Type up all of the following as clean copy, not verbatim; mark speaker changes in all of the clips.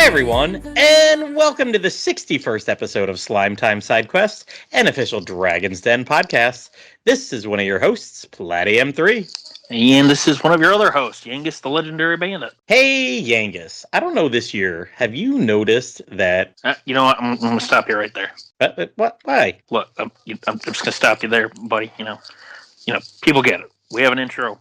Speaker 1: everyone, and welcome to the 61st episode of Slime Time Sidequest, an official Dragon's Den podcast. This is one of your hosts, Platty M3.
Speaker 2: And this is one of your other hosts, Yangus the Legendary Bandit.
Speaker 1: Hey, Yangus. I don't know this year. Have you noticed that...
Speaker 2: you know what? I'm going to stop you right there.
Speaker 1: What? Why?
Speaker 2: Look, I'm just going to stop you there, buddy. You know, people get it. We have an intro,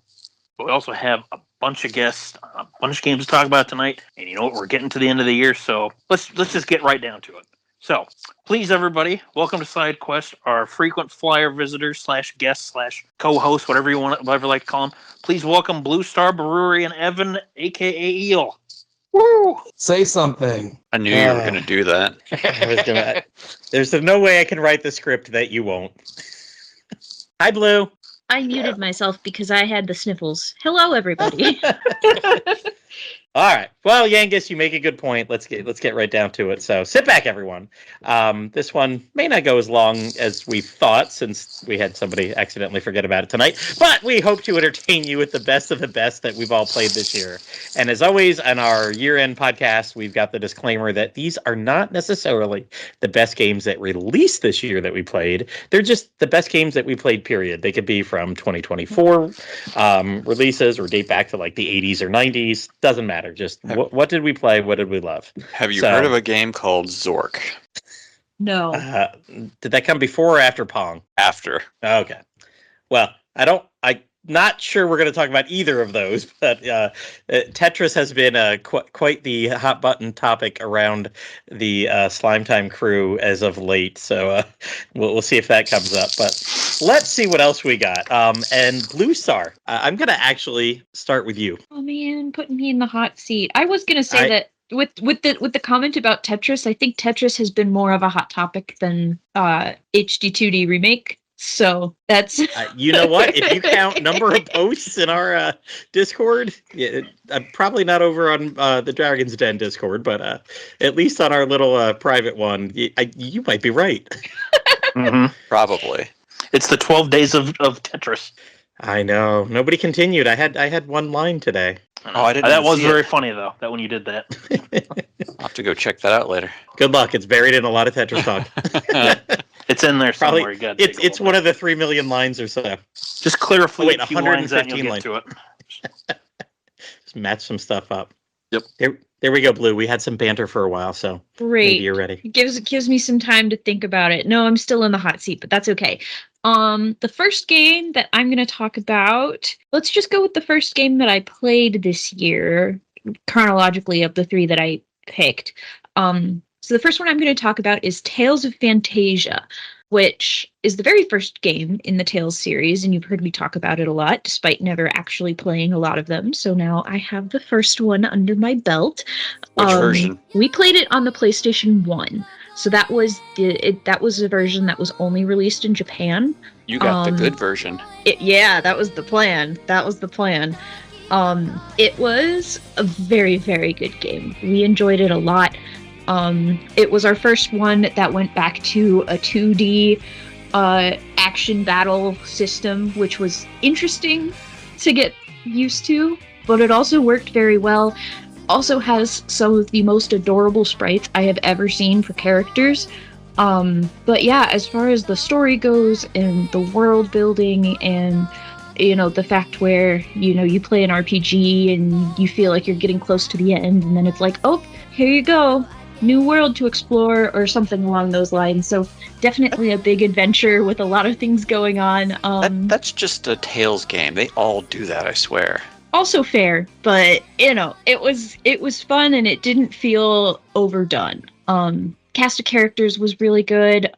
Speaker 2: but we also have a bunch of guests, a bunch of games to talk about tonight. And you know what? We're getting to the end of the year, so let's just get right down to it. So, please, everybody, welcome to Sidequest, our frequent flyer visitors / guests / co-hosts, whatever you like to call them. Please welcome Bluestar, Bururian, Evan, a.k.a. Eel.
Speaker 3: Woo! Say something.
Speaker 4: I knew you were going to do that.
Speaker 1: There's no way I can write the script that you won't. Hi, Blue.
Speaker 5: I muted myself because I had the sniffles. Hello, everybody.
Speaker 1: All right. Well, Yangus, you make a good point. Let's get right down to it. So sit back, everyone. This one may not go as long as we thought, since we had somebody accidentally forget about it tonight. But we hope to entertain you with the best of the best that we've all played this year. And as always, on our year-end podcast, we've got the disclaimer that these are not necessarily the best games that released this year that we played. They're just the best games that we played, period. They could be from 2024 releases or date back to like the 80s or 90s. Doesn't matter. Just what did we play? What did we love?
Speaker 4: Have you heard of a game called Zork?
Speaker 5: No.
Speaker 1: Did that come before or after Pong?
Speaker 4: After.
Speaker 1: Okay. Well, I'm not sure we're going to talk about either of those, but Tetris has been quite the hot button topic around the Slime Time crew as of late. So we'll see if that comes up. But let's see what else we got. And Bluestar, I'm going to actually start with you.
Speaker 5: Oh man, putting me in the hot seat. I was going to say that with the comment about Tetris, I think Tetris has been more of a hot topic than HD2D remake. So that's
Speaker 1: you know what? If you count number of posts in our Discord, I'm probably not over on the Dragon's Den Discord, but at least on our little private one, you might be right.
Speaker 4: Mm-hmm. Probably.
Speaker 2: It's the 12 days of Tetris.
Speaker 1: I know. Nobody continued. I had one line today.
Speaker 4: I didn't.
Speaker 2: That was very funny though. That when you did that.
Speaker 4: I'll have to go check that out later.
Speaker 1: Good luck. It's buried in a lot of Tetris talk.
Speaker 2: It's in there somewhere.
Speaker 1: Probably,
Speaker 2: you got
Speaker 1: it's one of the 3 million lines or so.
Speaker 2: Just clear a few
Speaker 1: 115
Speaker 2: lines out and you'll get to it.
Speaker 1: Just match some stuff up.
Speaker 4: Yep.
Speaker 1: There we go, Blue. We had some banter for a while, so
Speaker 5: great.
Speaker 1: Maybe you're ready.
Speaker 5: It gives me some time to think about it. No, I'm still in the hot seat, but that's okay. The first game that I'm going to talk about, let's just go with the first game that I played this year, chronologically of the three that I picked. So the first one I'm going to talk about is Tales of Phantasia, which is the very first game in the Tales series, and you've heard me talk about it a lot, despite never actually playing a lot of them. So now I have the first one under my belt.
Speaker 4: Which version?
Speaker 5: We played it on the PlayStation 1. So that was a version that was only released in Japan.
Speaker 4: You got the good version.
Speaker 5: That was the plan. It was a very, very good game. We enjoyed it a lot. It was our first one that went back to a 2D action battle system, which was interesting to get used to, but it also worked very well. Also has some of the most adorable sprites I have ever seen for characters. But yeah, as far as the story goes and the world building and the fact where, you play an RPG and you feel like you're getting close to the end and then it's like, oh, here you go. New world to explore or something along those lines. So definitely a big adventure with a lot of things going on.
Speaker 4: That's just a Tales game. They all do that, I swear.
Speaker 5: Also fair, but it was fun and it didn't feel overdone. Cast of characters was really good.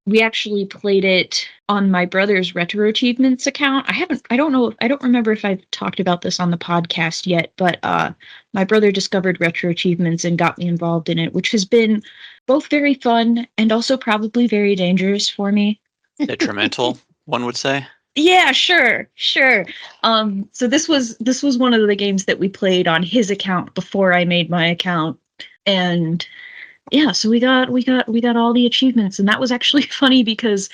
Speaker 5: We actually played it on my brother's Retro Achievements account. I don't remember if I've talked about this on the podcast yet, but my brother discovered Retro Achievements and got me involved in it, which has been both very fun and also probably very dangerous for me.
Speaker 4: Detrimental, one would say.
Speaker 5: Yeah, sure. So this was one of the games that we played on his account before I made my account, and yeah, so we got all the achievements, and that was actually funny because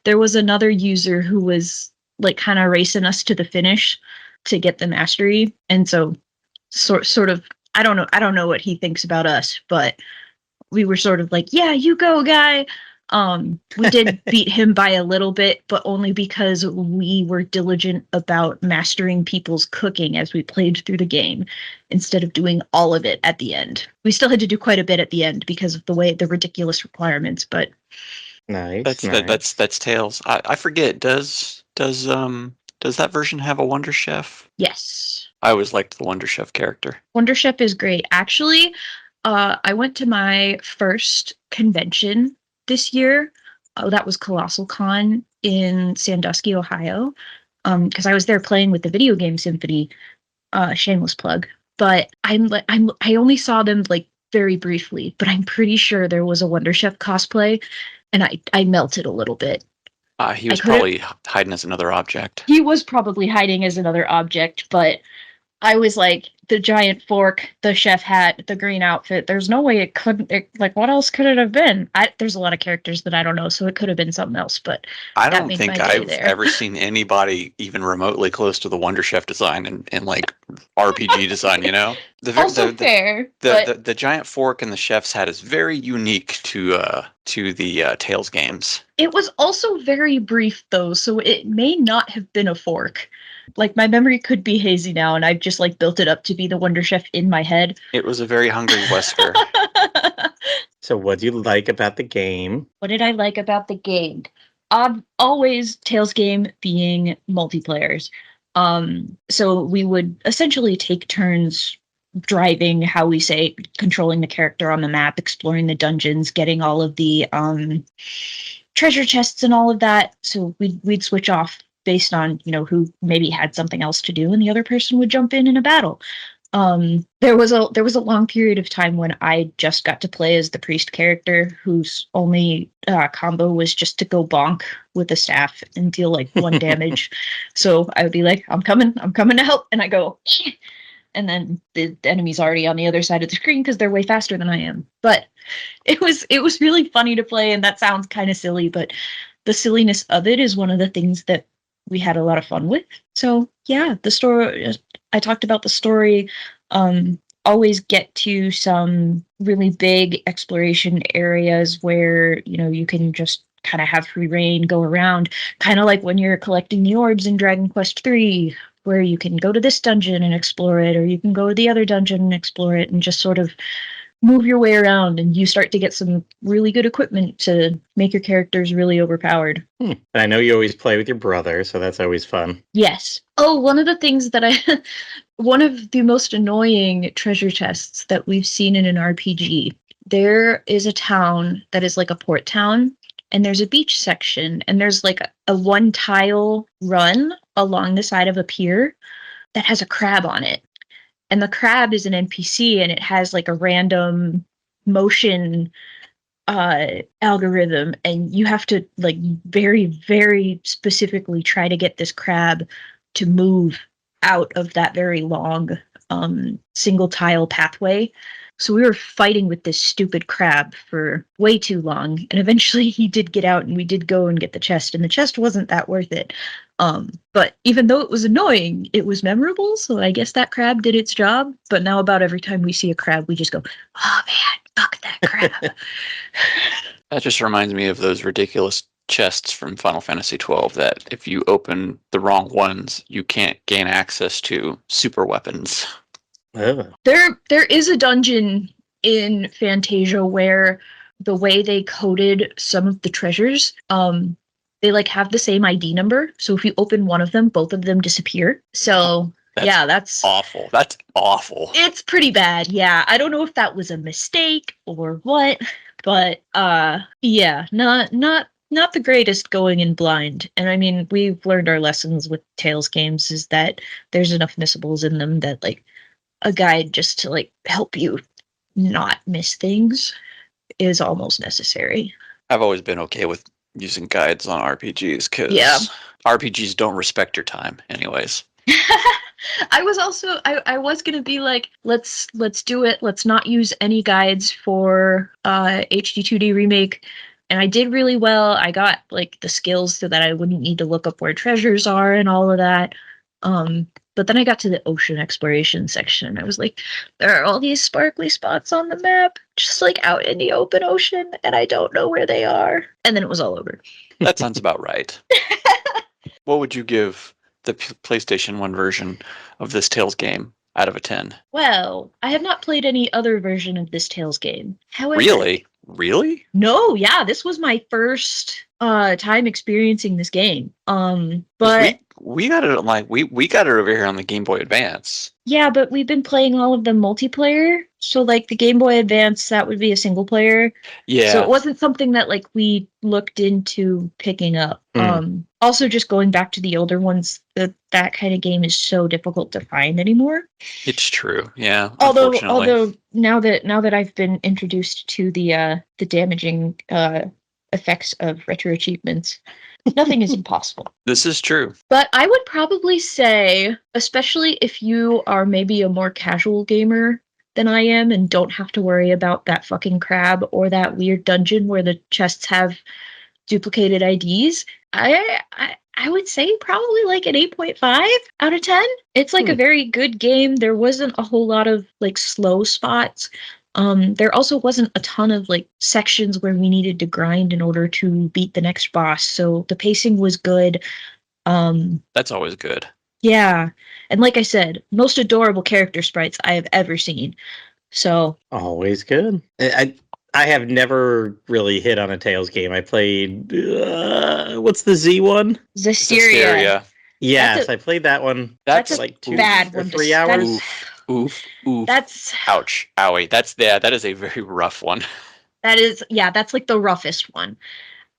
Speaker 5: there was another user who was like kind of racing us to the finish to get the mastery, and so sort of I don't know what he thinks about us, but we were sort of like, yeah, you go, guy. We did beat him by a little bit, but only because we were diligent about mastering people's cooking as we played through the game, instead of doing all of it at the end. We still had to do quite a bit at the end because of the ridiculous requirements, but
Speaker 1: Nice.
Speaker 4: That's Tails. I forget. Does that version have a Wonder Chef?
Speaker 5: yes.
Speaker 4: I always liked the Wonder Chef character.
Speaker 5: Wonder Chef is great. Actually, I went to my first convention this year. That was Colossal Con in Sandusky, Ohio, because I was there playing with the Video Game Symphony. Shameless plug. But I only saw them like very briefly, but I'm pretty sure there was a Wonder Chef cosplay, and I melted a little bit.
Speaker 4: He was probably hiding as another object.
Speaker 5: He was probably hiding as another object, but I was like, the giant fork, the chef hat, the green outfit. There's no way it couldn't. Like, what else could it have been? There's a lot of characters that I don't know, so it could have been something else. But
Speaker 4: I don't think I've ever seen anybody even remotely close to the Wonder Chef design in like RPG design. You know,
Speaker 5: fair.
Speaker 4: The giant fork and the chef's hat is very unique to the Tales games.
Speaker 5: It was also very brief though, so it may not have been a fork. Like, my memory could be hazy now, and I've just like built it up to be the Wonder Chef in my head.
Speaker 4: It was a very hungry Wesker.
Speaker 1: So what do you like about the game?
Speaker 5: What did I like about the game? Always Tales game being multiplayers. So we would essentially take turns driving, how we say, controlling the character on the map, exploring the dungeons, getting all of the treasure chests and all of that. So we'd switch off based on, who maybe had something else to do, and the other person would jump in a battle. There was a long period of time when I just got to play as the priest character, whose only combo was just to go bonk with a staff and deal like 1 damage. So I would be like, I'm coming to help, and I go, eh! And then the enemy's already on the other side of the screen because they're way faster than I am. But it was really funny to play, and that sounds kind of silly, but the silliness of it is one of the things that we had a lot of fun with. So yeah, the story, I talked about the story, always get to some really big exploration areas where, you can just kind of have free reign, go around, kind of like when you're collecting the orbs in Dragon Quest III, where you can go to this dungeon and explore it, or you can go to the other dungeon and explore it, and just sort of move your way around, and you start to get some really good equipment to make your characters really overpowered.
Speaker 1: And I know you always play with your brother, so that's always fun.
Speaker 5: Yes. Oh, one of the things that one of the most annoying treasure chests that we've seen in an RPG, there is a town that is like a port town, and there's a beach section, and there's like a 1-tile run along the side of a pier that has a crab on it. And the crab is an NPC, and it has like a random motion algorithm, and you have to like very, very specifically try to get this crab to move out of that very long single tile pathway. So we were fighting with this stupid crab for way too long, and eventually he did get out, and we did go and get the chest, and the chest wasn't that worth it. But even though it was annoying, it was memorable, so I guess that crab did its job. But now about every time we see a crab, we just go, oh man, fuck that crab.
Speaker 4: That just reminds me of those ridiculous chests from Final Fantasy XII that if you open the wrong ones, you can't gain access to super weapons.
Speaker 1: Oh.
Speaker 5: There is a dungeon in Phantasia where the way they coded some of the treasures, they like have the same ID number. So if you open one of them, both of them disappear. So that's
Speaker 4: awful. That's awful.
Speaker 5: It's pretty bad. Yeah. I don't know if that was a mistake or what, but yeah, not the greatest going in blind. And I mean, we've learned our lessons with Tales games is that there's enough missables in them that like a guide just to like help you not miss things is almost necessary.
Speaker 4: I've always been okay with using guides on RPGs because RPGs don't respect your time anyways.
Speaker 5: I was gonna be like, let's do it. Let's not use any guides for HD2D remake. And I did really well. I got like the skills so that I wouldn't need to look up where treasures are and all of that. But then I got to the ocean exploration section, and I was like, there are all these sparkly spots on the map, just like out in the open ocean, and I don't know where they are. And then it was all over.
Speaker 4: That sounds about right. What would you give the PlayStation 1 version of this Tales game out of a 10?
Speaker 5: Well, I have not played any other version of this Tales game. However,
Speaker 4: Really?
Speaker 5: No, yeah, this was my first time experiencing this game. But
Speaker 4: we got it we got it over here on the Game Boy Advance.
Speaker 5: yeah, but we've been playing all of them multiplayer. So like the Game Boy Advance, that would be a single player.
Speaker 4: Yeah.
Speaker 5: So it wasn't something that like we looked into picking up. Also just going back to the older ones, that kind of game is so difficult to find anymore.
Speaker 4: It's true. Yeah.
Speaker 5: Although now that I've been introduced to the damaging effects of retro achievements, nothing is impossible.
Speaker 4: This is true.
Speaker 5: But I would probably say, especially if you are maybe a more casual gamer than I am and don't have to worry about that fucking crab or that weird dungeon where the chests have duplicated IDs, I would say probably like an 8.5 out of 10. It's like a very good game. There wasn't a whole lot of like slow spots. There also wasn't a ton of like sections where we needed to grind in order to beat the next boss. So the pacing was good.
Speaker 4: That's always good.
Speaker 5: Yeah. And like I said, most adorable character sprites I have ever seen. So
Speaker 1: always good. I have never really hit on a Tales game. I played what's the Z one?
Speaker 5: Zestiria.
Speaker 1: Yes, I played that one.
Speaker 5: That's
Speaker 1: like
Speaker 5: a bad one.
Speaker 1: 3 hours.
Speaker 4: Oof.
Speaker 5: That's
Speaker 4: ouch. Owie. That is a very rough one.
Speaker 5: That's like the roughest one.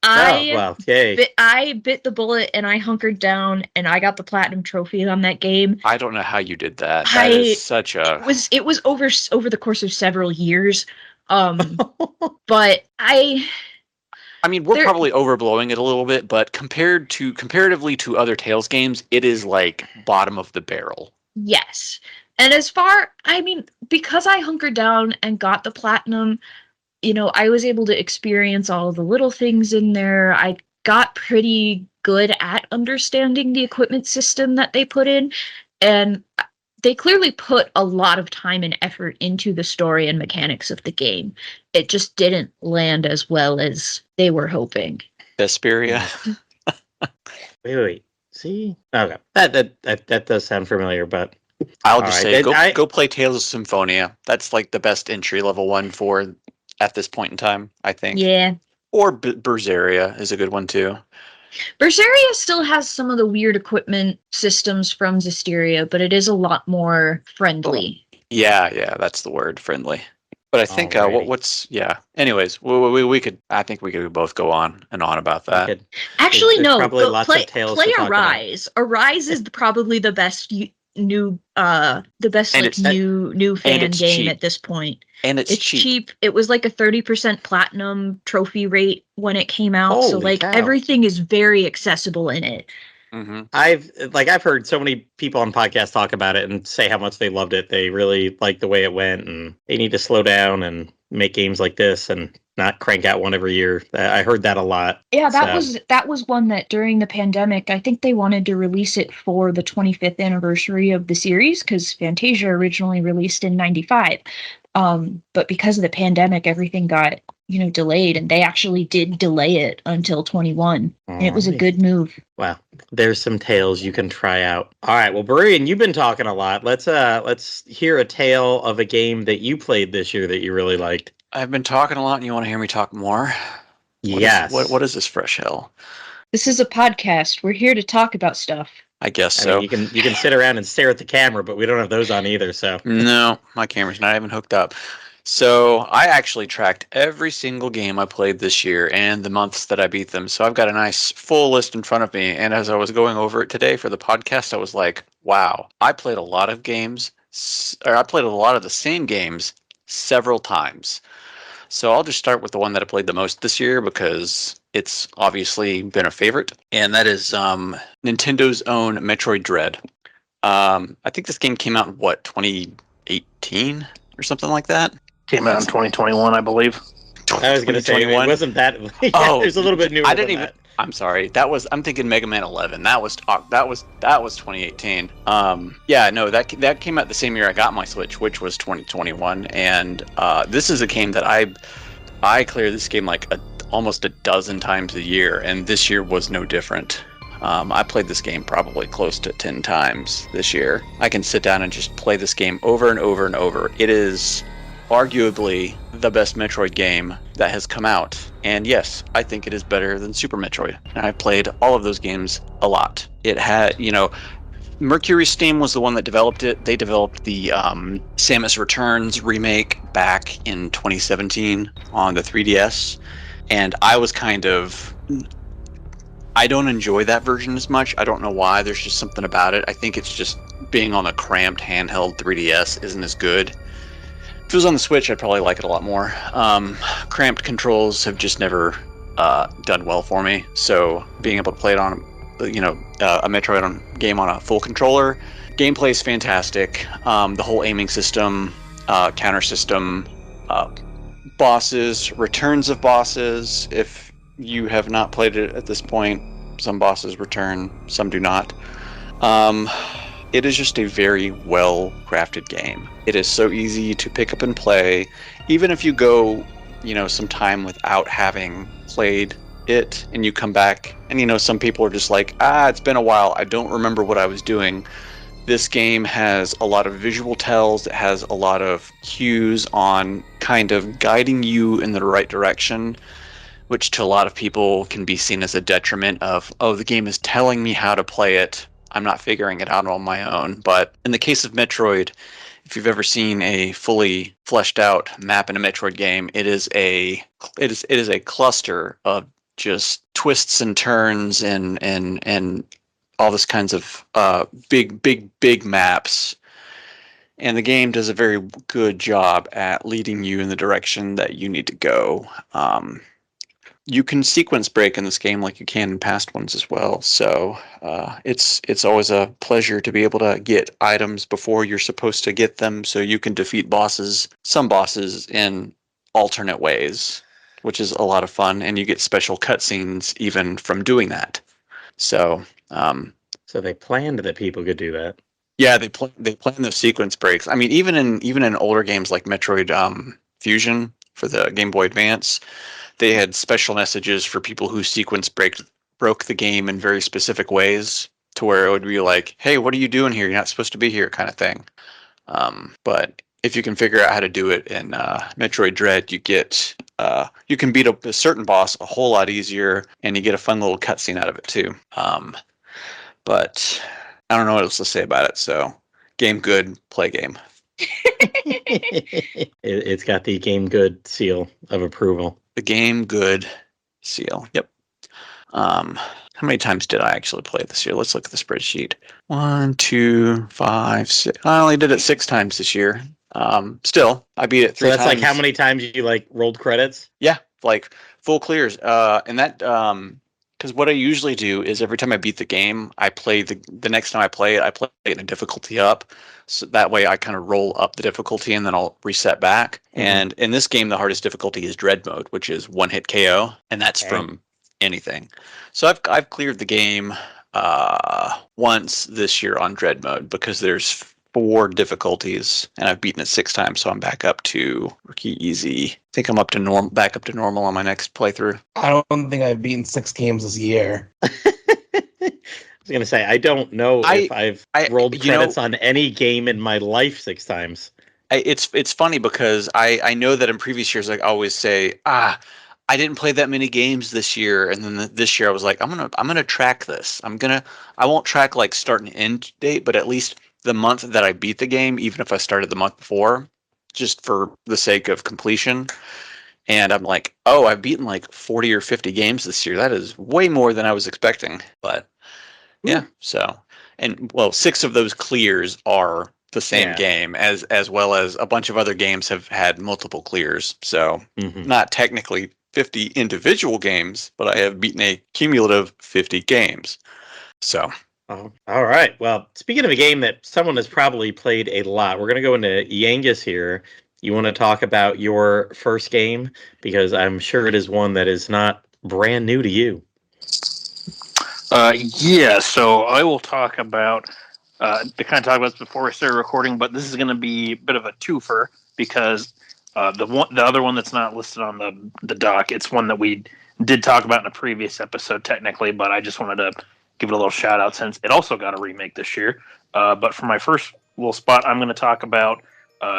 Speaker 1: Yay.
Speaker 5: I bit the bullet and I hunkered down and I got the platinum trophy on that game.
Speaker 4: I don't know how you did that. That is such a...
Speaker 5: It was over the course of several years. But I
Speaker 4: mean, we're probably overblowing it a little bit, but comparatively to other Tales games, it is like bottom of the barrel.
Speaker 5: Yes. And because I hunkered down and got the platinum, I was able to experience all of the little things in there. I got pretty good at understanding the equipment system that they put in, and they clearly put a lot of time and effort into the story and mechanics of the game. It just didn't land as well as they were hoping.
Speaker 4: Vesperia.
Speaker 1: Wait. See? Okay. That does sound familiar, but
Speaker 4: I'll just say go play Tales of Symphonia. That's like the best entry level one for at this point in time, I think.
Speaker 5: Yeah.
Speaker 4: Or Berseria is a good one too.
Speaker 5: Berseria still has some of the weird equipment systems from Zestiria, but it is a lot more friendly.
Speaker 4: Yeah, that's the word, friendly. But I think Anyways, I think we could both go on and on about that.
Speaker 5: Actually, no.
Speaker 1: Probably lots of tales
Speaker 5: play
Speaker 1: to talk
Speaker 5: Arise. About. Arise is probably the best new fan game
Speaker 4: cheap.
Speaker 5: at this point.
Speaker 4: And it's
Speaker 5: cheap. It was like a 30% platinum trophy rate when it came out.
Speaker 1: Holy
Speaker 5: so like
Speaker 1: cow.
Speaker 5: Everything is very accessible in it.
Speaker 4: Mm-hmm.
Speaker 1: I've heard so many people on podcasts talk about it and say how much they loved it. They really liked the way it went, and they need to slow down and make games like this and not crank out one every year. I heard that a lot.
Speaker 5: Yeah, that was one that during the pandemic, I think they wanted to release it for the 25th anniversary of the series, because Phantasia originally released in 95. But because of the pandemic, everything got, delayed, and they actually did delay it until 21. And it was a good move.
Speaker 1: Wow. There's some tales you can try out. All right. Well, Bururian, you've been talking a lot. Let's hear a tale of a game that you played this year that you really liked.
Speaker 4: I've been talking a lot, and you want to hear me talk more?
Speaker 1: Yes.
Speaker 4: What is this fresh hell?
Speaker 5: This is a podcast. We're here to talk about stuff.
Speaker 4: I guess so.
Speaker 1: You can sit around and stare at the camera, but we don't have those on either. So
Speaker 4: no, my camera's not even hooked up. So I actually tracked every single game I played this year and the months that I beat them. So I've got a nice full list in front of me. And as I was going over it today for the podcast, I was like, wow, I played a lot of games, or I played a lot of the same games several times. So I'll just start with the one that I played the most this year because it's obviously been a favorite. And that is Nintendo's own Metroid Dread. I think this game came out in 2018 or something like that?
Speaker 2: Came out in 2021, I believe.
Speaker 1: I was going to say, it wasn't that... there's a little bit newer
Speaker 4: I didn't I'm sorry. I'm thinking Mega Man 11. That was 2018. Yeah, no, that came out the same year I got my Switch, which was 2021. And this is a game that I clear this game like almost a dozen times a year, and this year was no different. I played this game probably close to 10 times this year. I can sit down and just play this game over and over and over. It is arguably the best Metroid game that has come out. And yes, I think it is better than Super Metroid. And I played all of those games a lot. It had, Mercury Steam was the one that developed it. They developed the Samus Returns remake back in 2017 on the 3DS. And I was I don't enjoy that version as much. I don't know why. There's just something about it. I think it's just being on a cramped handheld 3DS isn't as good. If it was on the Switch, I'd probably like it a lot more. Cramped controls have just never done well for me. So being able to play it on, a Metroid game on a full controller, gameplay is fantastic. The whole aiming system, counter system, bosses, returns of bosses. If you have not played it at this point, some bosses return, some do not. It is just a very well crafted game. It is so easy to pick up and play, even if you go, some time without having played it, and you come back, and some people are just like, it's been a while, I don't remember what I was doing. This game has a lot of visual tells. It has a lot of cues on kind of guiding you in the right direction, which to a lot of people can be seen as a detriment of, the game is telling me how to play it. I'm not figuring it out on my own. But in the case of Metroid, if you've ever seen a fully fleshed out map in a Metroid game, it is a cluster of just twists and turns and all this kinds of big maps. And the game does a very good job at leading you in the direction that you need to go. You can sequence break in this game like you can in past ones as well. So it's always a pleasure to be able to get items before you're supposed to get them, so you can defeat some bosses in alternate ways, which is a lot of fun. And you get special cutscenes even from doing that. So
Speaker 1: they planned that people could do that.
Speaker 4: Yeah, they plan those sequence breaks. I mean, even in older games like Metroid Fusion for the Game Boy Advance, they had special messages for people who sequence broke the game in very specific ways, to where it would be like, hey, what are you doing here? You're not supposed to be here, kind of thing. But if you can figure out how to do it in Metroid Dread, you can beat a certain boss a whole lot easier, and you get a fun little cutscene out of it too. But I don't know what else to say about it. So, game good, play game.
Speaker 1: It's got the game good seal of approval.
Speaker 4: The game good seal. Yep. How many times did I actually play it this year? Let's look at the spreadsheet. 1, 2, 5, 6. I only did it 6 times this year. Still, I beat it 3 times.
Speaker 1: So that's like how many times you rolled credits?
Speaker 4: Yeah, like full clears. And that because what I usually do is every time I beat the game, I play the next time I play it in a difficulty up. So that way I kind of roll up the difficulty and then I'll reset back. Mm-hmm. And in this game, the hardest difficulty is Dread mode, which is 1-hit KO, and that's from anything. So I've cleared the game once this year on Dread mode, because there's 4 difficulties and I've beaten it 6 times, so I'm back up to rookie easy. I think I'm back up to normal on my next playthrough.
Speaker 3: I don't think I've beaten 6 games this year.
Speaker 1: I was going to say, I don't know if I've rolled credits on any game in my life 6 times.
Speaker 4: It's funny because I know that in previous years I always say, I didn't play that many games this year, and then this year I was like, I'm gonna track this. I won't track like start and end date, but at least the month that I beat the game, even if I started the month before, just for the sake of completion. And I'm like, I've beaten like 40 or 50 games this year. That is way more than I was expecting. But yeah, so, and well, 6 of those clears are the same game, as well as a bunch of other games have had multiple clears. So not technically 50 individual games, but I have beaten a cumulative 50 games. So.
Speaker 1: Oh, all right. Well, speaking of a game that someone has probably played a lot, we're going to go into Yangus here. You want to talk about your first game? Because I'm sure it is one that is not brand new to you.
Speaker 2: Yeah, so I will talk about, to kind of talk about this before we started recording, but this is going to be a bit of a twofer because the other one that's not listed on the doc, it's one that we did talk about in a previous episode technically, but I just wanted to give it a little shout out since it also got a remake this year. But for my first little spot, I'm going to talk about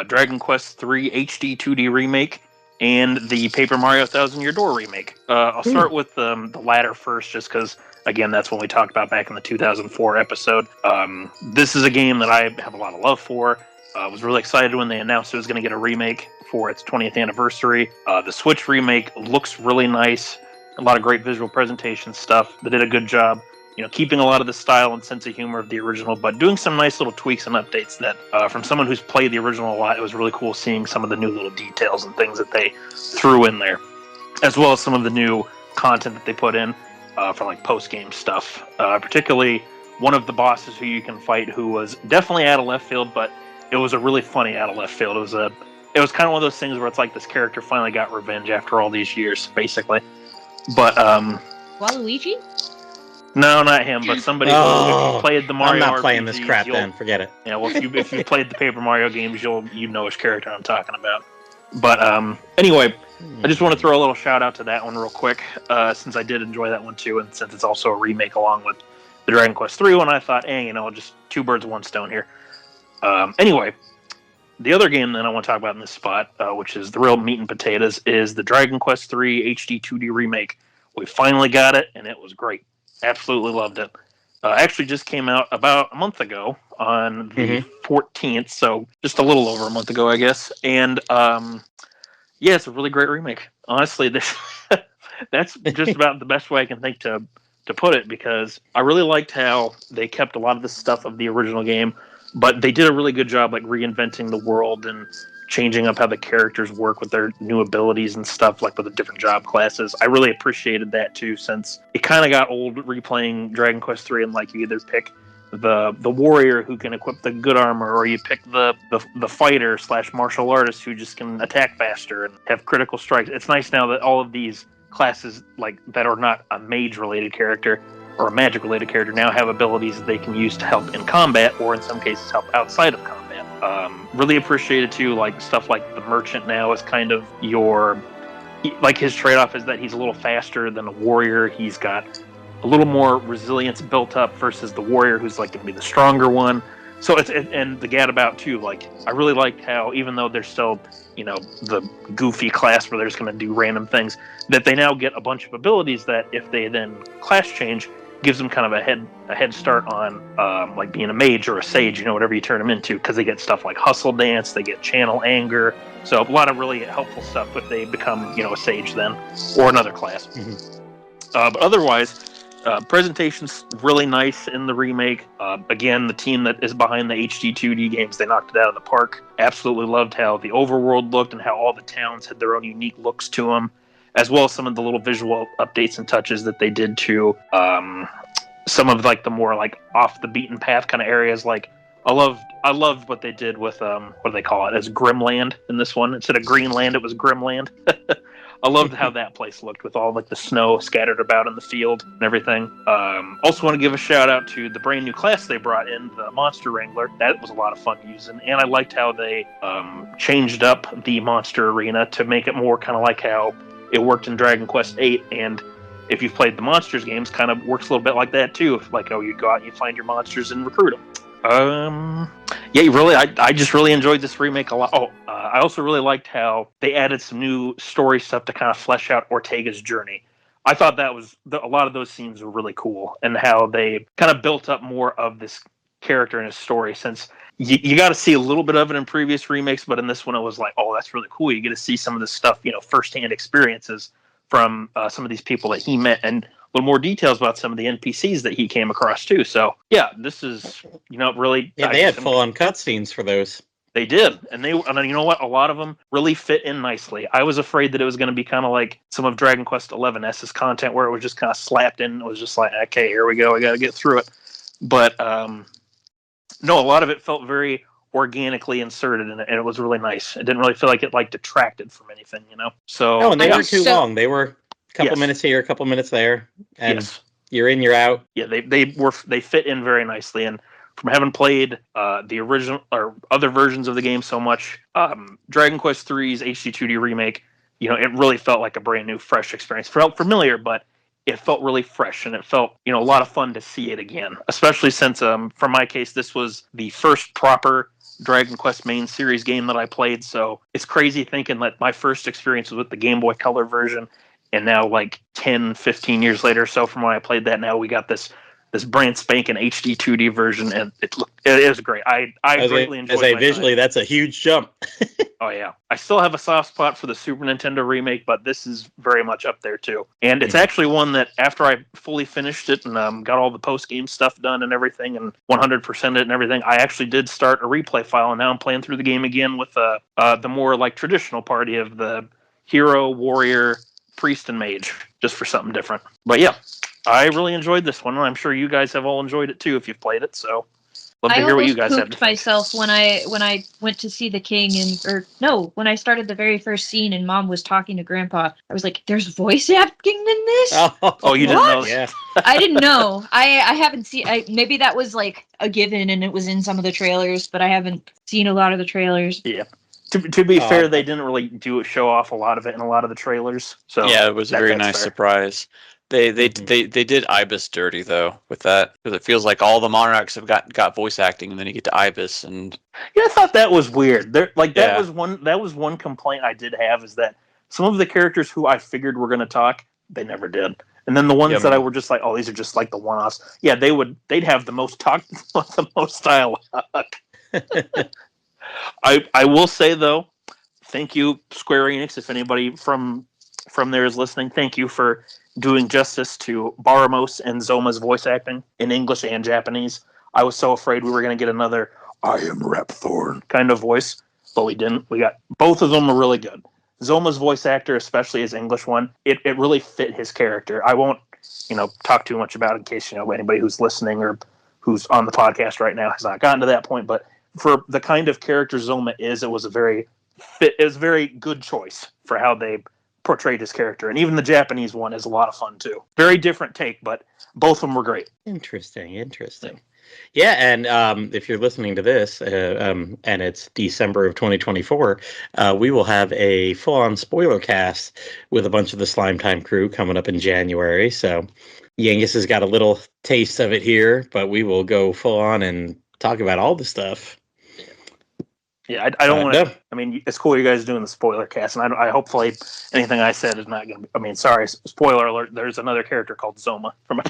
Speaker 2: Dragon Quest III HD 2D remake and the Paper Mario Thousand Year Door remake. I'll start with the latter first, just because, again, that's one we talked about back in the 2004 episode. This is a game that I have a lot of love for. I was really excited when they announced it was going to get a remake for its 20th anniversary. The Switch remake looks really nice. A lot of great visual presentation stuff. They did a good job, keeping a lot of the style and sense of humor of the original, but doing some nice little tweaks and updates that, from someone who's played the original a lot, it was really cool seeing some of the new little details and things that they threw in there, as well as some of the new content that they put in for like post-game stuff. Particularly one of the bosses who you can fight who was definitely out of left field, but it was a really funny out of left field. It was kind of one of those things where it's like this character finally got revenge after all these years, basically. But
Speaker 5: Waluigi?
Speaker 2: No, not him, but somebody who played the Mario.
Speaker 1: I'm not playing
Speaker 2: RPGs,
Speaker 1: this crap then. Forget it.
Speaker 2: Yeah, well, if you played the Paper Mario games, you know which character I'm talking about. But anyway, I just want to throw a little shout out to that one real quick, since I did enjoy that one too, and since it's also a remake along with the Dragon Quest III one, I thought, just two birds, one stone here. Anyway, the other game that I want to talk about in this spot, which is the real meat and potatoes, is the Dragon Quest III HD 2D remake. We finally got it, and it was great. Absolutely loved it. Actually just came out about a month ago on the 14th, so just a little over a month ago, I guess. And it's a really great remake. Honestly, that's just about the best way I can think to put it, because I really liked how they kept a lot of the stuff of the original game, but they did a really good job like reinventing the world and changing up how the characters work with their new abilities and stuff, like with the different job classes. I really appreciated that too, since it kind of got old replaying Dragon Quest III and like you either pick the warrior who can equip the good armor, or you pick the fighter / martial artist who just can attack faster and have critical strikes. It's nice now that all of these classes like that are not a mage related character or a magic related character now have abilities that they can use to help in combat, or in some cases help outside of combat. Really appreciated too, like stuff like the merchant now is kind of like his trade-off is that he's a little faster than a warrior. He's got a little more resilience built up versus the warrior who's like going to be the stronger one. So and the gadabout too, like I really liked how even though they're still, the goofy class where they're just going to do random things, that they now get a bunch of abilities that if they then class change, gives them kind of a head start on like being a mage or a sage, whatever you turn them into, because they get stuff like hustle dance, they get channel anger, so a lot of really helpful stuff if they become a sage then, or another class. But otherwise, presentation's really nice in the remake. Again, the team that is behind the HD 2D games, they knocked it out of the park. Absolutely loved how the overworld looked and how all the towns had their own unique looks to them, as well as some of the little visual updates and touches that they did to some of like the more like off the beaten path kind of areas. Like I loved what they did with what do they call it, as Grimland in this one. Instead of Greenland, it was Grimland. I loved how that place looked with all like the snow scattered about in the field and everything. Also want to give a shout out to the brand new class they brought in, the Monster Wrangler. That was a lot of fun using, and I liked how they changed up the monster arena to make it more kind of like how it worked in Dragon Quest VIII, and if you've played the Monsters games, kind of works a little bit like that too. Like, you go out and you find your monsters and recruit them. I just really enjoyed this remake a lot. I also really liked how they added some new story stuff to kind of flesh out Ortega's journey. I thought that was a lot of those scenes were really cool, and how they kind of built up more of this character and his story, since you got to see a little bit of it in previous remakes, but in this one it was like, oh, that's really cool. You get to see some of this stuff, firsthand experiences from some of these people that he met, and a little more details about some of the NPCs that he came across too. So yeah, this is really
Speaker 1: they had full on cutscenes for those.
Speaker 2: They did, and you know what? A lot of them really fit in nicely. I was afraid that it was going to be kind of like some of Dragon Quest XI's content, where it was just kind of slapped in. It was just like, okay, here we go. We got to get through it. But no, a lot of it felt very organically inserted in it, and it was really nice. It didn't really feel like it detracted from anything, So
Speaker 1: no, and they weren't too long. They were a couple minutes here, a couple minutes there, and You're in, you're out.
Speaker 2: Yeah, they fit in very nicely. And from having played the original or other versions of the game so much, Dragon Quest III's HD 2D remake, it really felt like a brand new, fresh experience. It felt familiar, but it felt really fresh, and it felt a lot of fun to see it again. Especially since, for my case, this was the first proper Dragon Quest main series game that I played. So it's crazy thinking that my first experience was with the Game Boy Color version, and now like 10, 15 years later, so from when I played that, now we got this brand spanking HD 2D version, and it was great. I greatly enjoyed it.
Speaker 1: Visually, that's a huge jump.
Speaker 2: Oh yeah, I still have a soft spot for the Super Nintendo remake, but this is very much up there too. And it's actually one that after I fully finished it and got all the post game stuff done and everything, and 100% it and everything, I actually did start a replay file, and now I'm playing through the game again with the more like traditional party of the hero, warrior, priest, and mage, just for something different. But yeah, I really enjoyed this one, and I'm sure you guys have all enjoyed it too if you've played it. So, love to hear what you guys have to
Speaker 5: pooped myself when I went to see the king, when I started the very first scene and Mom was talking to Grandpa. I was like, "There's voice acting in this."
Speaker 2: Oh, you didn't know?
Speaker 1: Yeah.
Speaker 5: I didn't know. I haven't seen. Maybe that was like a given, and it was in some of the trailers, but I haven't seen a lot of the trailers.
Speaker 2: Yeah. To be fair, they didn't really show off a lot of it in a lot of the trailers. So
Speaker 4: yeah, it was a very nice surprise. They did Ibis dirty though with that, because it feels like all the monarchs have got voice acting, and then you get to Ibis, and
Speaker 2: yeah, I thought that was weird. That was one complaint I did have, is that some of the characters who I figured were going to talk, they never did, and then the ones that I were just like, oh, these are just like the one-offs. Yeah, they'd have the most talk, the most dialogue. I will say though, thank you, Square Enix. If anybody from there is listening, thank you for doing justice to Baramos and Zoma's voice acting in English and Japanese. I was so afraid we were going to get another "I am Repthorn" kind of voice, but we didn't. We got both of them were really good. Zoma's voice actor, especially his English one, it really fit his character. I won't talk too much about it in case anybody who's listening or who's on the podcast right now has not gotten to that point. But for the kind of character Zoma is, it was a very good choice for how they portrayed his character. And even the Japanese one is a lot of fun too. Very different take, but both of them were great.
Speaker 1: Interesting. Yeah, and if you're listening to this, and it's December of 2024, we will have a full-on spoiler cast with a bunch of the Slime Time crew coming up in January. So Yangus has got a little taste of it here, but we will go full-on and talk about all the stuff.
Speaker 2: Yeah, I don't want to. I mean, it's cool you guys doing the spoiler cast, and I hopefully anything I said is not going to be. I mean, sorry, spoiler alert. There's another character called Zoma from.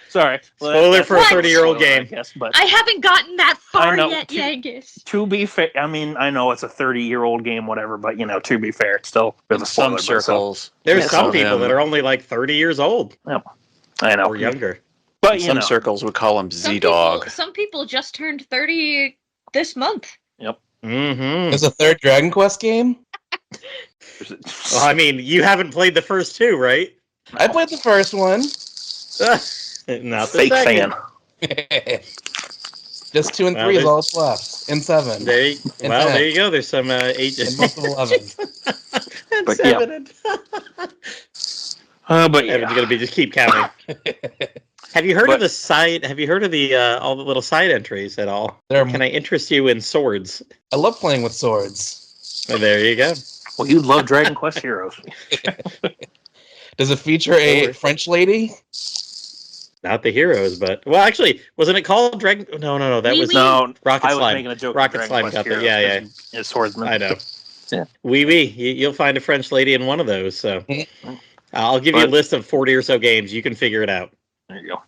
Speaker 2: Sorry,
Speaker 1: spoiler for a 30-year-old game.
Speaker 2: But
Speaker 5: I haven't gotten that far yet, Yangus.
Speaker 2: To be fair, I mean, I know it's a 30-year-old game, whatever, but to be fair, it's still there's a spoiler.
Speaker 4: Some circles.
Speaker 1: There's some people that are only like 30 years old.
Speaker 2: Yeah, I know,
Speaker 1: or younger.
Speaker 2: But
Speaker 4: some circles would call him Z-Dog.
Speaker 5: Some people just turned 30 this month.
Speaker 2: Yep.
Speaker 1: Mm-hmm.
Speaker 3: There's a third Dragon Quest game?
Speaker 1: Well, I mean, you haven't played the first two, right?
Speaker 3: I played the first one.
Speaker 1: Not the
Speaker 2: fake
Speaker 1: second.
Speaker 3: Fan. Just 2 and 3 is all that's left. And 7.
Speaker 1: There you go. There's some
Speaker 3: and most of 11.
Speaker 1: and
Speaker 2: but
Speaker 1: 7.
Speaker 2: But yeah,
Speaker 1: Evan's gonna just keep counting. Have you heard of the side? Have you heard of the all the little side entries at all? Can I interest you in swords?
Speaker 3: I love playing with swords.
Speaker 1: Well, there you go.
Speaker 2: Well, you love Dragon Quest Heroes.
Speaker 3: Does it feature a French lady?
Speaker 1: Not the heroes, but actually, wasn't it called Dragon? No, that was Rocket
Speaker 2: I was
Speaker 1: Slime.
Speaker 2: making a joke.
Speaker 1: Rocket Slime got there. Yeah.
Speaker 2: It's swordsman.
Speaker 1: I know.
Speaker 2: Yeah.
Speaker 1: You'll find a French lady in one of those. So I'll give you a list of 40 or so games. You can figure it out.
Speaker 2: There you go.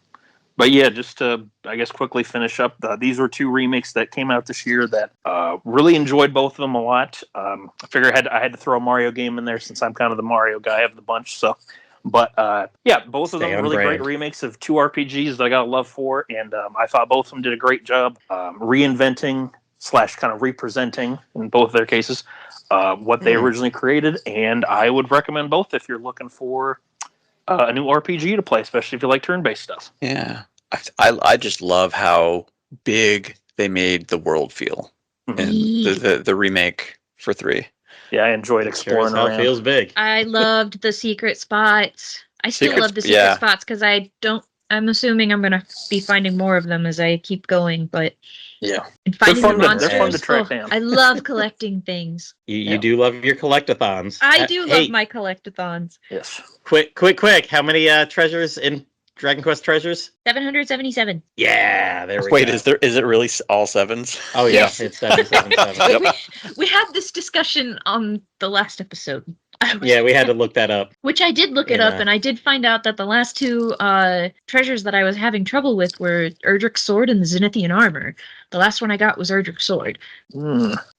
Speaker 2: But yeah, just to, I guess, quickly finish up, these were 2 remakes that came out this year that really enjoyed both of them a lot. I figure I had to throw a Mario game in there since I'm kind of the Mario guy of the bunch. So, but yeah, both of them really great remakes of 2 RPGs that I got a love for, and I thought both of them did a great job reinventing / kind of representing in both their cases what they originally created, and I would recommend both if you're looking for a new RPG to play, especially if you like turn-based stuff.
Speaker 4: Yeah, I just love how big they made the world feel in the remake for 3.
Speaker 2: Yeah, I enjoyed exploring around.
Speaker 1: It feels big.
Speaker 5: I loved the secret spots. I still love the secret spots because I'm assuming I'm gonna be finding more of them as I keep going, but
Speaker 2: yeah,
Speaker 5: and finding the monsters.
Speaker 2: They're fun to track down.
Speaker 5: I love collecting things.
Speaker 1: You do love your collectathons.
Speaker 5: I do love my collectathons.
Speaker 2: Yes.
Speaker 1: Quick! How many treasures in Dragon Quest Treasures?
Speaker 5: 777.
Speaker 1: Yeah, there we go.
Speaker 4: Wait, is it really all sevens?
Speaker 1: Oh yeah,
Speaker 5: Yes.
Speaker 1: it's 777. Yep.
Speaker 5: We had this discussion on the last episode.
Speaker 1: Yeah, we had to look that up.
Speaker 5: Which I did look it up, and I did find out that the last two treasures that I was having trouble with were Erdrick's Sword and the Zenithian Armor. The last one I got was Erdrick's Sword.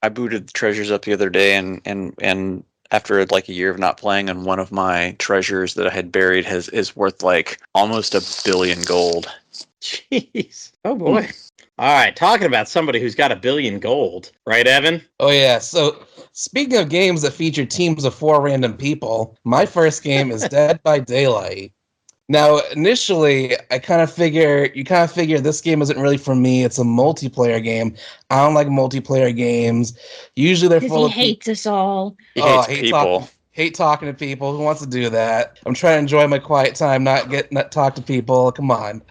Speaker 4: I booted the treasures up the other day, and after like a year of not playing, and one of my treasures that I had buried is worth like almost $1 billion gold.
Speaker 1: Jeez. Oh boy. All right, talking about somebody who's got $1 billion gold, right, Evan?
Speaker 3: Oh yeah. So speaking of games that feature teams of 4 random people, my first game is Dead by Daylight. Now, initially, you kind of figure this game isn't really for me. It's a multiplayer game. I don't like multiplayer games. Usually they're full of
Speaker 5: hates us all.
Speaker 4: He hates people.
Speaker 3: Hate talking to people. Who wants to do that? I'm trying to enjoy my quiet time, not talk to people. Come on.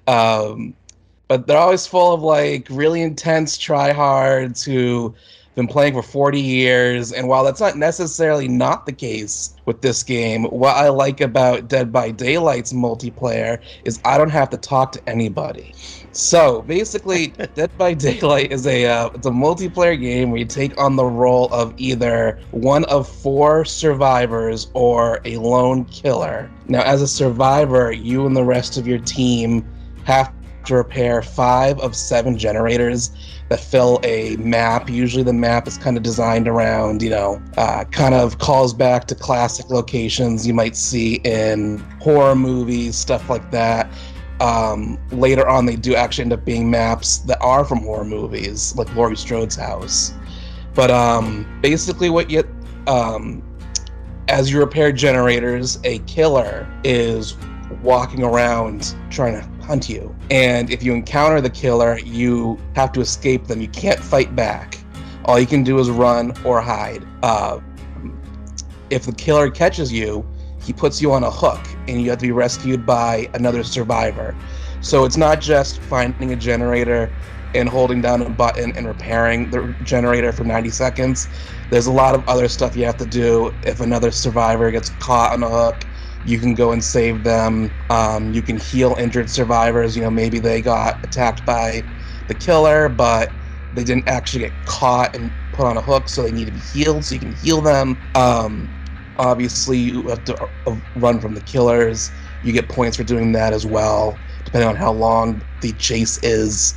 Speaker 3: But they're always full of like really intense tryhards who been playing for 40 years, and while that's not necessarily not the case with this game, what I like about Dead by Daylight's multiplayer is I don't have to talk to anybody. So basically, Dead by Daylight is it's a multiplayer game where you take on the role of either one of 4 survivors or a lone killer. Now, as a survivor, you and the rest of your team have to repair 5 of 7 generators that fill a map. Usually the map is kind of designed around, kind of calls back to classic locations you might see in horror movies, stuff like that. Later on, they do actually end up being maps that are from horror movies, like Laurie Strode's house. But basically as you repair generators, a killer is walking around trying to hunt you. And if you encounter the killer, you have to escape them. You can't fight back. All you can do is run or hide. If the killer catches you, he puts you on a hook, and you have to be rescued by another survivor. So it's not just finding a generator and holding down a button and repairing the generator for 90 seconds. There's a lot of other stuff you have to do. If another survivor gets caught on a hook, you can go and save them. You can heal injured survivors. Maybe they got attacked by the killer, but they didn't actually get caught and put on a hook, so they need to be healed, so you can heal them. Obviously, you have to run from the killers. You get points for doing that as well, depending on how long the chase is.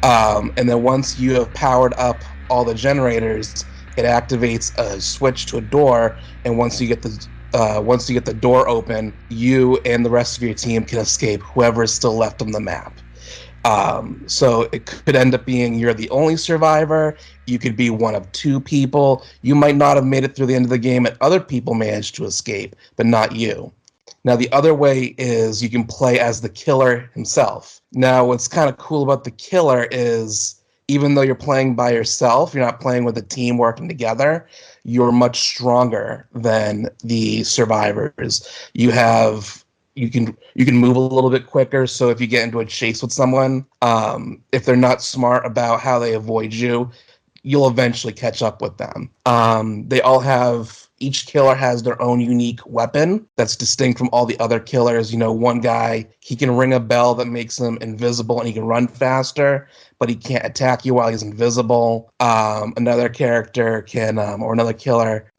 Speaker 3: And then once you have powered up all the generators, it activates a switch to a door, and once you get the door open, you and the rest of your team can escape whoever is still left on the map. So it could end up being you're the only survivor. You could be one of 2 people. You might not have made it through the end of the game, and other people managed to escape, but not you. Now, the other way is you can play as the killer himself. Now, what's kind of cool about the killer is even though you're playing by yourself, you're not playing with a team working together, you're much stronger than the survivors. You can move a little bit quicker, so if you get into a chase with someone, if they're not smart about how they avoid you, you'll eventually catch up with them. Each killer has their own unique weapon that's distinct from all the other killers. One guy, he can ring a bell that makes him invisible and he can run faster, but he can't attack you while he's invisible. Another character or another killer,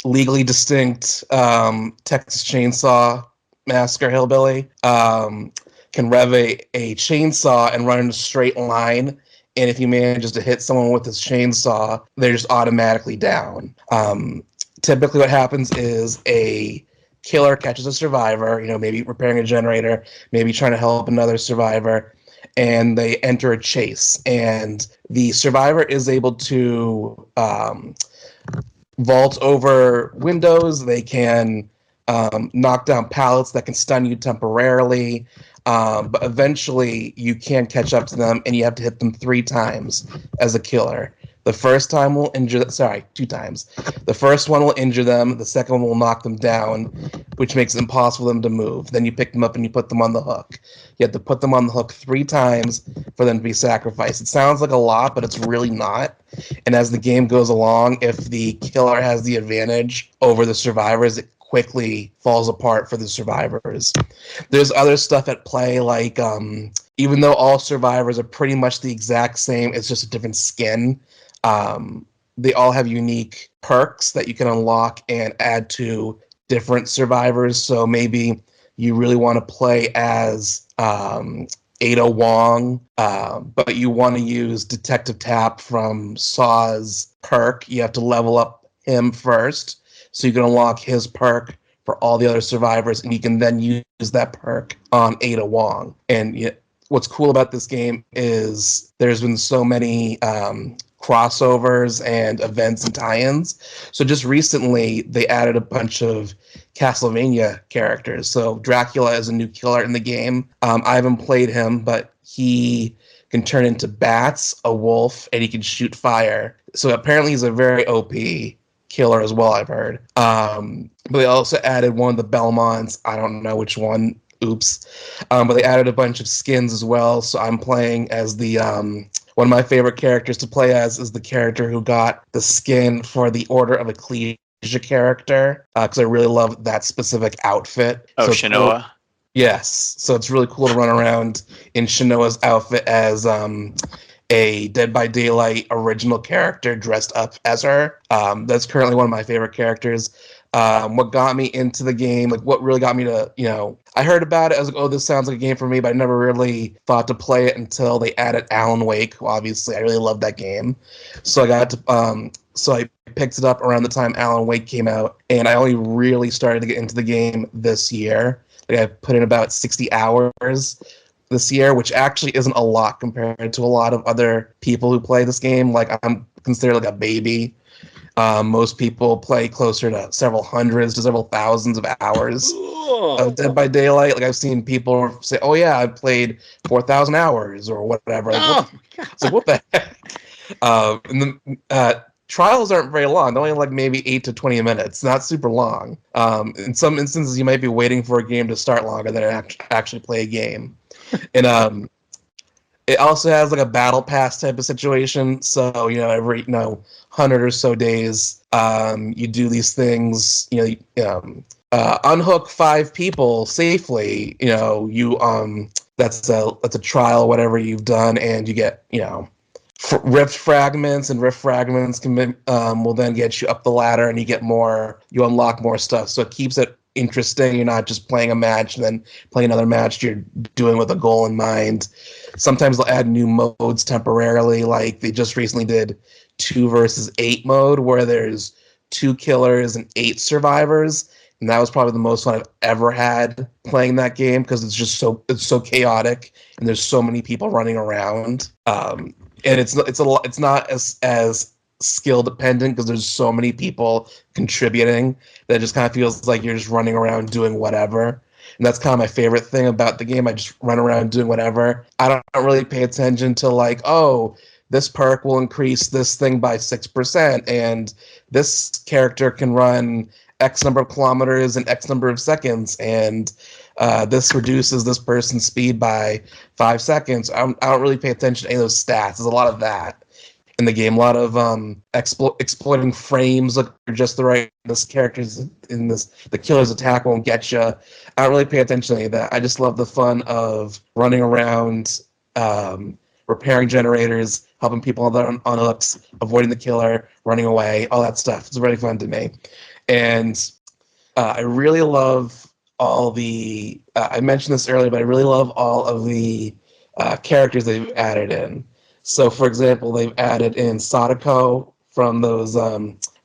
Speaker 3: legally distinct Texas Chainsaw Massacre hillbilly, can rev a chainsaw and run in a straight line. And if he manages to hit someone with his chainsaw, they're just automatically down. Typically what happens is a killer catches a survivor, maybe repairing a generator, maybe trying to help another survivor, and they enter a chase. And the survivor is able to vault over windows. They can knock down pallets that can stun you temporarily. But eventually you can catch up to them, and you have to hit them 3 times as a killer. The first time will injure. Sorry, 2 times. The first one will injure them. The second one will knock them down, which makes it impossible for them to move. Then you pick them up and you put them on the hook. You have to put them on the hook 3 times for them to be sacrificed. It sounds like a lot, but it's really not. And as the game goes along, if the killer has the advantage over the survivors, it quickly falls apart for the survivors. There's other stuff at play, like even though all survivors are pretty much the exact same, it's just a different skin. They all have unique perks that you can unlock and add to different survivors. So maybe you really want to play as Ada Wong, but you want to use Detective Tap from Saw's perk. You have to level up him first, so you can unlock his perk for all the other survivors, and you can then use that perk on Ada Wong. And what's cool about this game is there's been so many crossovers and events and tie-ins. So just recently, they added a bunch of Castlevania characters. So Dracula is a new killer in the game. I haven't played him, but he can turn into bats, a wolf, and he can shoot fire. So apparently he's a very OP killer as well, I've heard. But they also added one of the Belmonts. I don't know which one. Oops. But they added a bunch of skins as well. So I'm playing as the one of my favorite characters to play as is the character who got the skin for the Order of Ecclesia character, because I really love that specific outfit.
Speaker 4: Oh,
Speaker 3: so
Speaker 4: Shinoa?
Speaker 3: Cool. Yes. So it's really cool to run around in Shinoa's outfit as a Dead by Daylight original character dressed up as her. That's currently one of my favorite characters. What got me into the game, like what really got me to, I heard about it. I was like, oh, this sounds like a game for me, but I never really thought to play it until they added Alan Wake. Well, obviously, I really love that game. So I got to, so I picked it up around the time Alan Wake came out, and I only really started to get into the game this year. Like I put in about 60 hours this year, which actually isn't a lot compared to a lot of other people who play this game. Like I'm considered like a baby. Most people play closer to several hundreds to several thousands of hours of Dead by Daylight. Like I've seen people say, "Oh yeah, I played 4,000 hours or whatever." Like, what the heck? And the trials aren't very long. They're only like maybe 8 to 20 minutes. Not super long. In some instances, you might be waiting for a game to start longer than actually play a game. And it also has like a battle pass type of situation. So, every, 100 or so days, you do these things, unhook 5 people safely, that's a trial, whatever you've done. And you get, rift fragments, and rift fragments will then get you up the ladder, and you unlock more stuff. So it keeps it interesting. You're not just playing a match and then playing another match. You're doing with a goal in mind. Sometimes they'll add new modes temporarily, like they just recently did 2 versus 8 mode, where there's 2 killers and 8 survivors, and that was probably the most fun I've ever had playing that game, because it's so chaotic and there's so many people running around. And it's not as skill dependent, because there's so many people contributing that it just kind of feels like you're just running around doing whatever. And that's kind of my favorite thing about the game. I just run around doing whatever. I don't really pay attention to like, oh, this perk will increase this thing by 6%, and this character can run X number of kilometers in X number of seconds, and this reduces this person's speed by 5 seconds. I don't really pay attention to any of those stats. There's a lot of that in the game. A lot of exploiting frames look just the right. This character's in this. The killer's attack won't get you. I don't really pay attention to any of that. I just love the fun of running around, repairing generators, helping people on hooks, avoiding the killer, running away, all that stuff. It's really fun to me. And I really love all the, I mentioned this earlier, but I really love all of the characters they've added in. So, for example, they've added in Sadako from those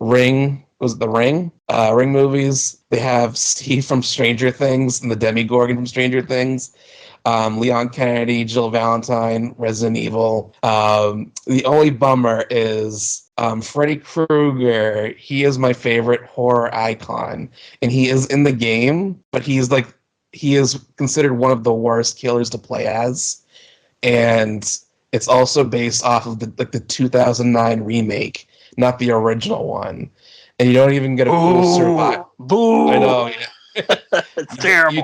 Speaker 3: Ring movies. They have Steve from Stranger Things and the Demigorgon from Stranger Things. Leon Kennedy, Jill Valentine, Resident Evil. The only bummer is Freddy Krueger. He is my favorite horror icon, and he is in the game, but he is considered one of the worst killers to play as. And It's also based off of the 2009 remake, not the original one. And you don't even get a full survival.
Speaker 2: Boo!
Speaker 3: I know. Yeah.
Speaker 2: It's terrible.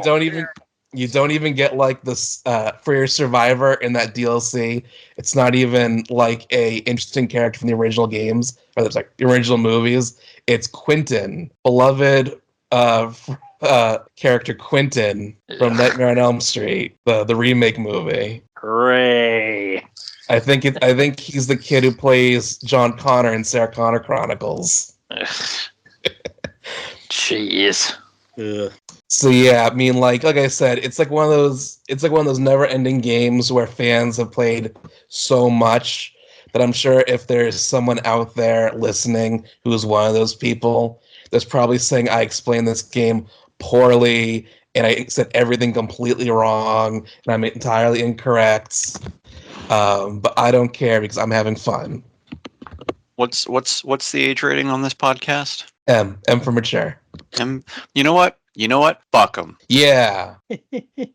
Speaker 3: You don't even get like this for your survivor in that DLC. It's not even like a interesting character from the original games, or it's like the original movies. It's Quentin, beloved character Quentin from Nightmare on Elm Street, the remake movie.
Speaker 2: Hooray!
Speaker 3: I think he's the kid who plays John Connor in Sarah Connor Chronicles.
Speaker 2: Jeez.
Speaker 1: Ugh.
Speaker 3: So yeah, I mean, like I said, it's like one of those never-ending games where fans have played so much that I'm sure if there's someone out there listening who's one of those people, that's probably saying I explained this game poorly and I said everything completely wrong and I'm entirely incorrect. But I don't care because I'm having fun.
Speaker 4: What's the age rating on this podcast?
Speaker 3: M for mature.
Speaker 4: You know what? Fuck them.
Speaker 3: Yeah,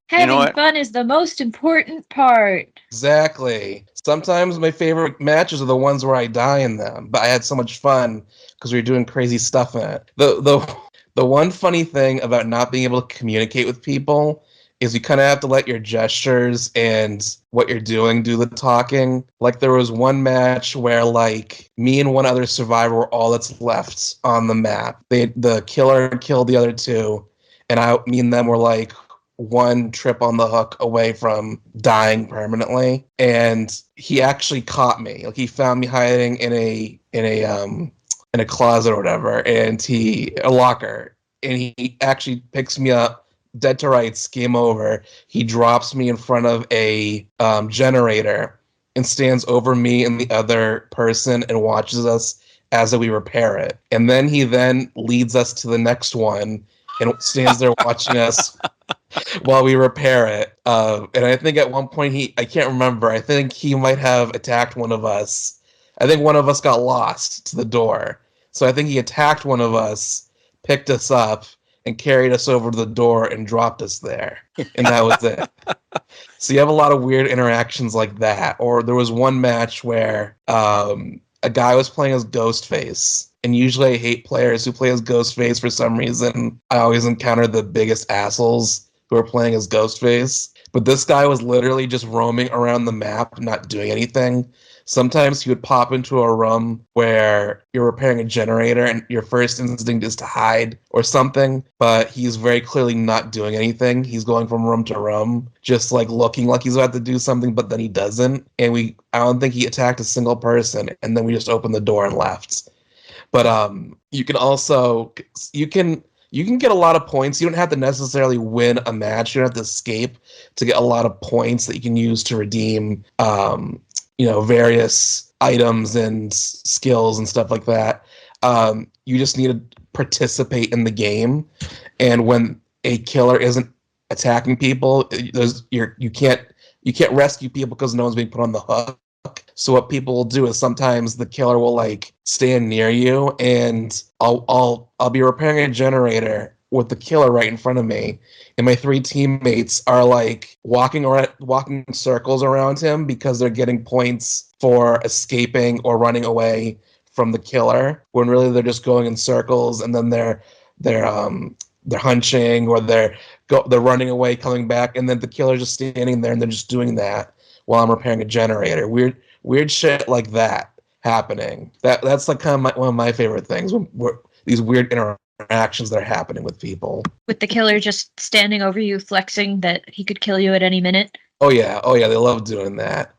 Speaker 5: Having
Speaker 4: what?
Speaker 5: fun is the most important part.
Speaker 3: exactly. Sometimes my favorite matches are the ones where I die in them, but I had so much fun because we were doing crazy stuff in it. The one funny thing about not being able to communicate with people is you kind of have to let your gestures and what you're doing do the talking. Like there was one match where like me and one other survivor were all that's left on the map. The killer killed the other two, and me and them were like one trip on the hook away from dying permanently. And he actually caught me. Like he found me hiding in a closet or whatever, and a locker, and he actually picks me up. Dead to rights, game over. He drops me in front of a generator and stands over me and the other person and watches us as we repair it. And then he leads us to the next one and stands there watching us while we repair it. And I think at one point I can't remember, I think he might have attacked one of us. I think one of us got lost to the door. So I think he attacked one of us, picked us up, and carried us over to the door and dropped us there. And that was it. So you have a lot of weird interactions like that. Or there was one match where a guy was playing as Ghostface. And usually I hate players who play as Ghostface for some reason. I always encounter the biggest assholes who are playing as Ghostface. But this guy was literally just roaming around the map, not doing anything. Sometimes he would pop into a room where you're repairing a generator and your first instinct is to hide or something, but he's very clearly not doing anything. He's going from room to room, just like looking like he's about to do something, but then he doesn't. And I don't think he attacked a single person, and then we just opened the door and left. But you can get a lot of points. You don't have to necessarily win a match. You don't have to escape to get a lot of points that you can use to redeem various items and skills and stuff like that. You just need to participate in the game. And when a killer isn't attacking people, you can't rescue people because no one's being put on the hook. So what people will do is sometimes the killer will like stand near you, and I'll be repairing a generator with the killer right in front of me, and my three teammates are like walking circles around him because they're getting points for escaping or running away from the killer, when really they're just going in circles, and then they're hunching or they're running away, coming back, and then the killer's just standing there and they're just doing that while I'm repairing a generator. Weird shit like that happening. That's like kind of one of my favorite things, when these weird interactions that are happening with people.
Speaker 5: With the killer just standing over you, flexing that he could kill you at any minute.
Speaker 3: Oh yeah, they love doing that.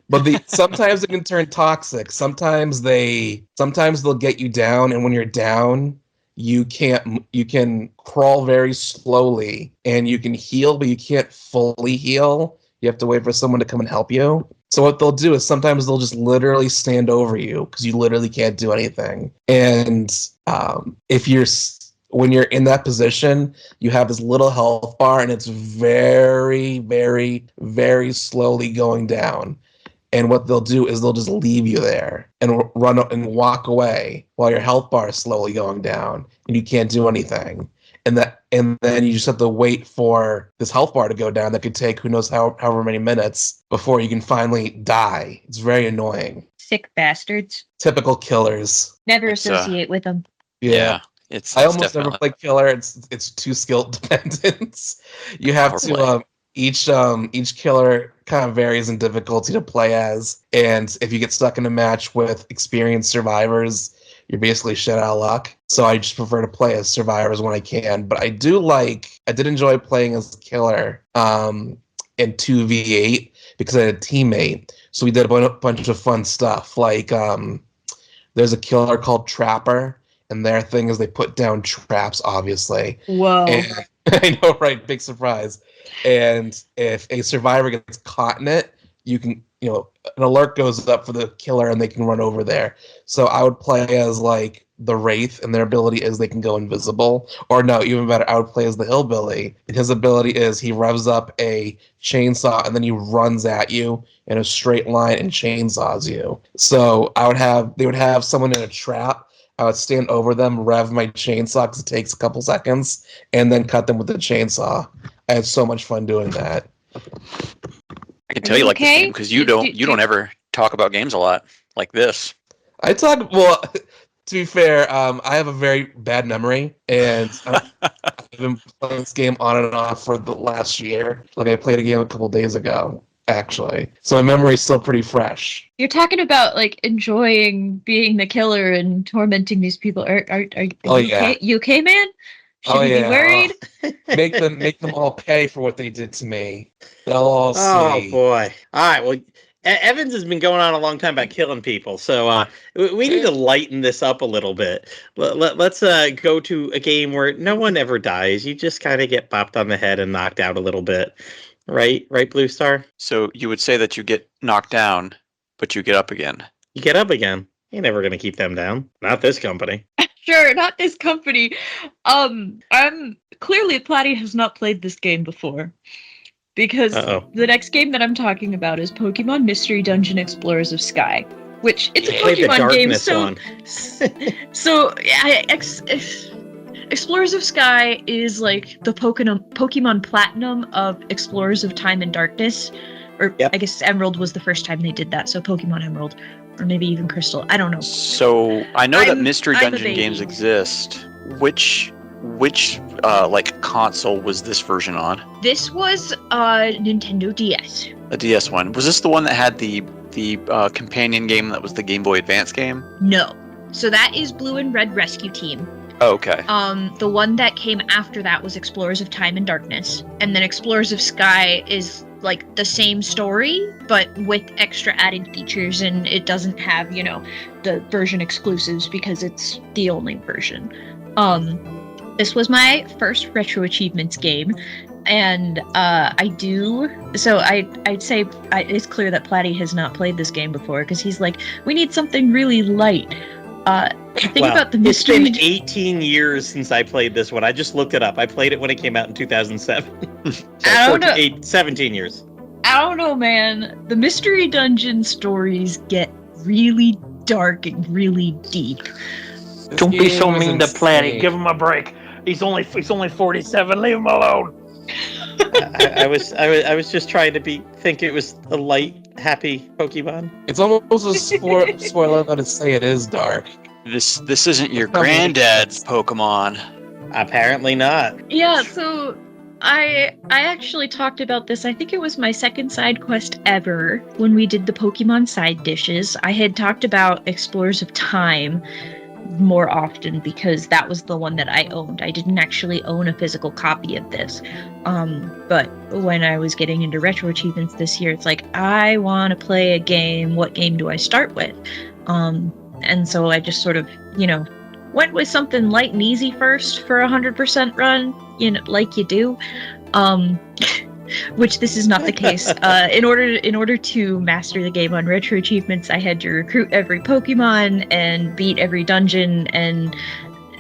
Speaker 3: But sometimes it can turn toxic. Sometimes they'll get you down, and when you're down, you can crawl very slowly, and you can heal, but you can't fully heal. You have to wait for someone to come and help you. So what they'll do is sometimes they'll just literally stand over you because you literally can't do anything. And when you're in that position, you have this little health bar, and it's very, very, very slowly going down. And what they'll do is they'll just leave you there and run and walk away while your health bar is slowly going down and you can't do anything. and then you just have to wait for this health bar to go down. That could take who knows however many minutes before you can finally die. It's very annoying.
Speaker 5: Sick bastards.
Speaker 3: Typical killers.
Speaker 5: Never
Speaker 4: It's,
Speaker 5: associate with them.
Speaker 3: Yeah.
Speaker 4: It's
Speaker 3: I almost
Speaker 4: definitely
Speaker 3: never play killer. It's too skill dependent. You have to each killer kind of varies in difficulty to play as, and if you get stuck in a match with experienced survivors, you're basically shit out of luck. So I just prefer to play as survivors when I can. But I did enjoy playing as killer in 2v8 because I had a teammate. So we did a bunch of fun stuff. Like there's a killer called Trapper, and their thing is they put down traps, obviously.
Speaker 5: Whoa.
Speaker 3: And, I know, right? Big surprise. And if a survivor gets caught in it, you can, an alert goes up for the killer and they can run over there. So I would play as like the Wraith, and their ability is they can go invisible. Or no, even better, I would play as the Hillbilly, and his ability is he revs up a chainsaw and then he runs at you in a straight line and chainsaws you. So they would have someone in a trap. I would stand over them, rev my chainsaw because it takes a couple seconds, and then cut them with the chainsaw. I had so much fun doing that.
Speaker 4: I can tell you like this game because you don't ever talk about games a lot like this.
Speaker 3: Well, to be fair, I have a very bad memory, and I've been playing this game on and off for the last year. Like I played a game a couple days ago, actually. So my memory's still pretty fresh.
Speaker 5: You're talking about like enjoying being the killer and tormenting these people. Are you okay, man? Should we be worried?
Speaker 3: Make them all pay for what they did to me. They'll all see.
Speaker 1: Oh boy! All right, well, Evans has been going on a long time about killing people, so we need to lighten this up a little bit. Let's go to a game where no one ever dies. You just kind of get bopped on the head and knocked out a little bit, right, Bluestar?
Speaker 4: So you would say that you get knocked down, but you get up again.
Speaker 1: You get up again. You're never gonna keep them down. Not this company.
Speaker 5: Sure, not this company. I'm clearly Platty has not played this game before. Because the next game that I'm talking about is Pokemon Mystery Dungeon Explorers of Sky, which it's a Pokemon game. So Explorers of Sky is like the Pokemon Platinum of Explorers of Time and Darkness, or I guess Emerald was the first time they did that. So Pokemon Emerald, or maybe even Crystal. I don't know.
Speaker 4: So I know that Mystery Dungeon games exist. Which like console was this version on?
Speaker 5: This was Nintendo DS.
Speaker 4: A DS one. Was this the one that had the companion game that was the Game Boy Advance game?
Speaker 5: No. So that is Blue and Red Rescue Team.
Speaker 4: Oh, okay.
Speaker 5: The one that came after that was Explorers of Time and Darkness. And then Explorers of Sky is like the same story, but with extra added features, and it doesn't have, the version exclusives because it's the only version. This was my first Retro Achievements game, and I'd say it's clear that Platty has not played this game before, because he's like, we need something really light. About the mystery.
Speaker 1: It's been 18 years since I played this one. I just looked it up. I played it when it came out in 2007. So 17 years.
Speaker 5: I don't know, man. The Mystery Dungeon stories get really dark and really deep.
Speaker 2: Don't be so mean to Platty. Give him a break. He's only 47. Leave him alone.
Speaker 1: I was just trying to think it was a light, happy Pokemon.
Speaker 3: It's almost a spoiler to say it is dark.
Speaker 4: This isn't your granddad's Pokemon.
Speaker 1: Apparently not.
Speaker 5: Yeah, so I actually talked about this. I think it was my second side quest ever when we did the Pokemon side dishes. I had talked about Explorers of Time more often because that was the one that I owned. I didn't actually own a physical copy of this. But when I was getting into Retro Achievements this year, it's like, I want to play a game. What game do I start with? And so I just sort of, went with something light and easy first for 100% run, like you do. Which this is not the case. In order to master the game on Retro Achievements, I had to recruit every Pokemon and beat every dungeon and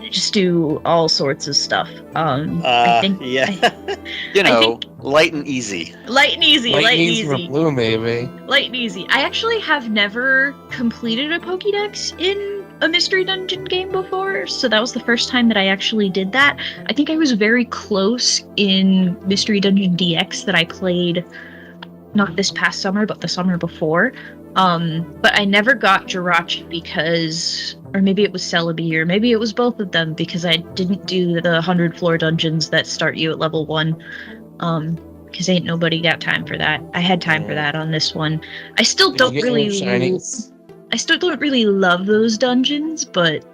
Speaker 5: just do all sorts of stuff. I think,
Speaker 4: light and easy.
Speaker 5: Light and easy.
Speaker 3: For Blue, maybe.
Speaker 5: Light and easy. I actually have never completed a Pokédex in a Mystery Dungeon game before, so that was the first time that I actually did that. I think I was very close in Mystery Dungeon DX that I played not this past summer, but the summer before. But I never got Jirachi because, or maybe it was Celebi, or maybe it was both of them, because I didn't do the 100 floor dungeons that start you at level 1. Because ain't nobody got time for that. I had time for that on this one. I still don't really love those dungeons, but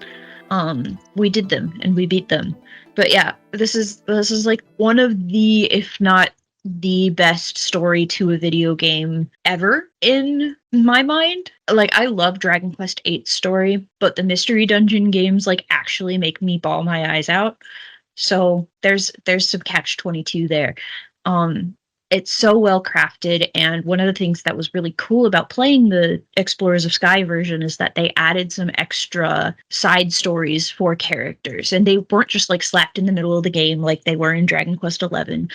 Speaker 5: we did them and we beat them. But yeah, this is like one of the, if not the best story to a video game ever in my mind. Like, I love Dragon Quest VIII story, but the Mystery Dungeon games like actually make me bawl my eyes out. So there's some catch-22 there. It's so well crafted, and one of the things that was really cool about playing the Explorers of Sky version is that they added some extra side stories for characters, and they weren't just like slapped in the middle of the game like they were in Dragon Quest XI.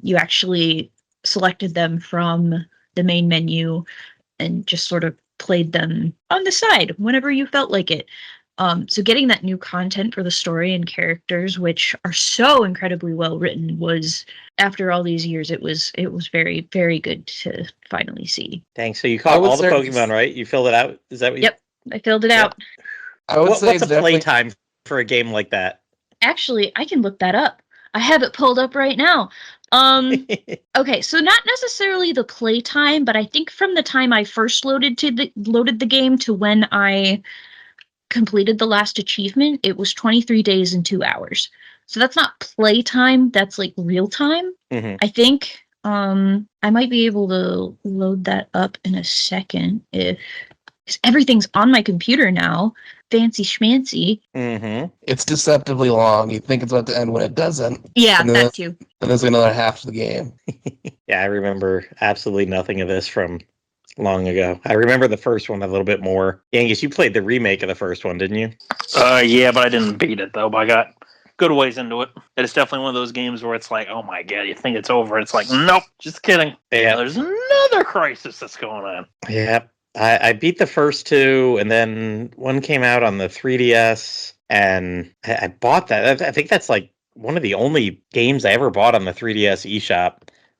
Speaker 5: You actually selected them from the main menu and just sort of played them on the side whenever you felt like it. So getting that new content for the story and characters, which are so incredibly well written, was, after all these years, it was very, very good to finally see.
Speaker 1: Dang, so you caught all the Pokemon, right? You filled it out? Is that what you...
Speaker 5: Yep, I filled it out.
Speaker 3: I would say
Speaker 1: what's a playtime for a game like that?
Speaker 5: Actually, I can look that up. I have it pulled up right now. Okay, so not necessarily the playtime, but I think from the time I first loaded the game to when I completed the last achievement, it was 23 days and 2 hours. So that's not playtime, that's like real time.
Speaker 1: Mm-hmm.
Speaker 5: I think I might be able to load that up in a second because everything's on my computer now. Fancy schmancy.
Speaker 1: Mm-hmm.
Speaker 3: It's deceptively long. You think it's about to end when it doesn't.
Speaker 5: Yeah, that too.
Speaker 3: And there's another half of the game.
Speaker 1: Yeah, I remember absolutely nothing of this from long ago. I remember the first one a little bit more. Yangus, you played the remake of the first one, didn't you?
Speaker 2: Yeah, but I didn't beat it though. But I got good ways into it. It's definitely one of those games where it's like, oh my god, you think it's over? It's like, nope, just kidding.
Speaker 1: Yeah,
Speaker 2: there's another crisis that's going on.
Speaker 1: Yeah, I beat the first two, and then one came out on the 3DS, and I bought that. I think that's like one of the only games I ever bought on the 3DS eShop.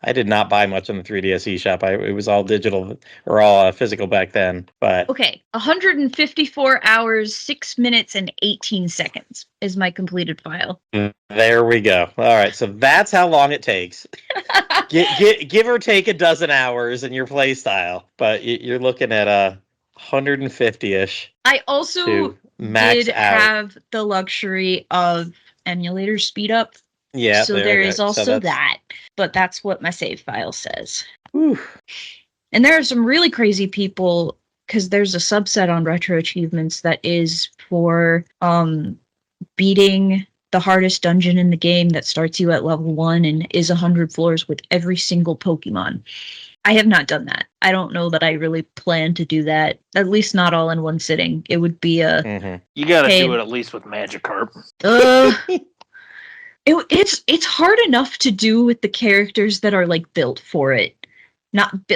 Speaker 1: I did not buy much on the 3DS eShop. It was all digital or all physical back then. But
Speaker 5: okay, 154 hours, 6 minutes, and 18 seconds is my completed file.
Speaker 1: There we go. All right, so that's how long it takes. Give or take a dozen hours in your play style, but you're looking at 150-ish.
Speaker 5: I also did have the luxury of emulator speed up.
Speaker 1: Yeah,
Speaker 5: so there is also that, but that's what my save file says.
Speaker 1: Whew.
Speaker 5: And there are some really crazy people, because there's a subset on Retro Achievements that is for beating the hardest dungeon in the game that starts you at level 1 and is 100 floors with every single Pokemon. I have not done that. I don't know that I really plan to do that, at least not all in one sitting. It would be a...
Speaker 2: Mm-hmm. You gotta do it at least with Magikarp.
Speaker 5: It's hard enough to do with the characters that are like built for it, not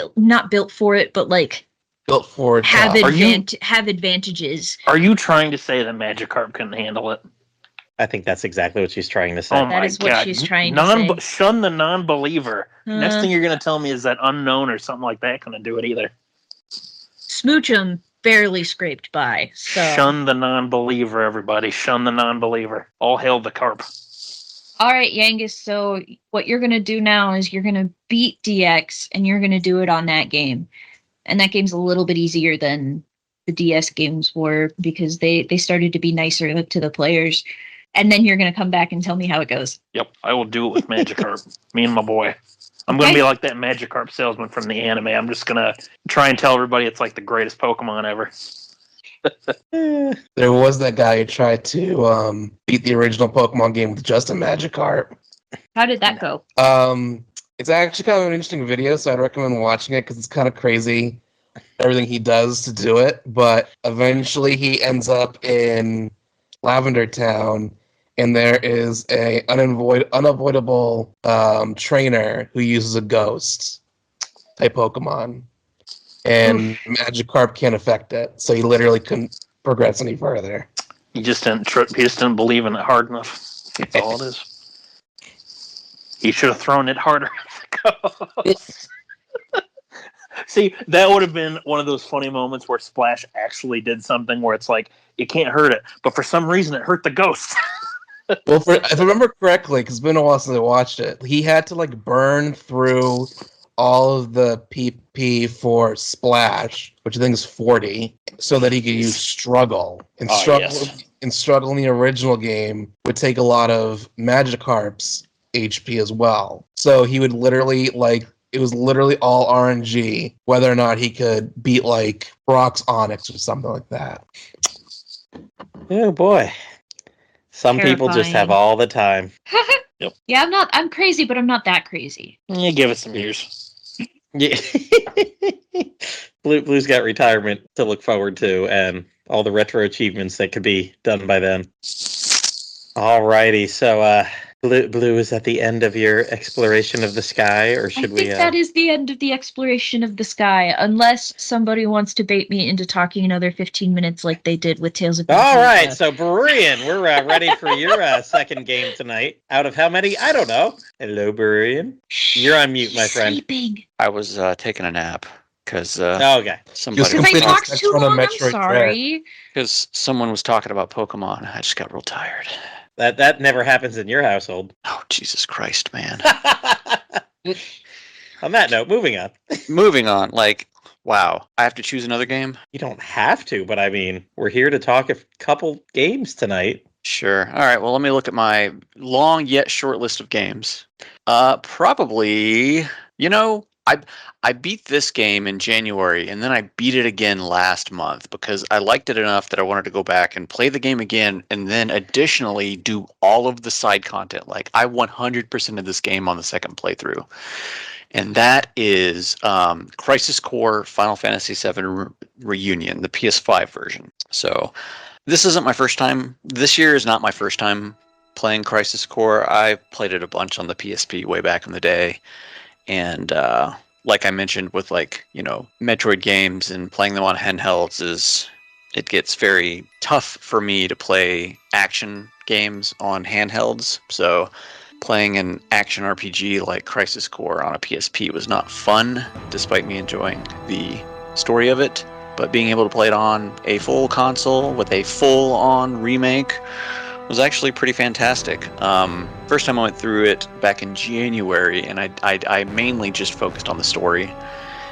Speaker 5: built for it, but like
Speaker 3: built for it.
Speaker 5: Have advantages.
Speaker 2: Are you trying to say that Magikarp couldn't handle it?
Speaker 1: I think that's exactly what she's trying to say.
Speaker 2: Oh
Speaker 5: that is what she's trying to say.
Speaker 2: Shun the non-believer. Next thing you're going to tell me is that unknown or something like that couldn't do it either.
Speaker 5: Smoochum barely scraped by. So.
Speaker 2: Shun the non-believer, everybody. Shun the non-believer. All hail the carp.
Speaker 5: All right, Yangus, so what you're going to do now is you're going to beat DX, and you're going to do it on that game. And that game's a little bit easier than the DS games were, because they started to be nicer to the players. And then you're going to come back and tell me how it goes.
Speaker 2: Yep, I will do it with Magikarp. Me and my boy. I'm going to be like that Magikarp salesman from the anime. I'm just going to try and tell everybody it's like the greatest Pokemon ever.
Speaker 3: There was that guy who tried to beat the original Pokemon game with just a Magikarp.
Speaker 5: How did that go?
Speaker 3: It's actually kind of an interesting video, so I'd recommend watching it because it's kind of crazy, everything he does to do it. But eventually he ends up in Lavender Town, and there is a unavoidable trainer who uses a ghost type Pokemon. And Magikarp can't affect it, so he literally couldn't progress any further.
Speaker 2: He just didn't believe in it hard enough. That's all it is. He should have thrown it harder. See, that would have been one of those funny moments where Splash actually did something where it's like, it can't hurt it, but for some reason it hurt the ghost.
Speaker 3: Well, if I remember correctly, because it's been a while since I watched it, he had to like burn through all of the PP for Splash, which I think is 40, so that he could use Struggle. And Struggle in the original game would take a lot of Magikarp's HP as well. So he would literally it was literally all RNG, whether or not he could beat like Brock's Onyx or something like that.
Speaker 1: Oh boy. Some people just have all the time.
Speaker 2: Yep.
Speaker 5: Yeah, I'm crazy, but I'm not that crazy.
Speaker 2: Yeah, give it some years.
Speaker 1: Yeah. Blue's got retirement to look forward to and all the retro achievements that could be done by then. Alrighty, so Blue, is at the end of your exploration of the sky, or should we?
Speaker 5: I think that is the end of the exploration of the sky, unless somebody wants to bait me into talking another 15 minutes like they did with Tales of Phantasia.
Speaker 1: All right, so Bururian, we're ready for your second game tonight. Out of how many? I don't know. Hello, Bururian. You're on mute, my friend.
Speaker 5: Sleeping.
Speaker 4: I was taking a nap because
Speaker 1: okay.
Speaker 4: somebody
Speaker 3: Just
Speaker 5: Because I
Speaker 3: completed
Speaker 5: talked
Speaker 3: the
Speaker 5: too
Speaker 3: next one on
Speaker 5: long. I'm
Speaker 3: Metroid
Speaker 5: sorry.
Speaker 4: because someone was talking about Pokemon. I just got real tired.
Speaker 1: That never happens in your household.
Speaker 4: Oh, Jesus Christ, man.
Speaker 1: On that note, moving on.
Speaker 4: Moving on. Wow. I have to choose another game?
Speaker 1: You don't have to, but I mean, we're here to talk a couple games tonight.
Speaker 4: Sure. All right. Well, let me look at my long yet short list of games. Probably, I beat this game in January, and then I beat it again last month because I liked it enough that I wanted to go back and play the game again, and then additionally do all of the side content. Like, I 100% of this game on the second playthrough. And that is Crisis Core Final Fantasy VII Reunion, the PS5 version. So this isn't my first time. This year is not my first time playing Crisis Core. I played it a bunch on the PSP way back in the day. And like I mentioned with Metroid games and playing them on handhelds, it gets very tough for me to play action games on handhelds. So playing an action RPG like Crisis Core on a PSP was not fun, despite me enjoying the story of it. But being able to play it on a full console with a full-on remake was actually pretty fantastic. First time I went through it back in January, and I mainly just focused on the story.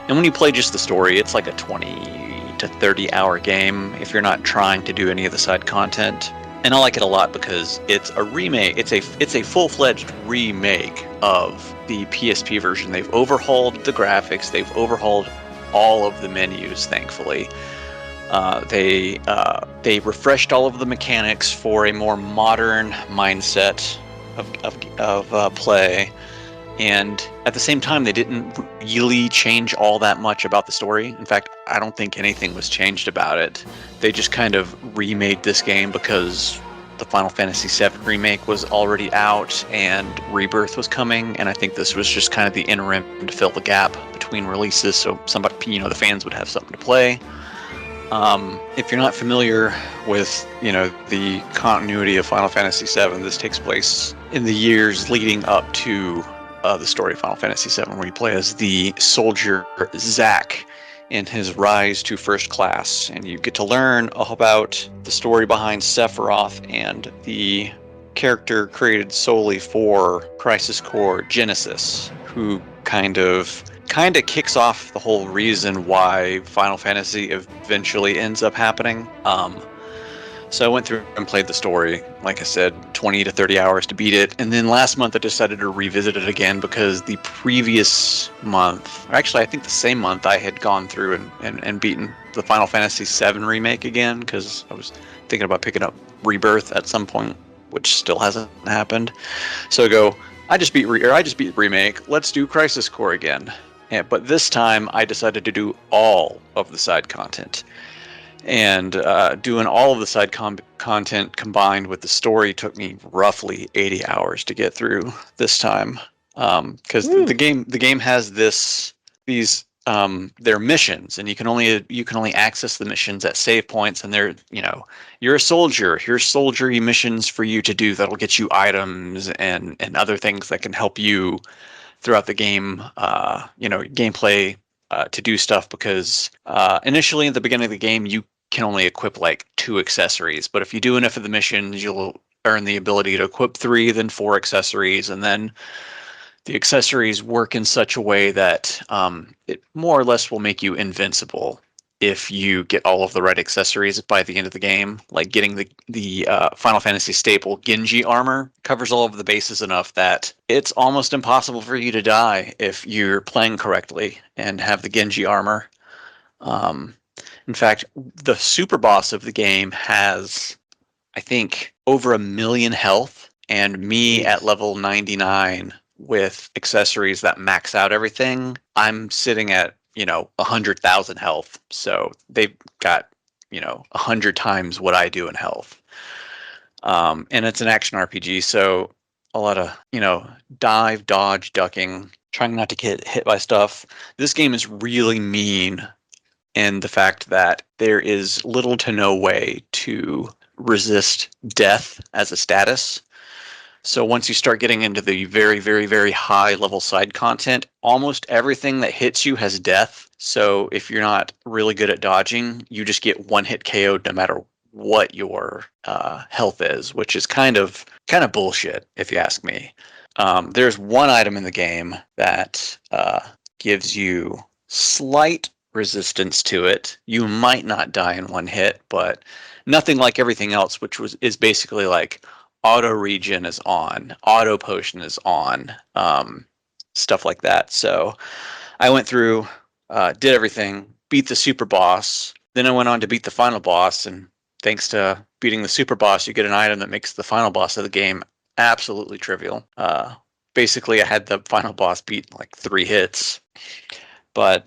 Speaker 4: And when you play just the story, it's like a 20 to 30 hour game if you're not trying to do any of the side content. And I like it a lot because it's a remake. It's a full-fledged remake of the PSP version. They've overhauled the graphics. They've overhauled all of the menus, thankfully. They refreshed all of the mechanics for a more modern mindset of play, and at the same time, they didn't really change all that much about the story. In fact, I don't think anything was changed about it. They just kind of remade this game because the Final Fantasy VII remake was already out and Rebirth was coming, and I think this was just kind of the interim to fill the gap between releases, so somebody, the fans would have something to play. If you're not familiar with, the continuity of Final Fantasy VII, this takes place in the years leading up to the story of Final Fantasy VII, where you play as the soldier Zack in his rise to first class, and you get to learn all about the story behind Sephiroth and the character created solely for Crisis Core, Genesis, who kind of kicks off the whole reason why Final Fantasy eventually ends up happening. So I went through and played the story, like I said, 20 to 30 hours to beat it. And then last month I decided to revisit it again because the previous month, or actually I think the same month, I had gone through and beaten the Final Fantasy VII remake again because I was thinking about picking up Rebirth at some point, which still hasn't happened. So I just beat remake, let's do Crisis Core again. But this time I decided to do all of the side content. And doing all of the side content combined with the story took me roughly 80 hours to get through this time. Because the game has these they're missions, and you can only access the missions at save points, and they're, you're a soldier. Here's soldiery missions for you to do that'll get you items and other things that can help you throughout the game, gameplay, to do stuff, because initially at the beginning of the game you can only equip like 2 accessories, but if you do enough of the missions, you'll earn the ability to equip 3, then 4 accessories, and then the accessories work in such a way that it more or less will make you invincible if you get all of the right accessories by the end of the game. Like getting the Final Fantasy staple Genji armor covers all of the bases enough that it's almost impossible for you to die if you're playing correctly and have the Genji armor. In fact, the super boss of the game has, I think, over 1 million health, and me at level 99 with accessories that max out everything, I'm sitting at 100,000 health. So they've got 100 times what I do in health. And it's an action RPG, so a lot of dive, dodge, ducking, trying not to get hit by stuff. This game is really mean in the fact that there is little to no way to resist death as a status. So once you start getting into the very, very, very high level side content, almost everything that hits you has death. So if you're not really good at dodging, you just get one hit KO'd no matter what your health is, which is kind of bullshit if you ask me. There's one item in the game that gives you slight resistance to it. You might not die in one hit, but nothing like everything else, which is basically like auto regen is on, auto potion is on, stuff like that. So I went through, did everything, beat the super boss. Then I went on to beat the final boss, and thanks to beating the super boss, you get an item that makes the final boss of the game absolutely trivial. Basically, I had the final boss beat in like 3 hits. But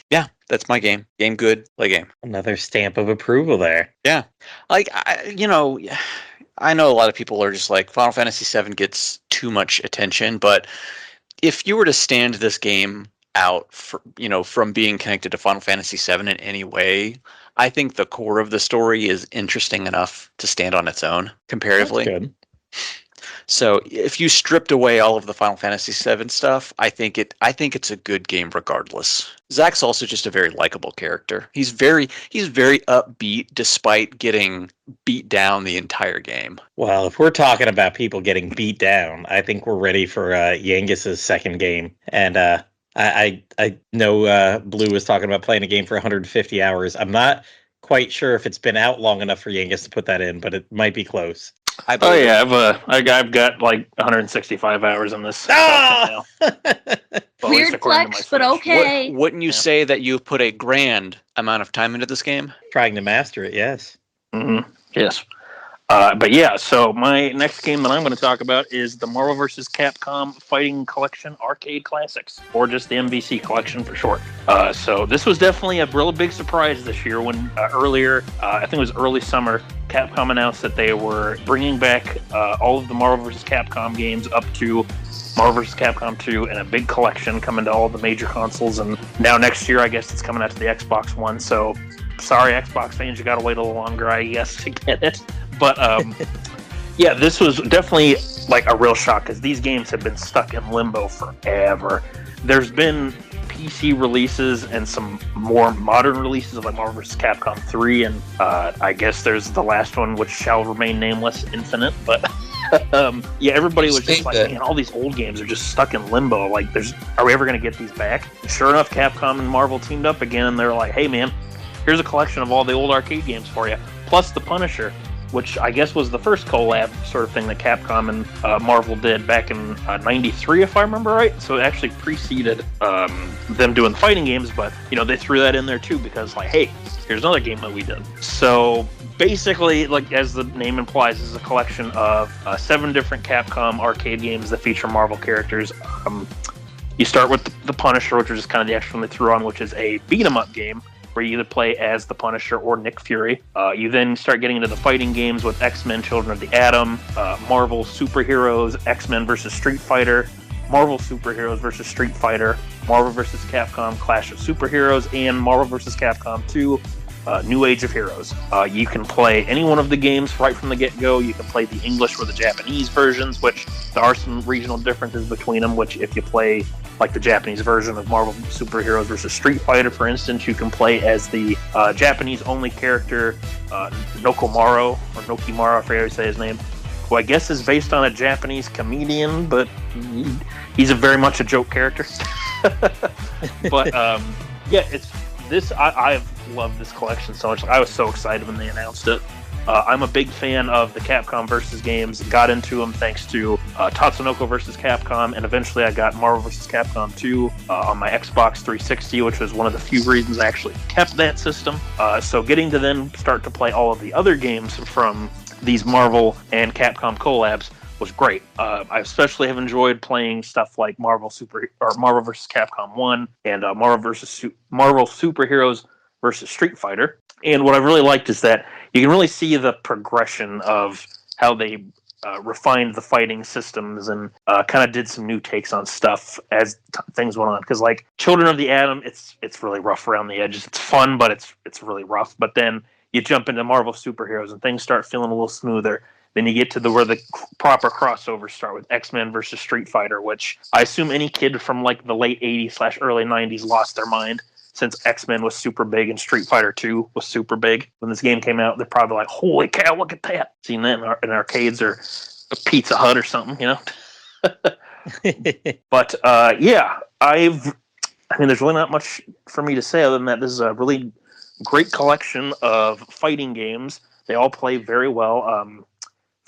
Speaker 4: yeah, that's my game. Game good, play game.
Speaker 1: Another stamp of approval there.
Speaker 4: Yeah, like I know a lot of people are just like, Final Fantasy VII gets too much attention, but if you were to stand this game out from being connected to Final Fantasy VII in any way, I think the core of the story is interesting enough to stand on its own comparatively.
Speaker 1: That's good.
Speaker 4: So if you stripped away all of the Final Fantasy VII stuff, I think it's a good game regardless. Zack's also just a very likable character. He's very upbeat despite getting beat down the entire game.
Speaker 1: Well, if we're talking about people getting beat down, I think we're ready for Yangus's second game. And I know Blue was talking about playing a game for 150 hours. I'm not quite sure if it's been out long enough for Yangus to put that in, but it might be close.
Speaker 2: Oh yeah, I've got like 165 hours on this.
Speaker 1: Ah!
Speaker 5: Weird flex, but okay.
Speaker 4: Wouldn't you say that you've put a grand amount of time into this game?
Speaker 1: Trying to master it, yes.
Speaker 2: Mm-hmm. Yes. But yeah, so my next game that I'm going to talk about is the Marvel vs. Capcom Fighting Collection Arcade Classics, or just the MVC Collection for short. So this was definitely a real big surprise this year when earlier, I think it was early summer, Capcom announced that they were bringing back all of the Marvel vs. Capcom games up to Marvel vs. Capcom 2 in a big collection coming to all the major consoles. And now next year, I guess it's coming out to the Xbox One. So sorry, Xbox fans, you got to wait a little longer, I guess, to get it. But yeah, this was definitely like a real shock because these games have been stuck in limbo forever. There's been PC releases and some more modern releases of like Marvel vs. Capcom 3, and I guess there's the last one, which shall remain nameless, Infinite. But yeah, everybody was just like, man, all these old games are just stuck in limbo. Like, are we ever going to get these back? And sure enough, Capcom and Marvel teamed up again, and they're like, hey man, here's a collection of all the old arcade games for you, plus the Punisher, which I guess was the first collab sort of thing that Capcom and Marvel did back in '93, if I remember right. So it actually preceded them doing the fighting games, but they threw that in there too because, like, hey, here's another game that we did. So basically, like as the name implies, this is a collection of 7 different Capcom arcade games that feature Marvel characters. You start with the Punisher, which is just kind of the extra one they threw on, which is a beat-em-up game where you either play as the Punisher or Nick Fury. You then start getting into the fighting games with X-Men Children of the Atom, Marvel Superheroes, X-Men vs. Street Fighter, Marvel Superheroes vs. Street Fighter, Marvel vs. Capcom Clash of Superheroes, and Marvel vs. Capcom 2 New Age of Heroes. You can play any one of the games right from the get-go. You can play the English or the Japanese versions, which there are some regional differences between them, which if you play like the Japanese version of Marvel Superheroes versus Street Fighter, for instance, you can play as the Japanese-only character Nokomaro, or Nokimaro, I forget how to say his name, who I guess is based on a Japanese comedian, but he's very much a joke character. But yeah, it's this. I've loved this collection so much. I was so excited when they announced it. I'm a big fan of the Capcom versus games. Got into them thanks to Tatsunoko versus Capcom, and eventually I got Marvel versus Capcom 2 on my Xbox 360, which was one of the few reasons I actually kept that system. So getting to then start to play all of the other games from these Marvel and Capcom collabs was great. I especially have enjoyed playing stuff like Marvel vs. Capcom 1 and Marvel Superheroes versus Street Fighter. And what I really liked is that you can really see the progression of how they refined the fighting systems and kind of did some new takes on stuff as things went on. Because like Children of the Atom, it's really rough around the edges. It's fun, but it's really rough. But then you jump into Marvel Superheroes and things start feeling a little smoother. Then you get to where the proper crossovers start with X-Men versus Street Fighter, which I assume any kid from like the late 80s / early 90s lost their mind, since X-Men was super big and Street Fighter 2 was super big. When this game came out, they're probably like, holy cow, look at that. Seen that in arcades or a Pizza Hut or something, you know? But yeah, I mean, there's really not much for me to say other than that this is a really great collection of fighting games. They all play very well.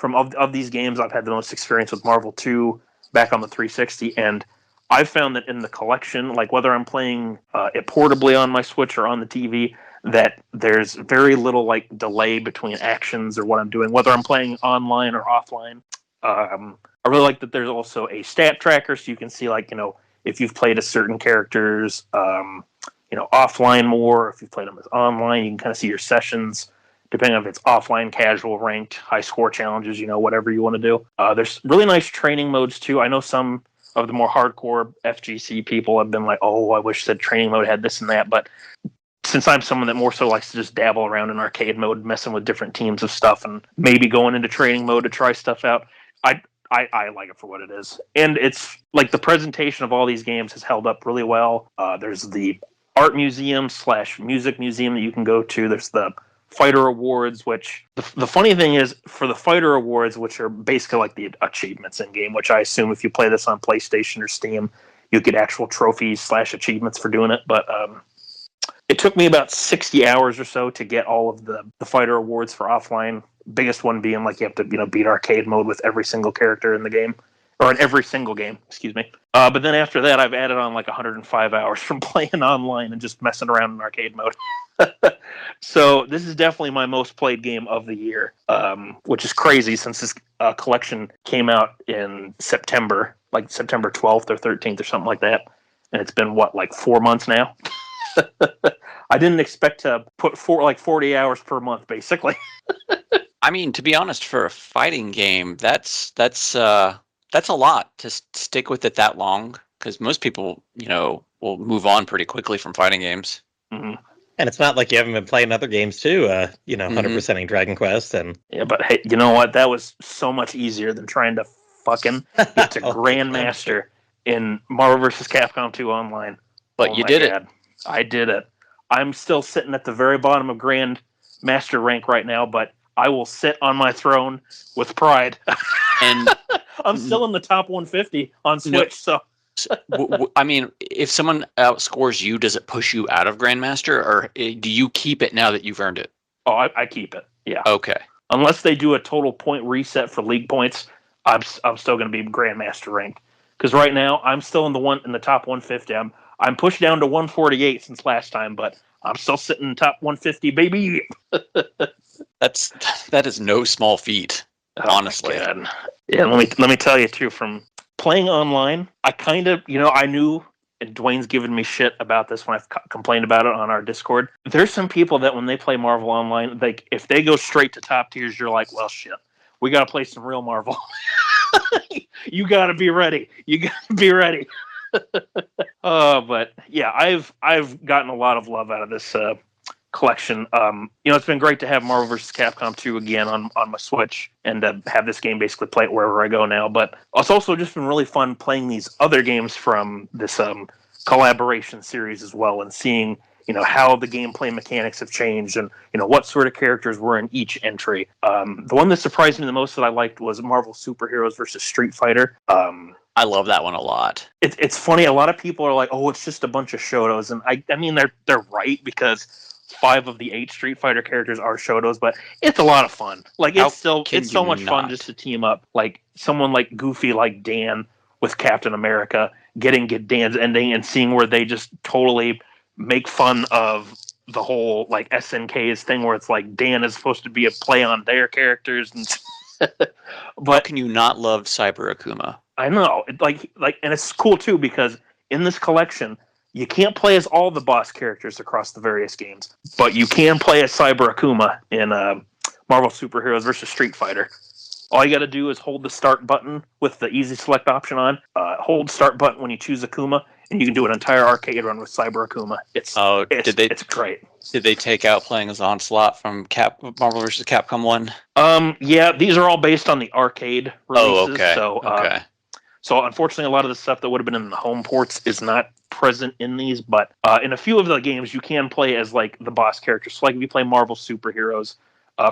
Speaker 2: Of these games, I've had the most experience with Marvel 2 back on the 360, and I've found that in the collection, like whether I'm playing it portably on my Switch or on the TV, that there's very little like delay between actions or what I'm doing, whether I'm playing online or offline. I really like that there's also a stat tracker, so you can see like, you know, if you've played a certain characters, you know, offline more, if you've played them as online, you can kind of see your sessions, depending on if it's offline, casual, ranked, high score challenges, you know, whatever you want to do. There's really nice training modes too. I know some of the more hardcore FGC people have been like, oh, I wish that training mode had this and that. But since I'm someone that more so likes to just dabble around in arcade mode, messing with different teams of stuff and maybe going into training mode to try stuff out, I like it for what it is. And it's like the presentation of all these games has held up really well. There's the art museum / music museum that you can go to. There's the Fighter Awards, which the funny thing is, for the Fighter Awards, which are basically like the achievements in game, which I assume if you play this on PlayStation or Steam, you get actual trophies / achievements for doing it. But it took me about 60 hours or so to get all of the Fighter Awards for offline. Biggest one being like you have to, you know, beat arcade mode with every single character in the game, or in every single game, excuse me. But then after that, I've added on like 105 hours from playing online and just messing around in arcade mode. So this is definitely my most played game of the year, which is crazy since this collection came out in September, like September 12th or 13th or something like that. And it's been, what, like 4 months now? I didn't expect to put 40 hours per month, basically.
Speaker 4: I mean, to be honest, for a fighting game, that's a lot to stick with it that long, because most people, you know, will move on pretty quickly from fighting games.
Speaker 2: Mm-hmm.
Speaker 1: And it's not like you haven't been playing other games too, you know, 100%ing Dragon Quest. And
Speaker 2: yeah, but hey, you know what? That was so much easier than trying to fucking get to Grandmaster in Marvel vs. Capcom 2 online.
Speaker 4: But you did it.
Speaker 2: I did it. I'm still sitting at the very bottom of Grandmaster rank right now, but I will sit on my throne with pride. And I'm still in the top 150 on Switch, so...
Speaker 4: I mean, if someone outscores you, does it push you out of Grandmaster, or do you keep it now that you've earned it?
Speaker 2: Oh, I keep it. Yeah.
Speaker 4: Okay.
Speaker 2: Unless they do a total point reset for league points, I'm still going to be Grandmaster ranked. Because right now I'm still in the top 150. I'm pushed down to 148 since last time, but I'm still sitting in top 150, baby.
Speaker 4: That is no small feat, honestly.
Speaker 2: Yeah. Let me tell you too, from playing online, I kind of, you know, I knew, and Dwayne's given me shit about this when I've complained about it on our Discord. There's some people that when they play Marvel online, like if they go straight to top tiers, you're like, well, shit, we got to play some real Marvel. You got to be ready. But yeah, I've gotten a lot of love out of this collection. It's been great to have Marvel vs. Capcom 2 again on my Switch and have this game basically play it wherever I go now. But it's also just been really fun playing these other games from this collaboration series as well, and seeing how the gameplay mechanics have changed, and what sort of characters were in each entry. The one that surprised me the most that I liked was Marvel Superheroes versus Street Fighter.
Speaker 4: I love that one a lot.
Speaker 2: It's funny. A lot of people are like, "Oh, it's just a bunch of Shotos," and I mean they're right, because 5 of the 8 Street Fighter characters are Shotos, but it's a lot of fun. Like it's so much fun just to team up, like someone like Goofy, like Dan with Captain America, getting Dan's ending and seeing where they just totally make fun of the whole like SNK's thing, where it's like Dan is supposed to be a play on their characters, and
Speaker 4: How can you not love Cyber Akuma?
Speaker 2: I know, and it's cool too, because in this collection you can't play as all the boss characters across the various games, but you can play as Cyber Akuma in Marvel Superheroes versus Street Fighter. All you got to do is hold the start button with the easy select option on. Hold start button when you choose Akuma, and you can do an entire arcade run with Cyber Akuma. It's great.
Speaker 4: Did they take out playing as Onslaught from Marvel vs. Capcom 1?
Speaker 2: Yeah, these are all based on the arcade releases.
Speaker 4: Oh, okay.
Speaker 2: So, so unfortunately, a lot of the stuff that would have been in the home ports is not present in these. But in a few of the games, you can play as like the boss characters. So, like if you play Marvel Superheroes,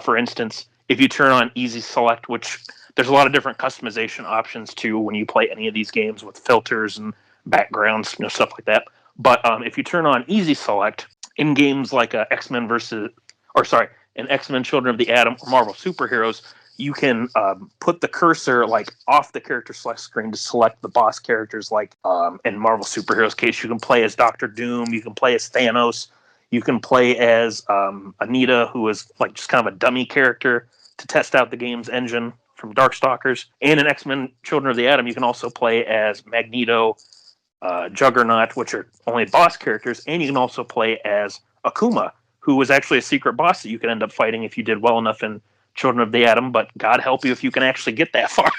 Speaker 2: for instance, if you turn on Easy Select, which there's a lot of different customization options too when you play any of these games with filters and backgrounds, stuff like that. But if you turn on Easy Select in games like X-Men Children of the Atom or Marvel Superheroes, you can put the cursor like off the character select screen to select the boss characters. Like in Marvel Superheroes case, you can play as Doctor Doom, you can play as Thanos, you can play as Anita, who is like just kind of a dummy character to test out the game's engine from Darkstalkers. And in X-Men Children of the Atom, you can also play as Magneto, Juggernaut, which are only boss characters, and you can also play as Akuma, who was actually a secret boss that you could end up fighting if you did well enough in Children of the Atom, but God help you if you can actually get that far.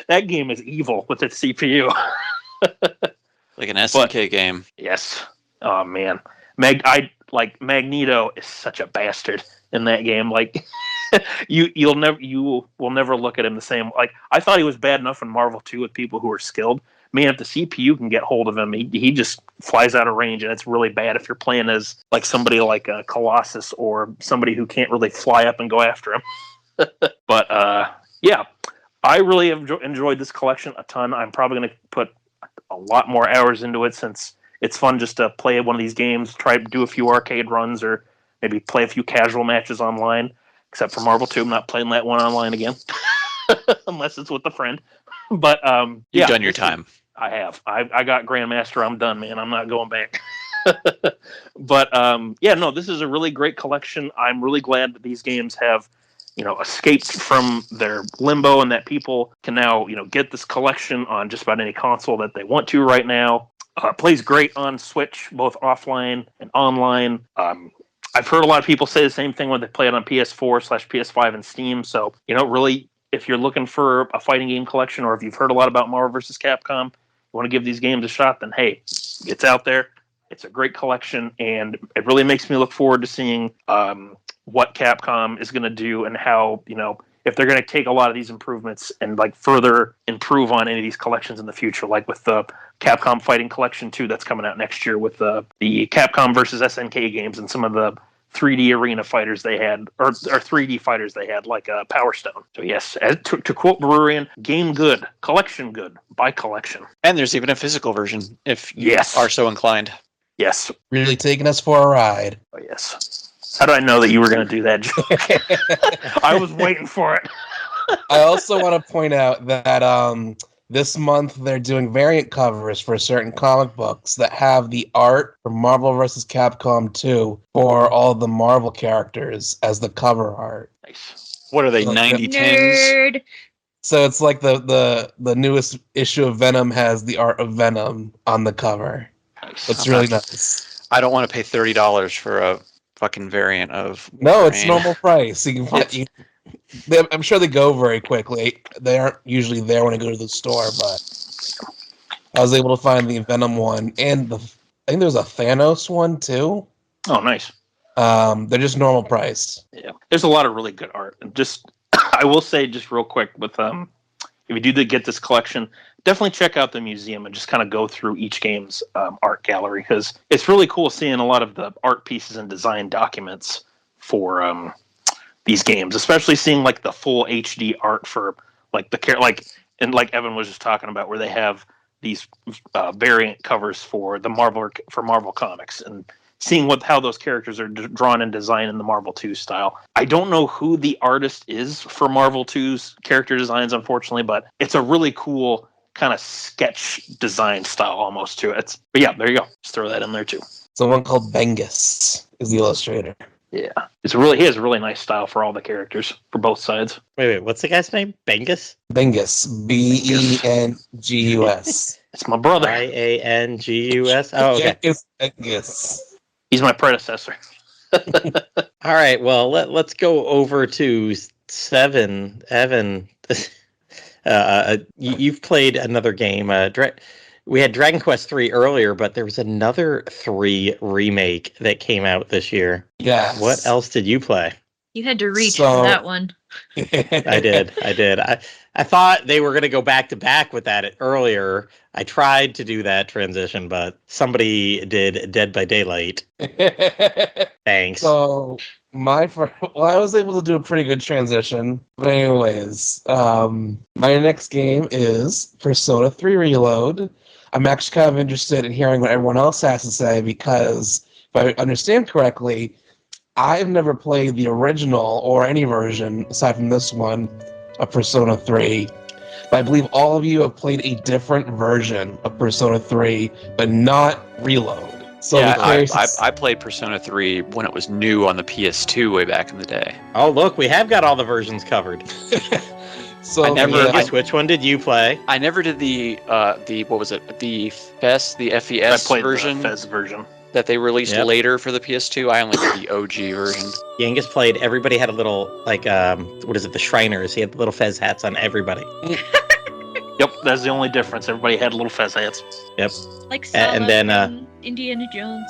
Speaker 2: That game is evil with its CPU.
Speaker 4: Like an SNK game.
Speaker 2: Yes. Oh man. Magneto is such a bastard in that game. Like you will never look at him the same. Like I thought he was bad enough in Marvel 2 with people who are skilled. Man, if the CPU can get hold of him, he just flies out of range, and it's really bad if you're playing as like somebody like a Colossus or somebody who can't really fly up and go after him. But yeah, I really have enjoyed this collection a ton. I'm probably going to put a lot more hours into it, since it's fun just to play one of these games, try to do a few arcade runs, or maybe play a few casual matches online. Except for Marvel 2, I'm not playing that one online again, unless it's with a friend. But
Speaker 4: You've done your time.
Speaker 2: I have. I got Grandmaster. I'm done, man. I'm not going back. But this is a really great collection. I'm really glad that these games have, escaped from their limbo, and that people can now, get this collection on just about any console that they want to right now. Plays great on Switch, both offline and online. I've heard a lot of people say the same thing when they play it on PS4/PS5 and Steam. So, really, if you're looking for a fighting game collection, or if you've heard a lot about Marvel vs. Capcom, you want to give these games a shot, then hey, it's out there. It's a great collection, and it really makes me look forward to seeing what Capcom is going to do, and how, if they're going to take a lot of these improvements and like further improve on any of these collections in the future, like with the Capcom Fighting Collection 2 that's coming out next year, with the Capcom versus SNK games and some of the 3D arena fighters they had, or 3D fighters they had, like Power Stone. So yes, to quote Bururian, game good, collection good, buy collection.
Speaker 4: And there's even a physical version, if you are so inclined.
Speaker 2: Yes.
Speaker 3: Really taking us for a ride.
Speaker 2: Oh yes. How did I know that you were going to do that joke? I was waiting for it.
Speaker 3: I also want to point out that this month they're doing variant covers for certain comic books that have the art from Marvel vs. Capcom 2 for all the Marvel characters as the cover art.
Speaker 2: Nice.
Speaker 4: What are they, 90 tins?
Speaker 5: Nerd.
Speaker 3: So it's like the newest issue of Venom has the art of Venom on the cover.
Speaker 2: Nice.
Speaker 3: It's really nice.
Speaker 4: I don't want to pay $30 for a fucking variant of
Speaker 3: No, it's
Speaker 4: Wolverine.
Speaker 3: normal price. You can find, I'm sure they go very quickly. They aren't usually there when I go to the store, but I was able to find the Venom one, and I think there's a Thanos one too.
Speaker 2: Oh, nice.
Speaker 3: They're just normal priced.
Speaker 2: Yeah, there's a lot of really good art. And just, I will say, just real quick, with if you do get this collection, definitely check out the museum and just kind of go through each game's art gallery, because it's really cool seeing a lot of the art pieces and design documents for these games, especially seeing like the full HD art for like and like Evan was just talking about, where they have these variant covers for the Marvel Comics, and seeing how those characters are drawn and designed in the Marvel 2 style. I don't know who the artist is for Marvel 2's character designs, unfortunately, but it's a really cool kind of sketch design style almost to it. But yeah, there you go. Just throw that in there too.
Speaker 3: Someone called Bengus is the illustrator.
Speaker 2: Yeah, he has a really nice style for all the characters for both sides.
Speaker 1: Wait, what's the guy's name? Bengus?
Speaker 3: Bengus, Bengus.
Speaker 2: It's my brother.
Speaker 1: Iangus. Oh, okay.
Speaker 3: Bengus.
Speaker 2: He's my predecessor.
Speaker 1: All right. Well, let's go over to 7. Evan, you've played another game. We had Dragon Quest 3 earlier, but there was another 3 remake that came out this year.
Speaker 3: Yes.
Speaker 1: What else did you play?
Speaker 5: You had to reach for that one.
Speaker 1: I did. I thought they were going to go back to back with that earlier. I tried to do that transition, but somebody did Dead by Daylight. Thanks.
Speaker 3: So I was able to do a pretty good transition. But anyways, my next game is Persona 3 Reload. I'm actually kind of interested in hearing what everyone else has to say, because if I understand correctly, I've never played the original or any version aside from this one of Persona 3. But I believe all of you have played a different version of Persona 3, but not Reload. So
Speaker 4: yeah, I played Persona 3 when it was new on the PS2 way back in the day.
Speaker 1: Oh, look, we have got all the versions covered.
Speaker 3: So
Speaker 1: Which one did you play?
Speaker 4: I never did the what was it? The FES version.
Speaker 2: The FES version
Speaker 4: that they released later for the PS2. I only did the OG version.
Speaker 1: Yangus played. Everybody had a little what is it? The Shriners. He had the little fez hats on everybody.
Speaker 2: Yep, that's the only difference. Everybody had little fez hats.
Speaker 1: Yep.
Speaker 5: Like Sala
Speaker 1: and then
Speaker 5: Indiana Jones.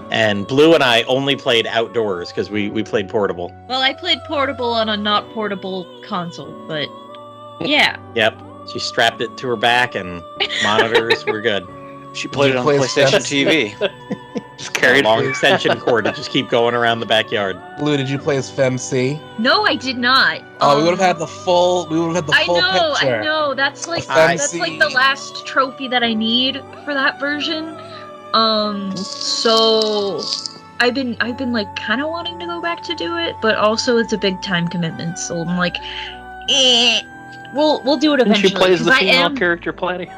Speaker 1: And Blue and I only played outdoors because we played portable.
Speaker 5: Well, I played portable on a not portable console, but yeah.
Speaker 1: Yep. She strapped it to her back and monitors were good.
Speaker 4: She played it on PlayStation TV.
Speaker 2: Just carried
Speaker 1: a long extension cord to just keep going around the backyard.
Speaker 3: Blue, did you play as FemC?
Speaker 5: No, I did not.
Speaker 3: Oh, we would have had the full. Picture.
Speaker 5: I know. That's like the last trophy that I need for that version. So I've been like kind of wanting to go back to do it, but also it's a big time commitment. So I'm like, we'll do it eventually.
Speaker 2: She plays the female character, Platty.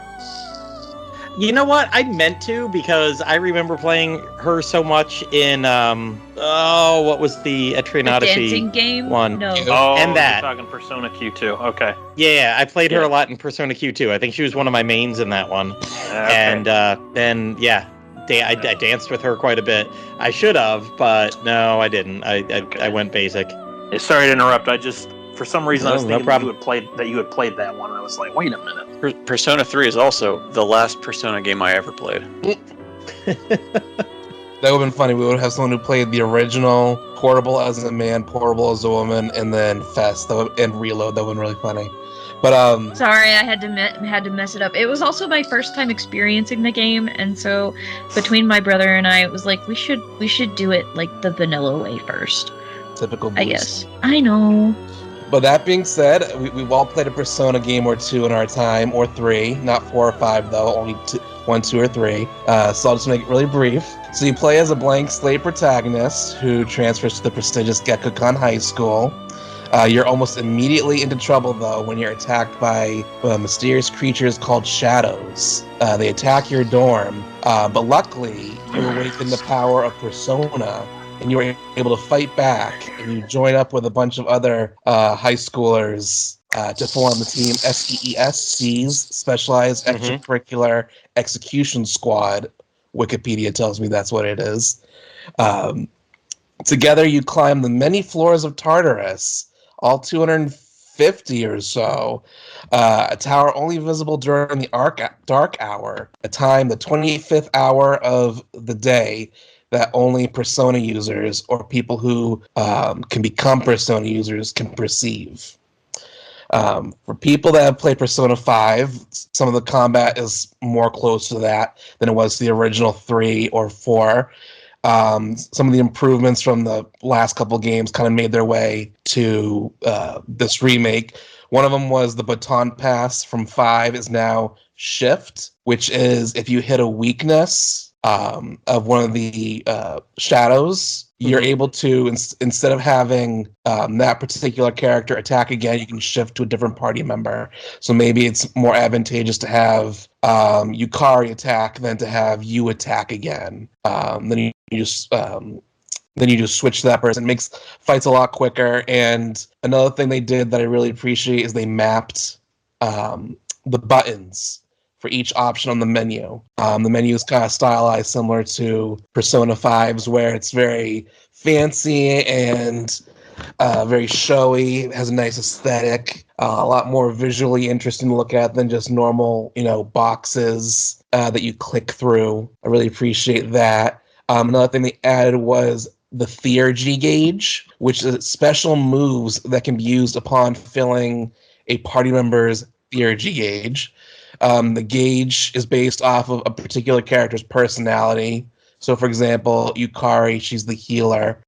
Speaker 1: You know what? I meant to, because I remember playing her so much in what was the Etrian Odyssey
Speaker 5: dancing game
Speaker 1: one?
Speaker 5: No.
Speaker 2: Oh,
Speaker 1: and that.
Speaker 2: You're talking Persona Q2. Okay.
Speaker 1: Yeah, I played her a lot in Persona Q2. I think she was one of my mains in that one.
Speaker 2: Okay.
Speaker 1: And then I danced with her quite a bit. I should have, but no, I didn't. I went basic.
Speaker 2: Hey, sorry to interrupt. For some reason, I was thinking
Speaker 1: no
Speaker 2: that you had played that one. I was like, wait a minute.
Speaker 4: Persona 3 is also the last Persona game I ever played.
Speaker 3: That would have been funny. We would have someone who played the original, portable as a man, portable as a woman, and then Fest and Reload. That would have been really funny. But
Speaker 5: sorry, I had to mess it up. It was also my first time experiencing the game, and so between my brother and I, it was like we should do it like the vanilla way first.
Speaker 3: Typical Blues.
Speaker 5: I guess. I know.
Speaker 3: But that being said, we've all played a Persona game or two in our time, or 3, not 4 or 5 though, only 1, 2, or 3. So I'll just make it really brief. So you play as a blank slate protagonist who transfers to the prestigious Gekkoukan High School. You're almost immediately into trouble though when you're attacked by mysterious creatures called shadows. They attack your dorm, but luckily you awaken the power of Persona, and you were able to fight back, and you join up with a bunch of other high schoolers to form the team SEESC's Specialized Extracurricular Execution Squad. Wikipedia tells me that's what it is. Together, you climb the many floors of Tartarus, all 250 50 or so, a tower only visible during the dark hour, a time, the 25th hour of the day, that only Persona users or people who can become Persona users can perceive. For people that have played Persona 5, some of the combat is more close to that than it was to the original 3 or 4. Some of the improvements from the last couple games kind of made their way to this remake. One of them was the baton pass from 5 is now shift, which is if you hit a weakness of one of the shadows, you're able to, instead of having that particular character attack again, you can shift to a different party member. So maybe it's more advantageous to have Yukari attack than to have you attack again. Then you just switch to that person. It makes fights a lot quicker. And another thing they did that I really appreciate is they mapped the buttons for each option on the menu. The menu is kind of stylized similar to Persona 5's, where it's very fancy and very showy. It has a nice aesthetic, a lot more visually interesting to look at than just normal, boxes that you click through. I really appreciate that. Another thing they added was the theurgy gauge, which is special moves that can be used upon filling a party member's theurgy gauge. The gauge is based off of a particular character's personality. So, for example, Yukari, she's the healer.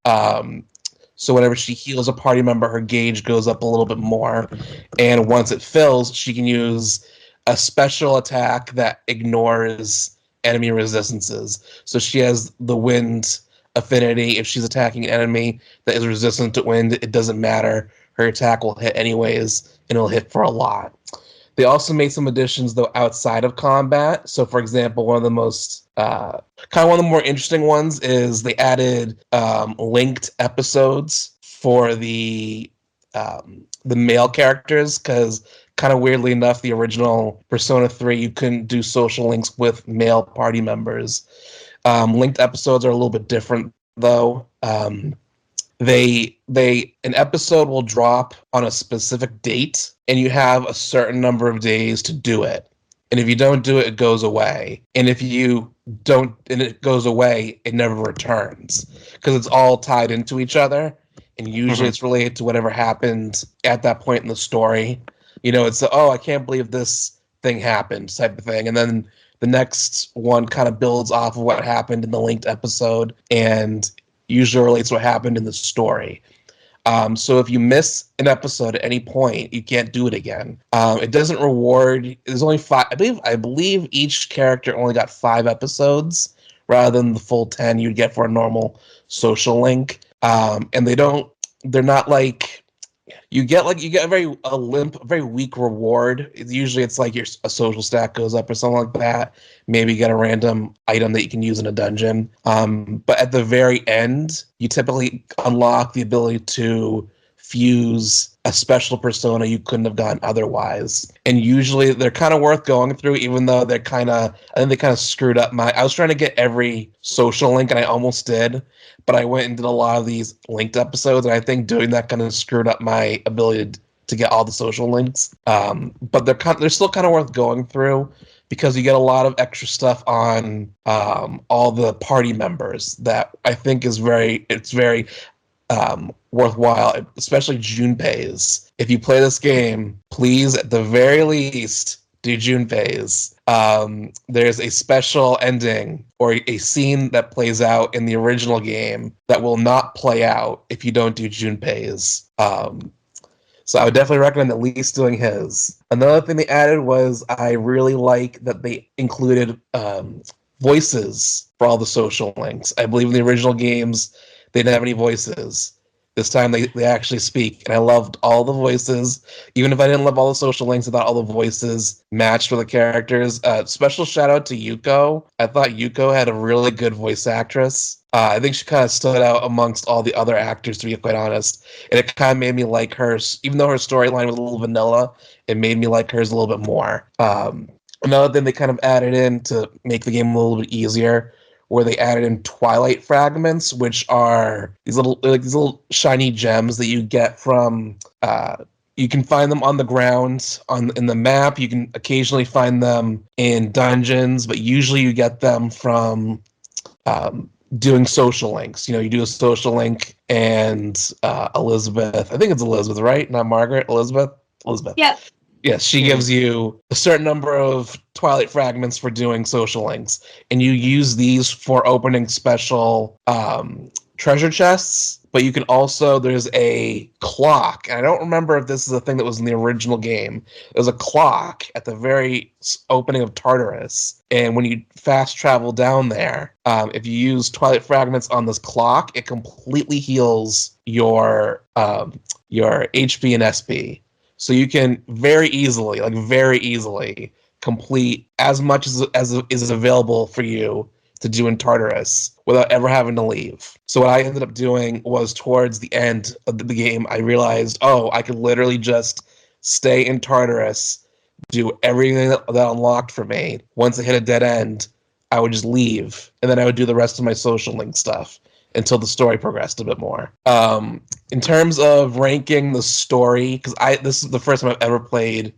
Speaker 3: So whenever she heals a party member, her gauge goes up a little bit more. And once it fills, she can use a special attack that ignores enemy resistances. So she has the wind affinity. If she's attacking an enemy that is resistant to wind, it doesn't matter. Her attack will hit anyways, and it'll hit for a lot. They also made some additions, though, outside of combat. So, for example, one of the most one of the more interesting ones is they added linked episodes for the male characters, because kind of weirdly enough, the original Persona 3, you couldn't do social links with male party members. Linked episodes are a little bit different, though. An episode will drop on a specific date, and you have a certain number of days to do it. And if you don't do it, it goes away. And if you don't, and it goes away, it never returns, because it's all tied into each other. And usually it's related to whatever happened at that point in the story. It's I can't believe this thing happened type of thing. And then the next one kind of builds off of what happened in the linked episode and usually relates to what happened in the story. So if you miss an episode at any point, you can't do it again. It doesn't reward. There's only 5. I believe each character only got 5 episodes rather than the full 10 you'd get for a normal social link. And they're not like you get a very weak reward. Usually it's like a social stat goes up or something like that. Maybe you get a random item that you can use in a dungeon. But at the very end, you typically unlock the ability to fuse a special persona you couldn't have gotten otherwise. And usually they're kind of worth going through, even though I think they kind of screwed up I was trying to get every social link, and I almost did, but I went and did a lot of these linked episodes, and I think doing that kind of screwed up my ability to get all the social links. But they're still kind of worth going through, because you get a lot of extra stuff on all the party members that I think is very worthwhile, especially Junpei's. If you play this game, please, at the very least, do Junpei's. There's a special ending or a scene that plays out in the original game that will not play out if you don't do Junpei's. So I would definitely recommend at least doing his. Another thing they added was, I really like that they included voices for all the social links. I believe in the original games, they didn't have any voices. This time they actually speak, and I loved all the voices. Even if I didn't love all the social links, I thought all the voices matched for the characters. Special shout out to Yuko. I thought Yuko had a really good voice actress. I think she kind of stood out amongst all the other actors, to be quite honest. And it kind of made me like her, even though her storyline was a little vanilla, it made me like hers a little bit more. Another thing they kind of added in to make the game a little bit easier, where they added in Twilight fragments, which are these little shiny gems that you get from You can find them on the ground in the map. You can occasionally find them in dungeons, but usually you get them from doing social links. You do a social link, and Elizabeth, I think it's Elizabeth, right? Not Margaret. Elizabeth.
Speaker 5: Yep.
Speaker 3: Yes, she gives you a certain number of Twilight fragments for doing social links, and you use these for opening special treasure chests. But you can also, there's a clock, and I don't remember if this is a thing that was in the original game. There's a clock at the very opening of Tartarus, and when you fast travel down there, if you use Twilight fragments on this clock, it completely heals your HP and SP. So you can very easily complete as much as is available for you to do in Tartarus without ever having to leave. So what I ended up doing was, towards the end of the game, I realized, I could literally just stay in Tartarus, do everything that unlocked for me. Once I hit a dead end, I would just leave, and then I would do the rest of my social link stuff until the story progressed a bit more. In terms of ranking the story, because this is the first time I've ever played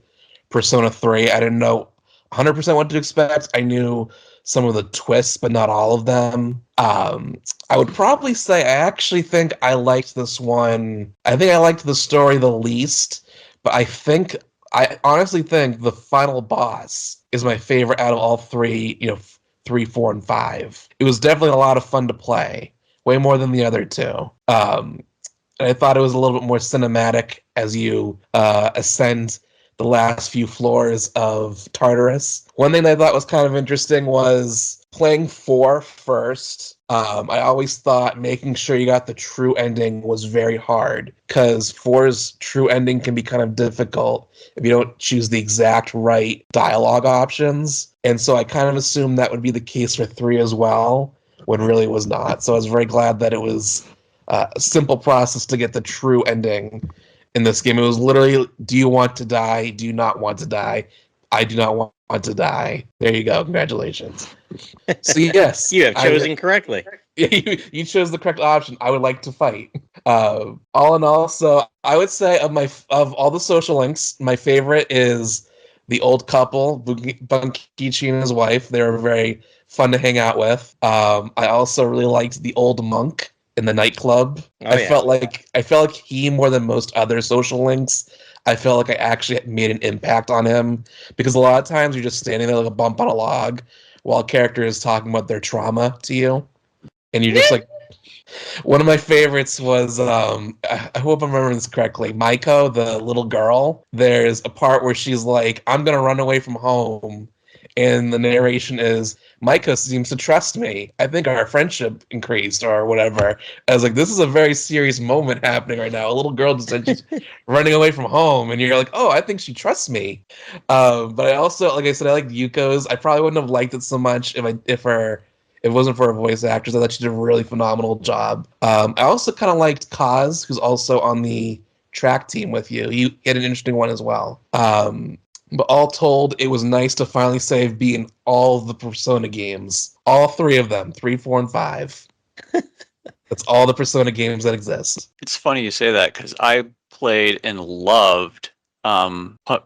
Speaker 3: Persona 3, I didn't know 100% what to expect. I knew some of the twists, but not all of them. I would probably say I actually think I liked this one. I think I liked the story the least, but I honestly think the final boss is my favorite out of all three, 3, 4, and 5. It was definitely a lot of fun to play, way more than the other two. And I thought it was a little bit more cinematic as you ascend the last few floors of Tartarus. One thing that I thought was kind of interesting was playing 4 first. I always thought making sure you got the true ending was very hard, because 4's true ending can be kind of difficult if you don't choose the exact right dialogue options. And so I kind of assumed that would be the case for 3 as well, when really was not. So I was very glad that it was a simple process to get the true ending in this game. It was literally, do you want to die? Do you not want to die? I do not want to die. There you go. Congratulations. So yes.
Speaker 1: You have chosen correctly.
Speaker 3: You chose the correct option. I would like to fight. All in all, so I would say of all the social links, my favorite is the old couple, Bunkichi and his wife. They were very fun to hang out with. I also really liked the old monk in the nightclub. I felt like he, more than most other social links, I felt like I actually made an impact on him, because a lot of times you're just standing there like a bump on a log while a character is talking about their trauma to you, and you're just like. One of my favorites was, I hope I'm remembering this correctly, Maiko, the little girl. There's a part where she's like, I'm going to run away from home. And the narration is, Maiko seems to trust me. I think our friendship increased, or whatever. I was like, this is a very serious moment happening right now. A little girl just said she's running away from home. And you're like, oh, I think she trusts me. But I also, like I said, I like Yuko's. I probably wouldn't have liked it so much if it wasn't for her voice actress. I thought she did a really phenomenal job. I also kind of liked Kaz, who's also on the track team with you. He had an interesting one as well. But all told, it was nice to finally save B in all of the Persona games. All 3 of them, 3, 4, and 5. That's all the Persona games that exist.
Speaker 4: It's funny you say that, because I played and loved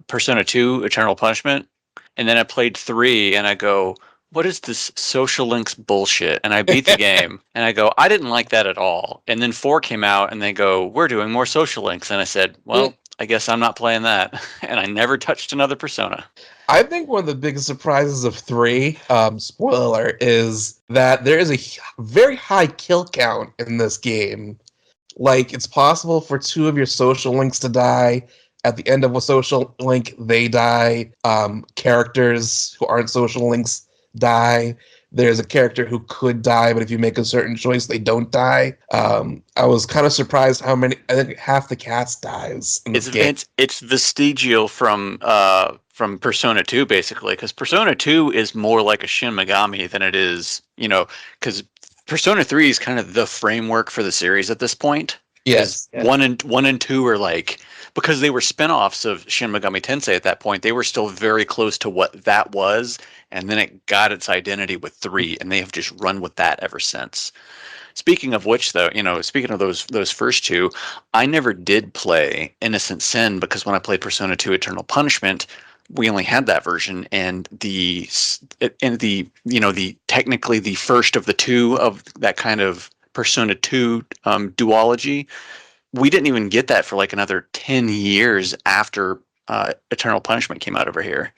Speaker 4: Persona 2 Eternal Punishment, and then I played 3, and I go, what is this social links bullshit? And I beat the game, and I go, I didn't like that at all. And then 4 came out, and they go, we're doing more social links. And I said, well, I guess I'm not playing that. And I never touched another Persona.
Speaker 3: I think one of the biggest surprises of 3, spoiler, is that there is a very high kill count in this game. Like, it's possible for 2 of your social links to die. At the end of a social link, they die. Characters who aren't social links die. There's a character who could die, but if you make a certain choice, they don't die. I was kind of surprised how many. I think half the cast dies in this game.
Speaker 4: It's vestigial from Persona 2, basically, because Persona 2 is more like a Shin Megami than it is, because Persona 3 is kind of the framework for the series at this point.
Speaker 3: Yes.
Speaker 4: 1 and 2 are like, because they were spin-offs of Shin Megami Tensei at that point, they were still very close to what that was, and then it got its identity with 3, and they have just run with that ever since. Speaking of which, though, speaking of those first two, I never did play Innocent Sin because when I played Persona 2 Eternal Punishment, we only had that version, and the technically the first of the two of that kind of Persona 2 duology, we didn't even get that for like another 10 years after Eternal Punishment came out over here.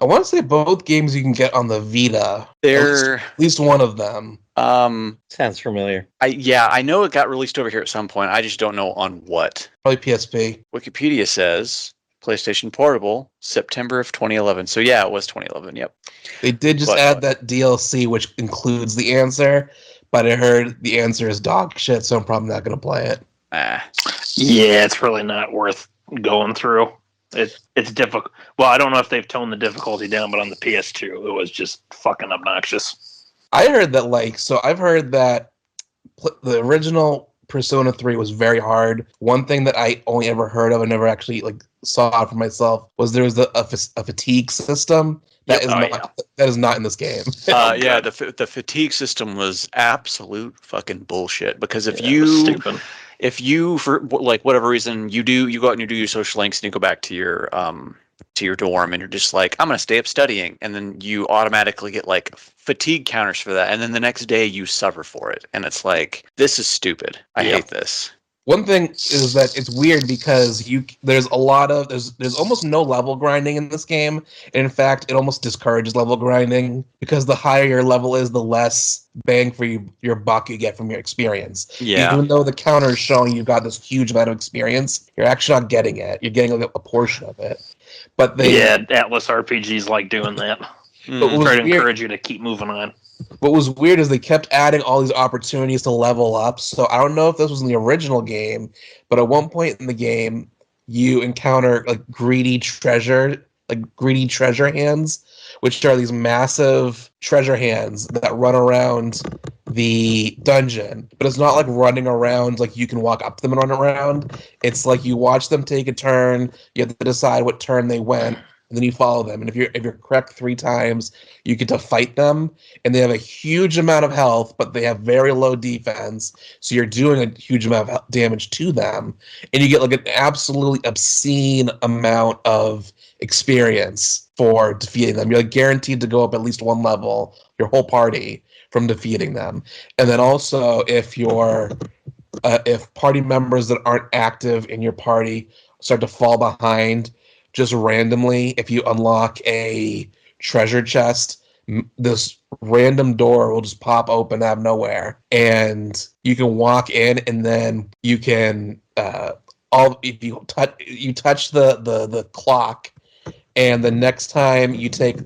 Speaker 3: I want to say both games you can get on the Vita.
Speaker 4: They're
Speaker 3: at least one of them.
Speaker 1: Sounds familiar.
Speaker 4: I know it got released over here at some point. I just don't know on what.
Speaker 3: Probably PSP.
Speaker 4: Wikipedia says PlayStation Portable, September of 2011. So yeah, it was 2011. Yep.
Speaker 3: They did just add that DLC, which includes the answer, but I heard the answer is dog shit, so I'm probably not going to play it.
Speaker 2: Yeah, it's really not worth going through. It's difficult. Well, I don't know if they've toned the difficulty down, but on the PS2, it was just fucking obnoxious.
Speaker 3: I heard that, I've heard that the original Persona 3 was very hard. One thing that I only ever heard of, I never actually saw it for myself, was there was a fatigue system that is not in this game.
Speaker 4: The fatigue system was absolute fucking bullshit because if you for whatever reason you go out and you do your social links and you go back to your dorm and you're just like, I'm gonna stay up studying, and then you automatically get like fatigue counters for that, and then the next day you suffer for it, and it's like, this is stupid. I hate this.
Speaker 3: One thing is that it's weird because there's almost no level grinding in this game. And in fact, it almost discourages level grinding because the higher your level is, the less bang for your buck you get from your experience.
Speaker 4: Yeah.
Speaker 3: Even though the counter is showing you got this huge amount of experience, you're actually not getting it. You're getting a portion of it. But
Speaker 2: Atlas RPGs like doing that. Try to encourage you to keep moving on.
Speaker 3: What was weird is they kept adding all these opportunities to level up. So I don't know if this was in the original game, but at one point in the game, you encounter greedy treasure hands, which are these massive treasure hands that run around the dungeon. But it's not like running around like you can walk up to them and run around. It's like you watch them take a turn. You have to decide what turn they went. And then you follow them, and if you're correct 3 times, you get to fight them. And they have a huge amount of health, but they have very low defense. So you're doing a huge amount of damage to them, and you get an absolutely obscene amount of experience for defeating them. You're guaranteed to go up at least 1 level, your whole party, from defeating them. And then also, if party members that aren't active in your party start to fall behind, just randomly, if you unlock a treasure chest, this random door will just pop open out of nowhere, and you can walk in, and then you can if you touch the clock, and the next time you take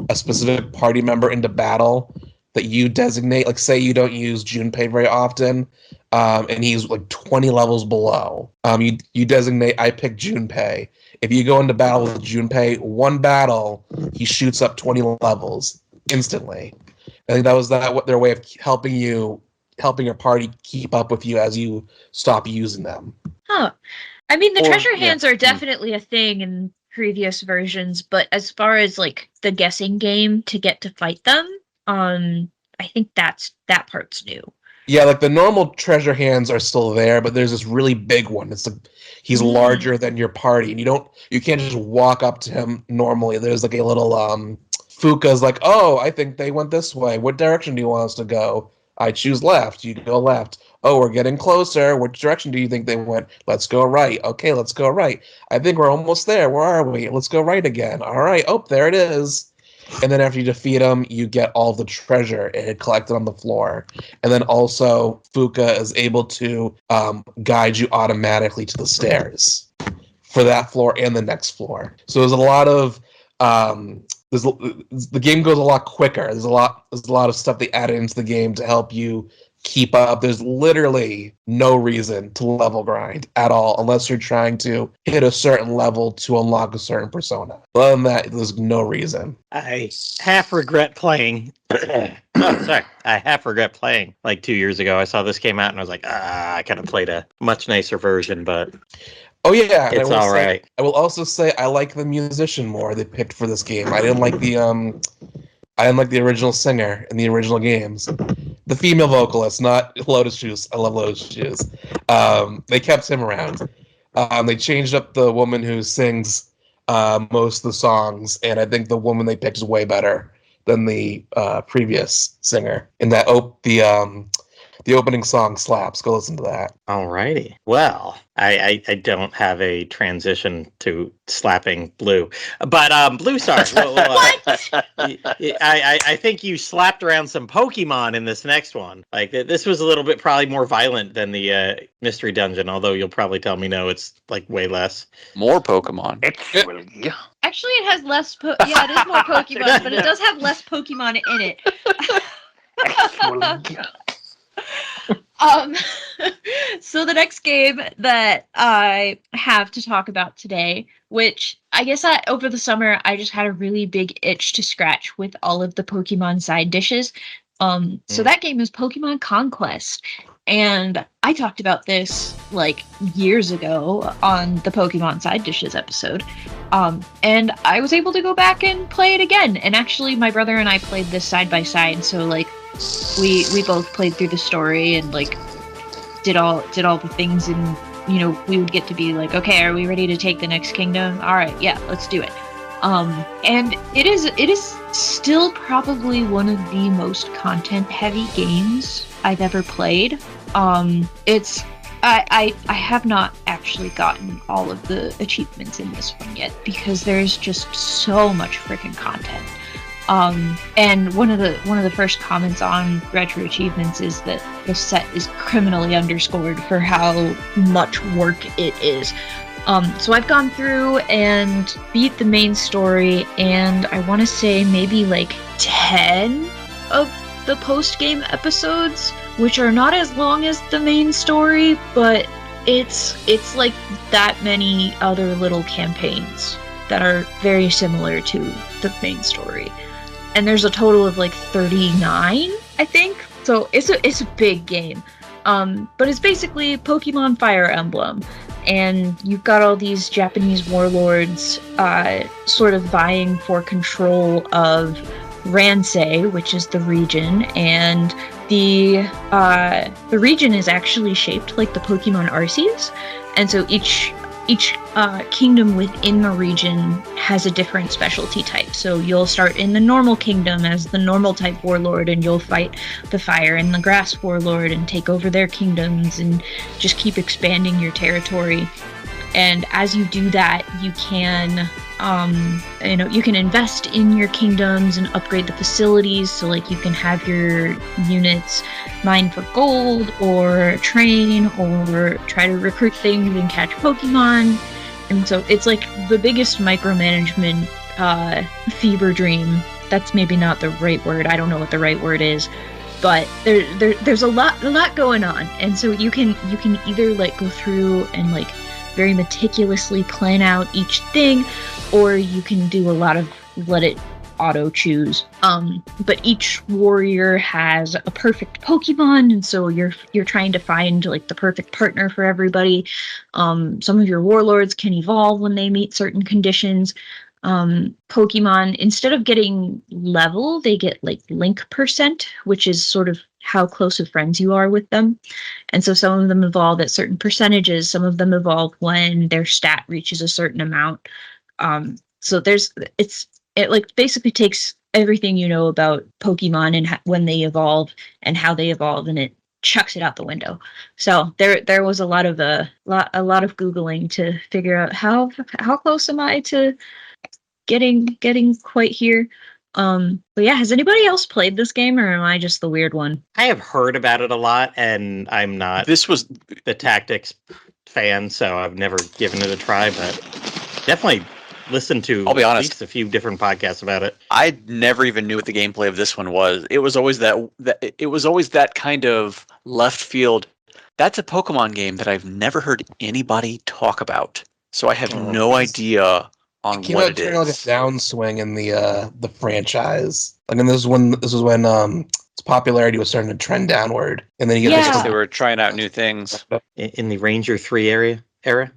Speaker 3: a specific party member into battle that you designate, say you don't use Junpei very often, and he's 20 levels below, you designate, I pick Junpei. If you go into battle with Junpei, 1 battle, he shoots up 20 levels instantly. I think that was their way of helping your party keep up with you as you stop using them.
Speaker 5: Huh. I mean, the treasure hands are definitely a thing in previous versions, but as far as the guessing game to get to fight them, I think that part's new.
Speaker 3: Yeah, the normal treasure hands are still there, but there's this really big one. It's he's larger than your party, and you can't just walk up to him normally. There's a little Fuka's oh, I think they went this way. What direction do you want us to go? I choose left. You go left. Oh, we're getting closer. Which direction do you think they went? Let's go right. Okay, let's go right. I think we're almost there. Where are we? Let's go right again. All right. Oh, there it is. And then after you defeat him, you get all the treasure collected on the floor. And then also, Fuka is able to guide you automatically to the stairs for that floor and the next floor. So there's a lot of the game goes a lot quicker. There's a lot of stuff they added into the game to help you keep up. There's literally no reason to level grind at all unless you're trying to hit a certain level to unlock a certain persona. Other than that, there's no reason.
Speaker 1: I half regret playing. I half regret playing 2 years ago. I saw this came out and I was like, I could have played a much nicer version, but
Speaker 3: oh yeah,
Speaker 1: it's all right.
Speaker 3: I will also say I like the musician more they picked for this game. I didn't like the original singer in the original games. the female vocalist, not Lotus Juice. I love Lotus Juice. They kept him around. They changed up the woman who sings most of the songs, and I think the woman they picked is way better than the previous singer. And that the opening song slaps. Go listen to that.
Speaker 1: Alrighty. Well, I don't have a transition to slapping Blue, but Bluestar. I think you slapped around some Pokemon in this next one. Like this was a little bit probably more violent than the Mystery Dungeon, although you'll probably tell me no, it's like way less.
Speaker 4: More Pokemon.
Speaker 5: Actually, it has less. Yeah, it is more Pokemon, but it does have less Pokemon in it. So the next game that I have to talk about today, which I guess over the summer I just had a really big itch to scratch with all of the Pokemon side dishes. So that game is Pokemon Conquest. And I talked about this like years ago on the Pokemon side dishes episode. And I was able to go back and play it again. And actually my brother and I played this side by side, so like we both played through the story and like did all the things, and you know, we would get to be like, okay, are we ready to take the next kingdom? All right, yeah, let's do it. And it is still probably one of the most content heavy games I've ever played. I have not actually gotten all of the achievements in this one yet because there's just so much freaking content. And one of the first comments on Retro Achievements is that the set is criminally underscored for how much work it is. So I've gone through and beat the main story, and I want to say maybe like 10 of the post-game episodes, which are not as long as the main story, but it's like that many other little campaigns that are very similar to the main story. And there's a total of like 39, I think. So it's a big game. But it's basically Pokemon Fire Emblem. And you've got all these Japanese warlords sort of vying for control of Ransei, which is the region, and the region is actually shaped like the Pokemon Arceus, and so each kingdom within the region has a different specialty type. So you'll start in the normal kingdom as the normal type warlord, and you'll fight the fire and the grass warlord and take over their kingdoms and just keep expanding your territory. And as you do that, you can you can invest in your kingdoms and upgrade the facilities, so like you can have your units mine for gold or train or try to recruit things and catch Pokemon. And so it's like the biggest micromanagement fever dream. That's maybe not the right word. I don't know what the right word is, but there's a lot going on. And so you can either like go through and like very meticulously plan out each thing, or you can do a lot of let it auto choose. But each warrior has a perfect Pokemon, and so you're trying to find like the perfect partner for everybody. Some of your warlords can evolve when they meet certain conditions. Pokemon, instead of getting level, they get like link percent, which is sort of how close of friends you are with them. And so some of them evolve at certain percentages, some of them evolve when their stat reaches a certain amount. So it like basically takes everything you know about Pokemon and when they evolve and how they evolve, and it chucks it out the window. So there was a lot of Googling to figure out how close am I to getting quite here. But yeah, has anybody else played this game, or am I just the weird one?
Speaker 1: I have heard about it a lot, and I'm not the tactics fan, so I've never given it a try, but definitely listened to
Speaker 4: I'll be honest,
Speaker 1: at least a few different podcasts about it.
Speaker 4: I never even knew what the gameplay of this one was. It was always that kind of left field. That's a Pokemon game that I've never heard anybody talk about. So I have no idea on what it is.
Speaker 3: Like a downswing in the franchise. Like, and this is when its popularity was starting to trend downward, and then you get
Speaker 4: because they were trying out new things
Speaker 1: in the Ranger 3 era.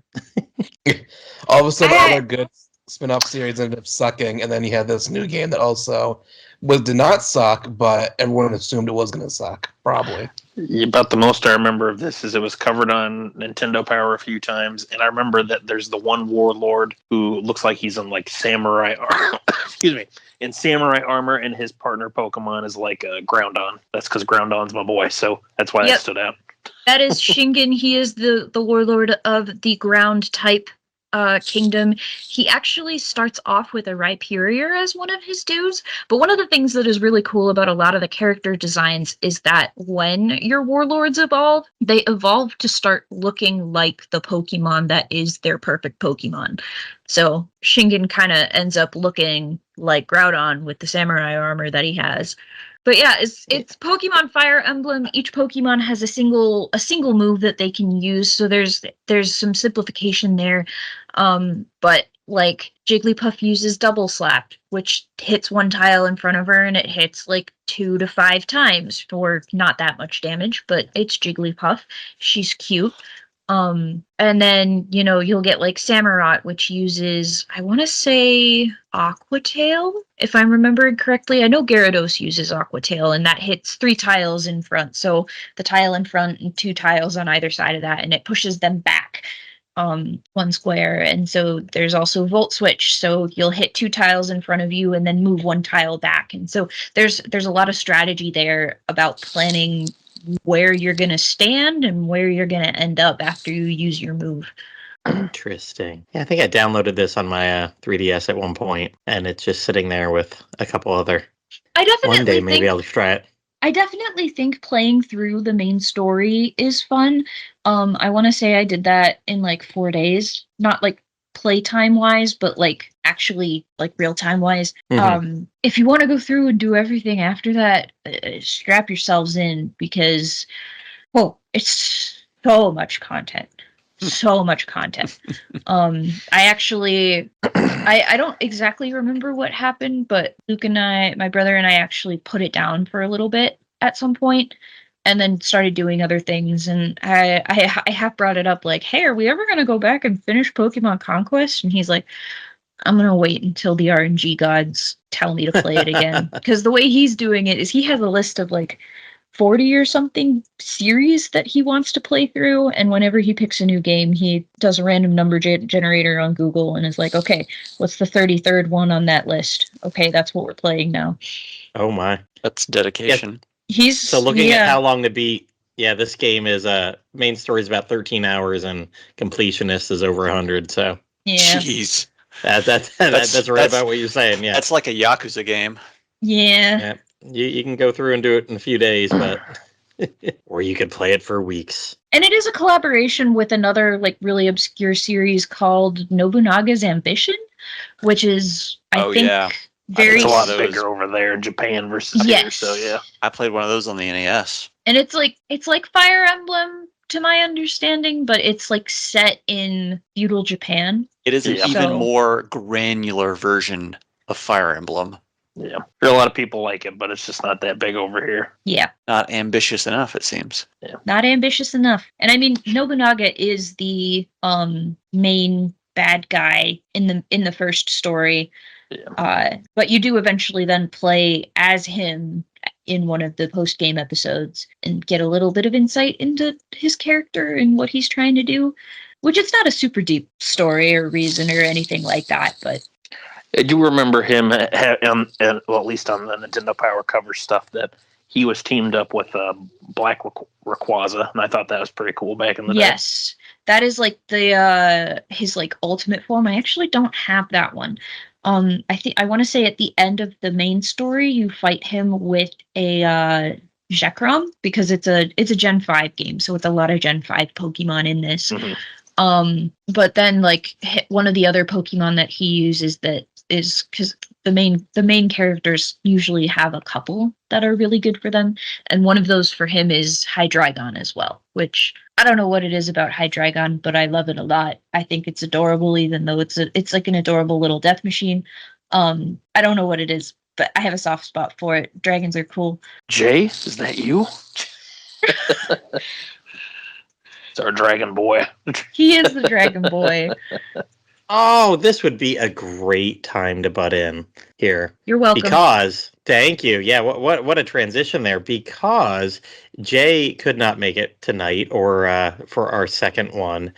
Speaker 3: All of a sudden, all their good spin-off series ended up sucking, and then you had this new game that also did not suck, but everyone assumed it was going to suck, probably.
Speaker 2: About the most I remember of this is it was covered on Nintendo Power a few times, and I remember that there's the one warlord who looks like he's in like samurai excuse me, in samurai armor, and his partner Pokemon is like Groundon. That's because Groundon's my boy, so that's why that stood out.
Speaker 5: That is Shingen. He is the warlord of the ground type kingdom. He actually starts off with a Rhyperior as one of his dudes, but one of the things that is really cool about a lot of the character designs is that when your warlords evolve, they evolve to start looking like the Pokemon that is their perfect Pokemon. So Shingen kind of ends up looking like Groudon with the samurai armor that he has. But yeah, it's Pokemon Fire Emblem. Each Pokemon has a single move that they can use, so there's some simplification there. But like Jigglypuff uses Double Slap, which hits one tile in front of her, and it hits like 2 to 5 times for not that much damage. But it's Jigglypuff. She's cute. And then, you'll get like Samurott, which uses, I want to say, Aqua Tail, if I'm remembering correctly. I know Gyarados uses Aqua Tail, and that hits 3 tiles in front. So the tile in front and 2 tiles on either side of that, and it pushes them back 1 square. And so there's also Volt Switch. So you'll hit 2 tiles in front of you and then move 1 tile back. And so there's a lot of strategy there about planning where you're going to stand and where you're going to end up after you use your move.
Speaker 1: Interesting. Yeah, I think I downloaded this on my 3DS at one point, and it's just sitting there with a couple other. One day maybe I'll try it.
Speaker 5: I definitely think playing through the main story is fun. I want to say I did that in like 4 days, not like playtime wise, but like actually like real time wise. If you want to go through and do everything after that, strap yourselves in, because it's so much content. I don't exactly remember what happened, but Luke and my brother and I actually put it down for a little bit at some point, and then started doing other things. And I have brought it up like, hey, are we ever going to go back and finish Pokemon Conquest? And he's like, I'm going to wait until the RNG gods tell me to play it again. Because the way he's doing it is he has a list of like 40 or something series that he wants to play through. And whenever he picks a new game, he does a random number generator on Google and is like, okay, what's the 33rd one on that list? Okay, that's what we're playing now.
Speaker 1: Oh my.
Speaker 4: That's dedication.
Speaker 1: Yeah. So looking at how long to beat, this game is main story is about 13 hours and completionist is over 100. So
Speaker 5: yeah.
Speaker 4: Jeez.
Speaker 1: That's right about what you're saying. Yeah.
Speaker 4: That's like a Yakuza game.
Speaker 5: Yeah.
Speaker 1: You can go through and do it in a few days, but or you could play it for weeks.
Speaker 5: And it is a collaboration with another like really obscure series called Nobunaga's Ambition, which is I think very
Speaker 2: it's a lot bigger over there in Japan versus here. So yeah,
Speaker 4: I played one of those on the NES.
Speaker 5: And it's like Fire Emblem to my understanding, but it's like set in feudal Japan.
Speaker 4: It is an even more granular version of Fire Emblem.
Speaker 2: Yeah, there are a lot of people like it, but it's just not that big over here.
Speaker 5: Yeah,
Speaker 4: not ambitious enough, it seems.
Speaker 2: Yeah,
Speaker 5: not ambitious enough. And I mean, Nobunaga is the main bad guy in the first story. Yeah. But you do eventually then play as him in one of the post-game episodes and get a little bit of insight into his character and what he's trying to do, which it's not a super deep story or reason or anything like that, but
Speaker 2: I do remember him, well, at least on the Nintendo Power cover stuff, that he was teamed up with Black Rayquaza, and I thought that was pretty cool back in the day.
Speaker 5: Yes, that is like the his like ultimate form. I actually don't have that one. I want to say at the end of the main story, you fight him with a Zekrom, because it's a Gen 5 game, so it's a lot of Gen 5 Pokemon in this. Mm-hmm. But then like one of the other Pokemon that he uses that is, because the main characters usually have a couple that are really good for them, and one of those for him is Hydreigon as well, which I don't know what it is about Hydreigon, but I love it a lot. I think it's adorable, even though it's like an adorable little death machine. I don't know what it is, but I have a soft spot for it. Dragons are cool.
Speaker 2: Jay, is that you? It's our dragon boy.
Speaker 5: He is the dragon boy.
Speaker 1: Oh, this would be a great time to butt in here.
Speaker 5: You're welcome.
Speaker 1: Because, thank you. Yeah, what a transition there. Because Jay could not make it tonight or for our second one.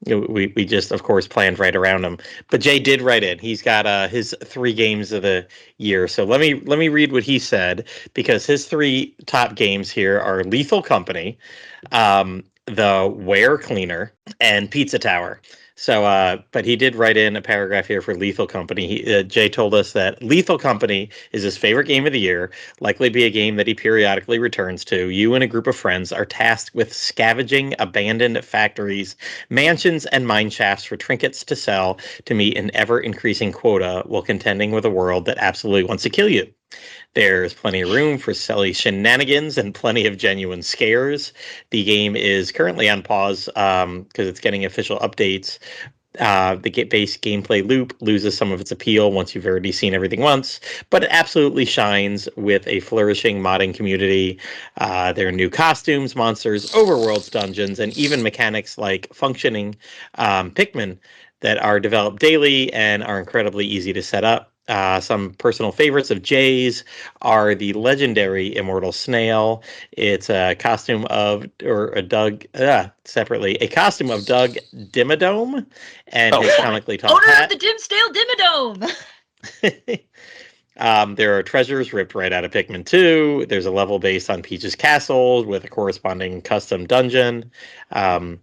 Speaker 1: We just, of course, planned right around him. But Jay did write in. He's got his 3 games of the year. So let me read what he said, because his 3 top games here are Lethal Company, the Werecleaner, and Pizza Tower. So, but he did write in a paragraph here for Lethal Company. Jay told us that Lethal Company is his favorite game of the year, likely be a game that he periodically returns to. You and a group of friends are tasked with scavenging abandoned factories, mansions, and mine shafts for trinkets to sell to meet an ever-increasing quota while contending with a world that absolutely wants to kill you. There's plenty of room for silly shenanigans and plenty of genuine scares. The game is currently on pause because it's getting official updates. The base gameplay loop loses some of its appeal once you've already seen everything once, but it absolutely shines with a flourishing modding community. There are new costumes, monsters, overworlds, dungeons, and even mechanics like functioning Pikmin that are developed daily and are incredibly easy to set up. Some personal favorites of Jay's are the legendary Immortal Snail. It's a costume of, or a Doug, separately, a costume of Doug Dimmadome and his comically tall
Speaker 5: Owner
Speaker 1: hat.
Speaker 5: of the Dimsdale Dimmadome!
Speaker 1: There are treasures ripped right out of Pikmin 2. There's a level based on Peach's Castle with a corresponding custom dungeon.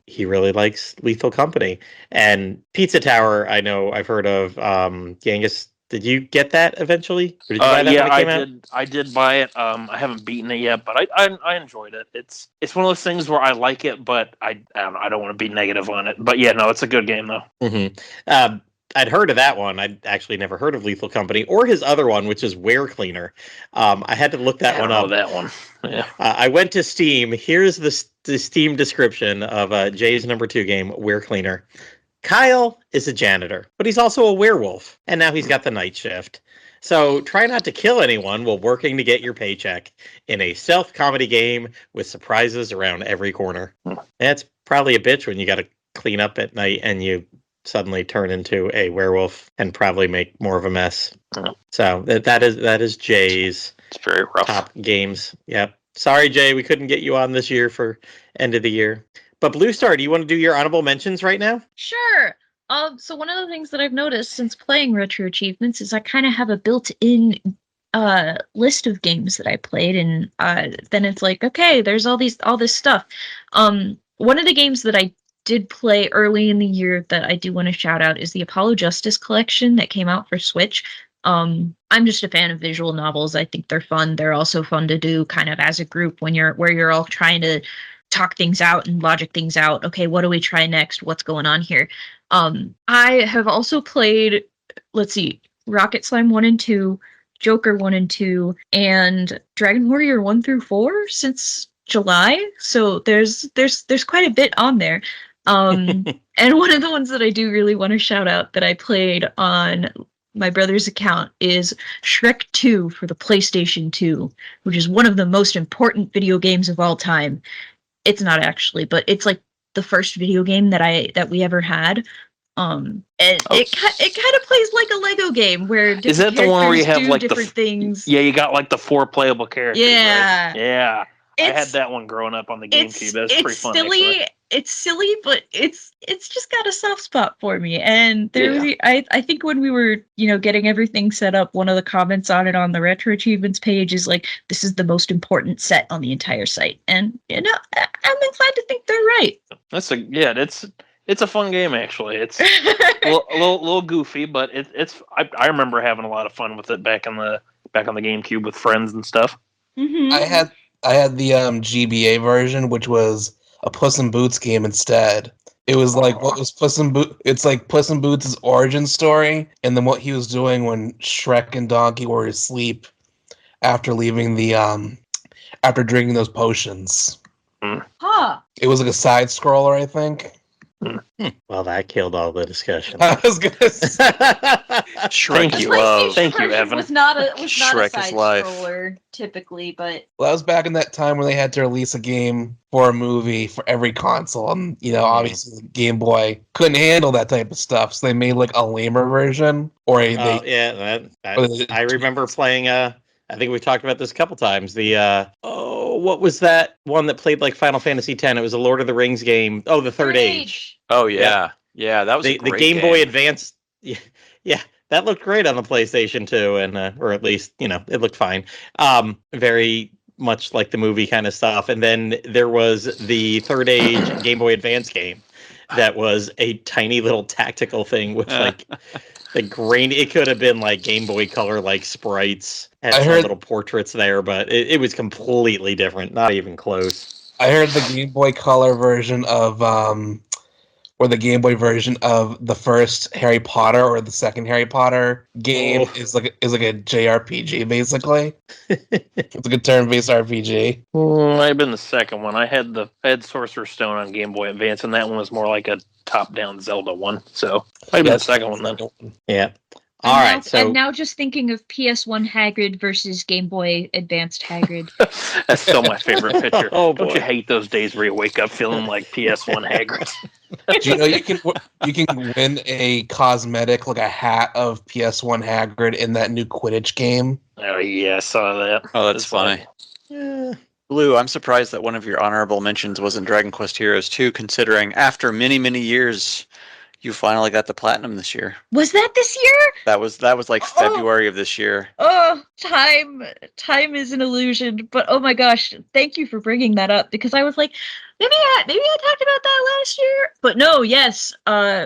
Speaker 1: He really likes Lethal Company. And Pizza Tower, I know I've heard of. Yangus, did you get that eventually? Or did you buy that when it came out?
Speaker 2: I did buy it. I haven't beaten it yet, but I enjoyed it. It's one of those things where I like it, but I don't want to be negative on it. But yeah, no, it's a good game though.
Speaker 1: Mm-hmm. I'd heard of that one. I'd actually never heard of Lethal Company or his other one, which is Werecleaner. I had to look that one up.
Speaker 2: That one. Yeah.
Speaker 1: I went to Steam. Here's the Steam description of Jay's number 2 game, Werecleaner. Kyle is a janitor, but he's also a werewolf, and now he's got the night shift. So try not to kill anyone while working to get your paycheck in a stealth comedy game with surprises around every corner. That's probably a bitch when you got to clean up at night and you suddenly turn into a werewolf and probably make more of a mess. So that is Jay's
Speaker 2: It's very rough.
Speaker 1: top games. Yep. Sorry, Jay, we couldn't get you on this year for end of the year. But Bluestar, do you want to do your honorable mentions right now?
Speaker 5: Sure. So one of the things that I've noticed since playing Retro Achievements is I kind of have a built-in list of games that I played, and then it's like, okay, there's all this stuff. One of the games that I did play early in the year that I do want to shout out is the Apollo Justice Collection that came out for Switch. I'm just a fan of visual novels. I think they're fun. They're also fun to do kind of as a group when you're all trying to talk things out and logic things out. Okay, what do we try next? What's going on here? I have also played, let's see, Rocket Slime 1 and 2, Joker 1 and 2, and Dragon Warrior 1 through 4 since July. So there's quite a bit on there. And one of the ones that I do really want to shout out that I played on my brother's account is Shrek 2 for the PlayStation 2, which is one of the most important video games of all time. It's not actually, but it's like the first video game that we ever had. And it kind of plays like a Lego game where
Speaker 2: is that the one where you have like
Speaker 5: different things?
Speaker 2: Yeah, you got like the 4 playable characters.
Speaker 5: Yeah,
Speaker 2: right? Yeah. I had that one growing up on the GameCube. That's pretty fun.
Speaker 5: It's silly, but it's just got a soft spot for me. And I think when we were getting everything set up, one of the comments on it on the Retro Achievements page is like, "This is the most important set on the entire site." And I'm inclined to think they're right.
Speaker 2: It's a fun game actually. It's a little goofy, but I remember having a lot of fun with it back on the GameCube with friends and stuff.
Speaker 5: Mm-hmm.
Speaker 3: I had the GBA version, which was a Puss in Boots game instead. It was like what was Puss in Boots? It's like Puss in Boots' origin story, and then what he was doing when Shrek and Donkey were asleep after leaving the after drinking those potions.
Speaker 5: Huh.
Speaker 3: It was like a side scroller, I think.
Speaker 1: Well, that killed all the discussion.
Speaker 3: I was gonna say,
Speaker 4: Shrek
Speaker 2: Thank
Speaker 4: is
Speaker 2: you.
Speaker 4: love.
Speaker 2: Thank you,
Speaker 6: version
Speaker 2: Evan.
Speaker 6: Was not a
Speaker 4: Shrek is
Speaker 6: side
Speaker 4: life.
Speaker 6: scroller typically, but
Speaker 3: well, that was back in that time when they had to release a game for a movie for every console, and obviously the Game Boy couldn't handle that type of stuff, so they made like a lamer version, or
Speaker 1: Oh yeah, I remember playing. I think we've talked about this a couple times. The what was that one that played like Final Fantasy X? It was a Lord of the Rings game. Oh, the Third Age.
Speaker 4: Oh yeah, yeah, that was a
Speaker 1: The
Speaker 4: great
Speaker 1: Game Boy
Speaker 4: game.
Speaker 1: Advance. Yeah, that looked great on the PlayStation 2, and or at least it looked fine. Very much like the movie kind of stuff. And then there was the Third Age Game Boy Advance game that was a tiny little tactical thing with like the grain. It could have been like Game Boy Color like sprites. Had some little portraits there, but it was completely different. Not even close.
Speaker 3: I heard the Game Boy Color version of or the Game Boy version of the first Harry Potter or the second Harry Potter game is like a JRPG basically. It's like a turn-based RPG.
Speaker 2: Might have been the second one. I had Sorcerer's Stone on Game Boy Advance, and that one was more like a top-down Zelda one. So might have been the second one then.
Speaker 1: Yeah.
Speaker 5: And
Speaker 1: All
Speaker 5: now,
Speaker 1: right. So
Speaker 5: and now just thinking of PS1 Hagrid versus Game Boy Advanced Hagrid.
Speaker 2: That's still my favorite picture.
Speaker 1: Oh,
Speaker 2: Don't
Speaker 1: boy.
Speaker 2: you hate those days where you wake up feeling like PS1 Hagrid?
Speaker 3: Do you know you can win a cosmetic like a hat of PS1 Hagrid in that new Quidditch game?
Speaker 2: Oh yeah, I saw that.
Speaker 4: Oh, that's
Speaker 2: It's
Speaker 4: funny.
Speaker 1: eh,
Speaker 4: Blue, I'm surprised that one of your honorable mentions wasn't Dragon Quest Heroes 2, considering after many, many years, you finally got the platinum this year.
Speaker 5: Was that this year?
Speaker 4: That was like February of this year.
Speaker 5: Oh, time is an illusion. But oh my gosh, thank you for bringing that up, because I was like, maybe I talked about that last year. But no, yes,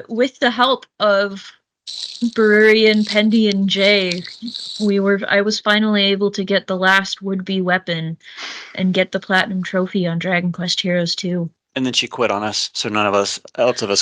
Speaker 5: with the help of Bururian, Pendy, and Jay, I was finally able to get the last would-be weapon and get the platinum trophy on Dragon Quest Heroes 2.
Speaker 4: And then she quit on us, so none of us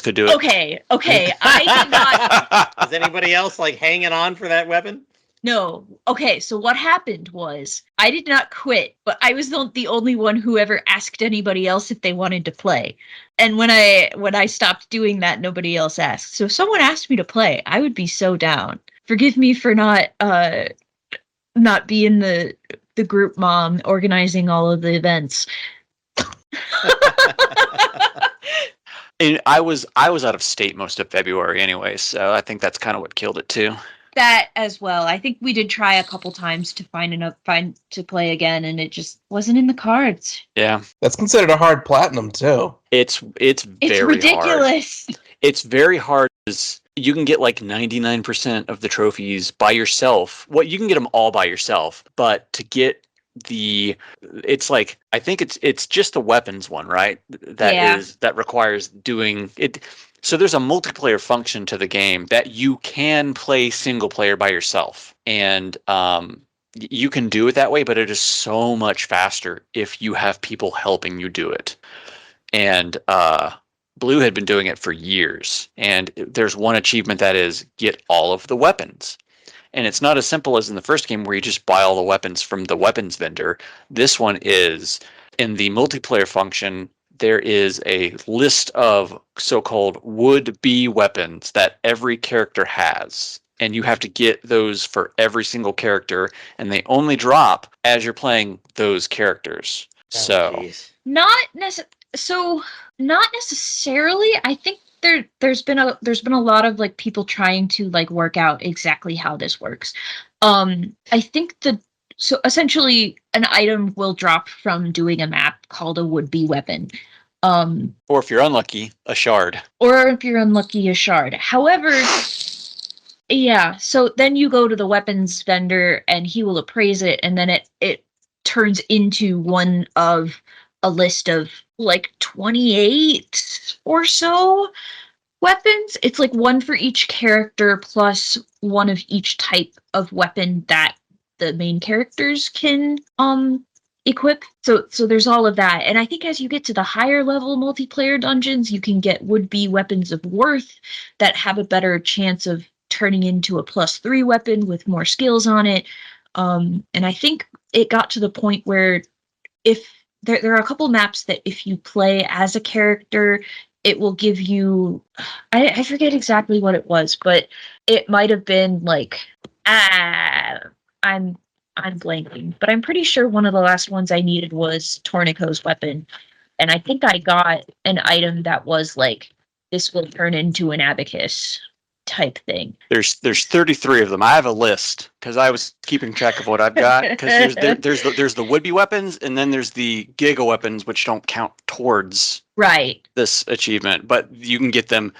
Speaker 4: could do it.
Speaker 5: Okay, I did not.
Speaker 1: is anybody else like hanging on for that weapon?
Speaker 5: No. Okay, so what happened was I did not quit, but I was the only one who ever asked anybody else if they wanted to play. And when I stopped doing that, nobody else asked. So if someone asked me to play, I would be so down. Forgive me for not being the group mom organizing all of the events.
Speaker 4: And I was out of state most of February anyway, so I think that's kind of what killed it too.
Speaker 5: That as well. I think we did try a couple times to find to play again, and it just wasn't in the cards.
Speaker 4: Yeah,
Speaker 3: That's considered a hard platinum too.
Speaker 4: it's
Speaker 5: It's
Speaker 4: very
Speaker 5: ridiculous.
Speaker 4: hard. It's very hard because you can get like 99% of the trophies by yourself. You can get them all by yourself, but to get it's like I think it's just the weapons one, right? That requires doing it. So there's a multiplayer function to the game that you can play single player by yourself, and you can do it that way, but it is so much faster if you have people helping you do it. And Blue had been doing it for years, and there's one achievement that is get all of the weapons. And it's not as simple as in the first game where you just buy all the weapons from the weapons vendor. This one is, in the multiplayer function, there is a list of so-called would-be weapons that every character has. And you have to get those for every single character, and they only drop as you're playing those characters.
Speaker 5: Not necessarily. I think there's been a lot of like people trying to like work out exactly how this works. I think so essentially an item will drop from doing a map called a would-be weapon.
Speaker 4: Or if you're unlucky, a shard.
Speaker 5: However, yeah, so then you go to the weapons vendor and he will appraise it, and then it turns into one of a list of like 28 or so weapons. It's like one for each character plus one of each type of weapon that the main characters can equip. So there's all of that. And I think as you get to the higher level multiplayer dungeons, you can get would-be weapons of worth that have a better chance of turning into a +3 weapon with more skills on it. And I think it got to the point where if there are a couple maps that if you play as a character it will give you, I forget exactly what it was, but it might have been like, I'm blanking, but I'm pretty sure one of the last ones I needed was Tornico's weapon. And I think I got an item that was like, this will turn into an abacus type thing.
Speaker 4: There's 33 of them. I have a list because I was keeping track of what I've got. Because there's the would-be weapons, and then there's the giga weapons, which don't count towards
Speaker 5: Right.
Speaker 4: this achievement, but you can get them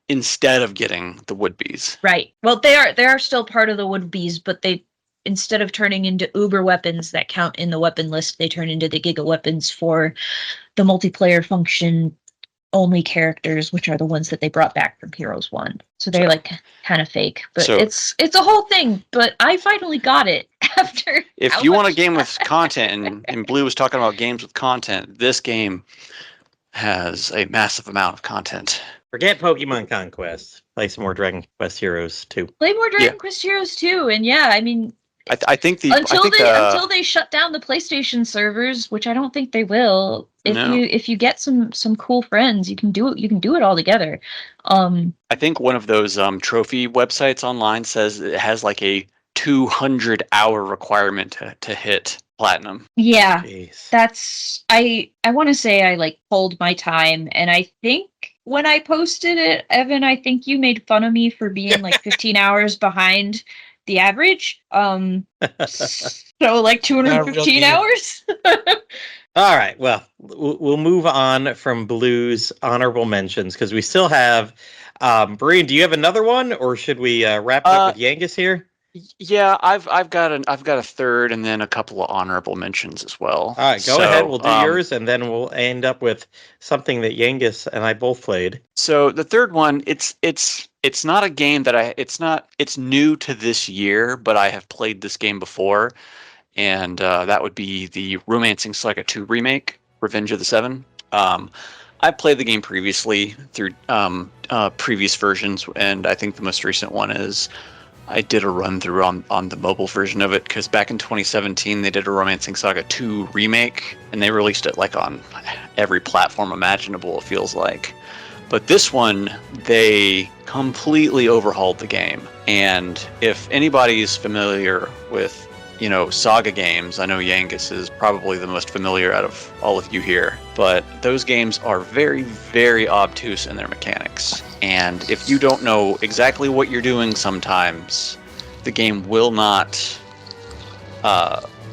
Speaker 4: instead of getting the would-be's.
Speaker 5: Right. Well, they are still part of the would-be's, but they, instead of turning into uber weapons that count in the weapon list, they turn into the giga weapons for the multiplayer function only characters, which are the ones that they brought back from Heroes 1. So they're like kind of fake, but it's a whole thing. But I finally got it after.
Speaker 4: If you want a game with content, and Blue was talking about games with content, this game has a massive amount of content.
Speaker 1: Forget Pokemon Conquest. Play some more Dragon Quest Heroes 2.
Speaker 5: Play more Dragon Quest Heroes 2, and yeah, I mean,
Speaker 4: I think
Speaker 5: until they shut down the PlayStation servers, which I don't think they will. If you get some cool friends, you can do it all together.
Speaker 4: I think one of those trophy websites online says it has like a 200-hour requirement to hit platinum.
Speaker 5: Yeah,
Speaker 1: Jeez.
Speaker 5: that's I want to say I like pulled my time, and I think when I posted it, Evan, I think you made fun of me for being like 15 hours behind the average. So like 215 hours.
Speaker 1: All right. Well, we'll move on from Blue's honorable mentions because we still have. Bururian, do you have another one, or should we wrap it up with Yangus here?
Speaker 4: Yeah, I've got a third, and then a couple of honorable mentions as well.
Speaker 1: All right, go ahead. We'll do yours, and then we'll end up with something that Yangus and I both played.
Speaker 4: So the third one, it's not a game that it's new to this year, but I have played this game before, and that would be the Romancing Saga 2 remake, Revenge of the Seven. I played the game previously through previous versions, and I think the most recent one is I did a run through on the mobile version of it, because back in 2017 they did a Romancing Saga 2 remake, and they released it like on every platform imaginable, it feels like. But this one, they completely overhauled the game. And if anybody's familiar with, SaGa games, I know Yangus is probably the most familiar out of all of you here, but those games are very, very obtuse in their mechanics. And if you don't know exactly what you're doing sometimes, the game will not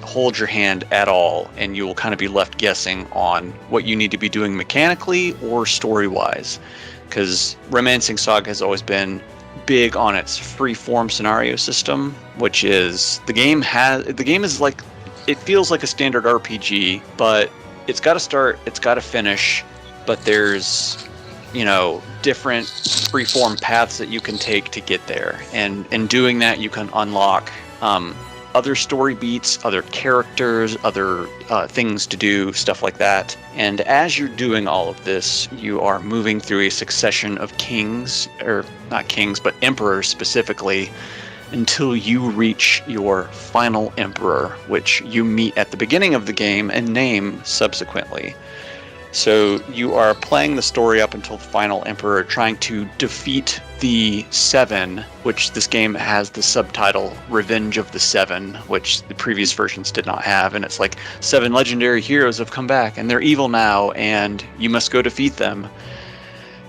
Speaker 4: hold your hand at all, and you will kind of be left guessing on what you need to be doing mechanically or story-wise. Because Romancing Saga has always been big on its free-form scenario system, which is the game is like, it feels like a standard RPG, but it's got to start, it's got to finish, but there's different free-form paths that you can take to get there, and in doing that you can unlock other story beats, other characters, other things to do, stuff like that. And as you're doing all of this, you are moving through a succession of kings, or not kings, but emperors specifically, until you reach your final emperor, which you meet at the beginning of the game and name subsequently. So you are playing the story up until the final emperor, trying to defeat the Seven, which this game has the subtitle Revenge of the Seven, which the previous versions did not have. And it's like 7 legendary heroes have come back and they're evil now and you must go defeat them.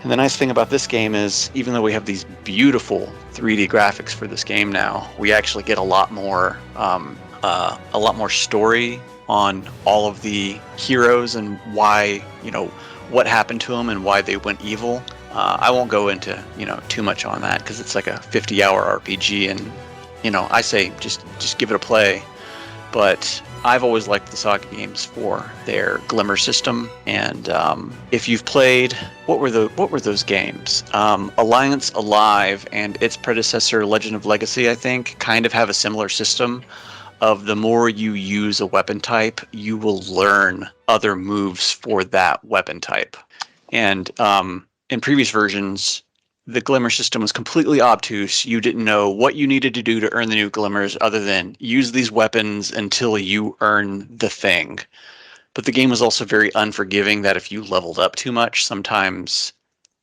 Speaker 4: And the nice thing about this game is, even though we have these beautiful 3D graphics for this game now, we actually get a lot more story on all of the heroes and why, what happened to them and why they went evil. I won't go into, too much on that, because it's like a 50-hour RPG, and, I say just give it a play. But I've always liked the SaGa games for their glimmer system, and if you've played, what were those games? Alliance Alive and its predecessor Legend of Legacy, I think, kind of have a similar system of the more you use a weapon type, you will learn other moves for that weapon type. And in previous versions, the glimmer system was completely obtuse. You didn't know what you needed to do to earn the new glimmers other than use these weapons until you earn the thing. But the game was also very unforgiving, that if you leveled up too much, sometimes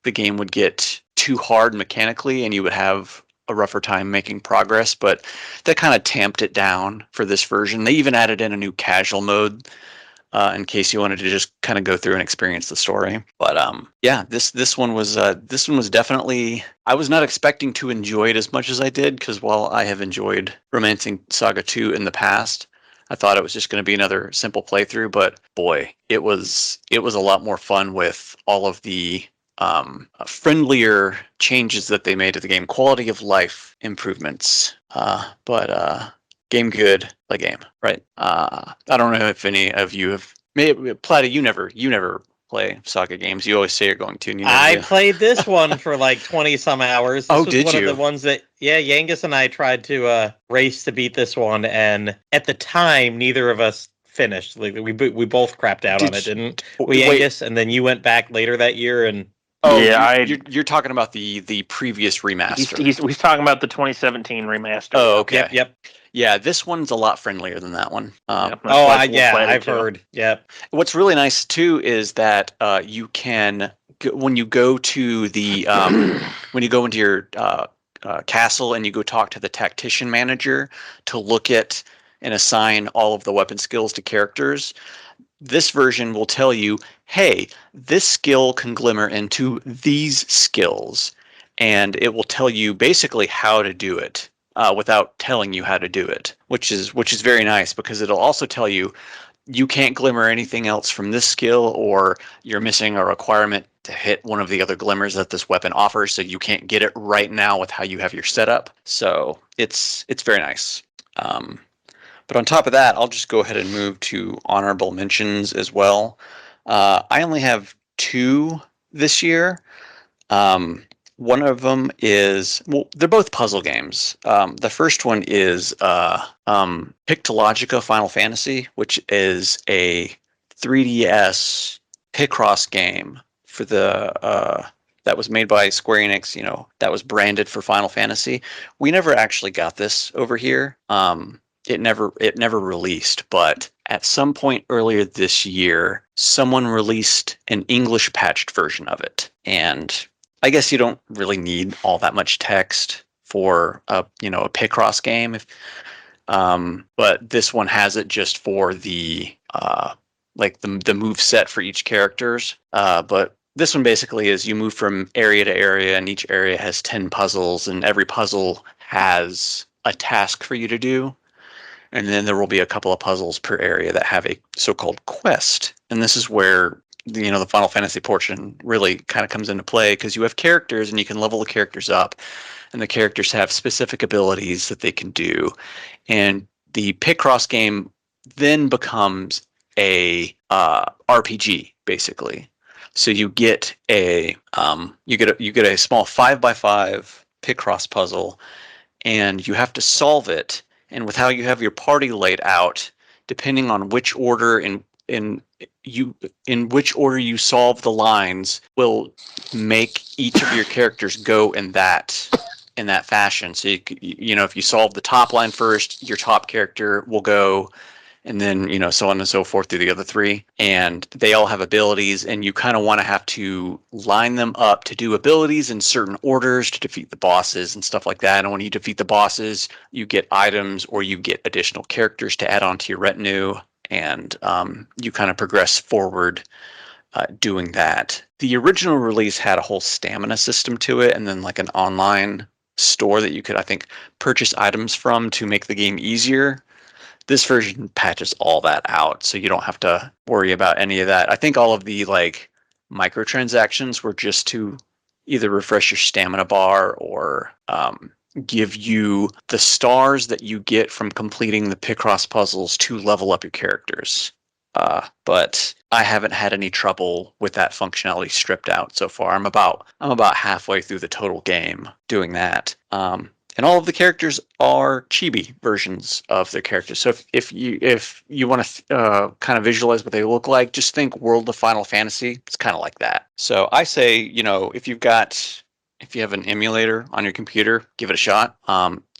Speaker 4: the game would get too hard mechanically and you would have a rougher time making progress, but that kind of tamped it down for this version. They even added in a new casual mode in case you wanted to just kind of go through and experience the story. But yeah, this one was definitely. I was not expecting to enjoy it as much as I did, because while I have enjoyed Romancing Saga 2 in the past, I thought it was just going to be another simple playthrough. But boy, it was a lot more fun with all of the friendlier changes that they made to the game, quality of life improvements. But game good, play game, right? I don't know if any of you have. Maybe Platty, you never play Saga games. You always say you're going to. And you never
Speaker 1: I
Speaker 4: do.
Speaker 1: played this one for like 20 some hours. This
Speaker 4: Oh,
Speaker 1: was
Speaker 4: did
Speaker 1: one
Speaker 4: you?
Speaker 1: of the ones that Yangus and I tried to race to beat this one, and at the time neither of us finished. Like we both crapped out on it, didn't we,
Speaker 4: Wait.
Speaker 1: Yangus? And then you went back later that year and
Speaker 4: Oh,
Speaker 2: Yeah,
Speaker 4: you're talking about the previous remaster.
Speaker 2: He's talking about the 2017 remaster.
Speaker 4: Oh, okay.
Speaker 1: Yep.
Speaker 4: Yeah, this one's a lot friendlier than that one.
Speaker 2: Yep, that's why it's Platty
Speaker 1: I've
Speaker 2: too.
Speaker 1: heard. Yep.
Speaker 4: What's really nice too is that you can, when you go to the when you go into your castle and you go talk to the tactician manager to look at and assign all of the weapon skills to characters. This version will tell you, hey, this skill can glimmer into these skills, and it will tell you basically how to do it without telling you how to do it, which is very nice, because it'll also tell you you can't glimmer anything else from this skill, or you're missing a requirement to hit one of the other glimmers that this weapon offers, so you can't get it right now with how you have your setup. So it's very nice. But on top of that, I'll just go ahead and move to honorable mentions as well. I only have 2 this year. One of them is, well, they're both puzzle games. The first one is Pictologica Final Fantasy, which is a 3DS Picross game for the that was made by Square Enix. That was branded for Final Fantasy. We never actually got this over here. It never released, but at some point earlier this year, someone released an English patched version of it. And I guess you don't really need all that much text for a Picross game. But this one has it just for the the move set for each characters. But this one basically is you move from area to area, and each area has 10 puzzles, and every puzzle has a task for you to do. And then there will be a couple of puzzles per area that have a so-called quest. And this is where the Final Fantasy portion really kind of comes into play, because you have characters and you can level the characters up, and the characters have specific abilities that they can do. And the Picross game then becomes a RPG basically. So you get a you get a small 5x5 Picross puzzle, and you have to solve it. And with how you have your party laid out, depending on which order in which order you solve the lines, will make each of your characters go in that fashion. So if you solve the top line first, your top character will go, and then so on and so forth through the other 3, and they all have abilities, and you kind of want to have to line them up to do abilities in certain orders to defeat the bosses and stuff like that. And when you defeat the bosses, you get items, or you get additional characters to add on to your retinue, and you kind of progress forward doing that. The original release had a whole stamina system to it, and then like an online store that you could, I think, purchase items from to make the game easier. This version patches all that out, so you don't have to worry about any of that. I think all of the microtransactions were just to either refresh your stamina bar or give you the stars that you get from completing the Picross puzzles to level up your characters. But I haven't had any trouble with that functionality stripped out so far. I'm about halfway through the total game doing that. And all of the characters are chibi versions of their characters. So if you want to kind of visualize what they look like, just think World of Final Fantasy. It's kind of like that. So I say, if you have an emulator on your computer, give it a shot.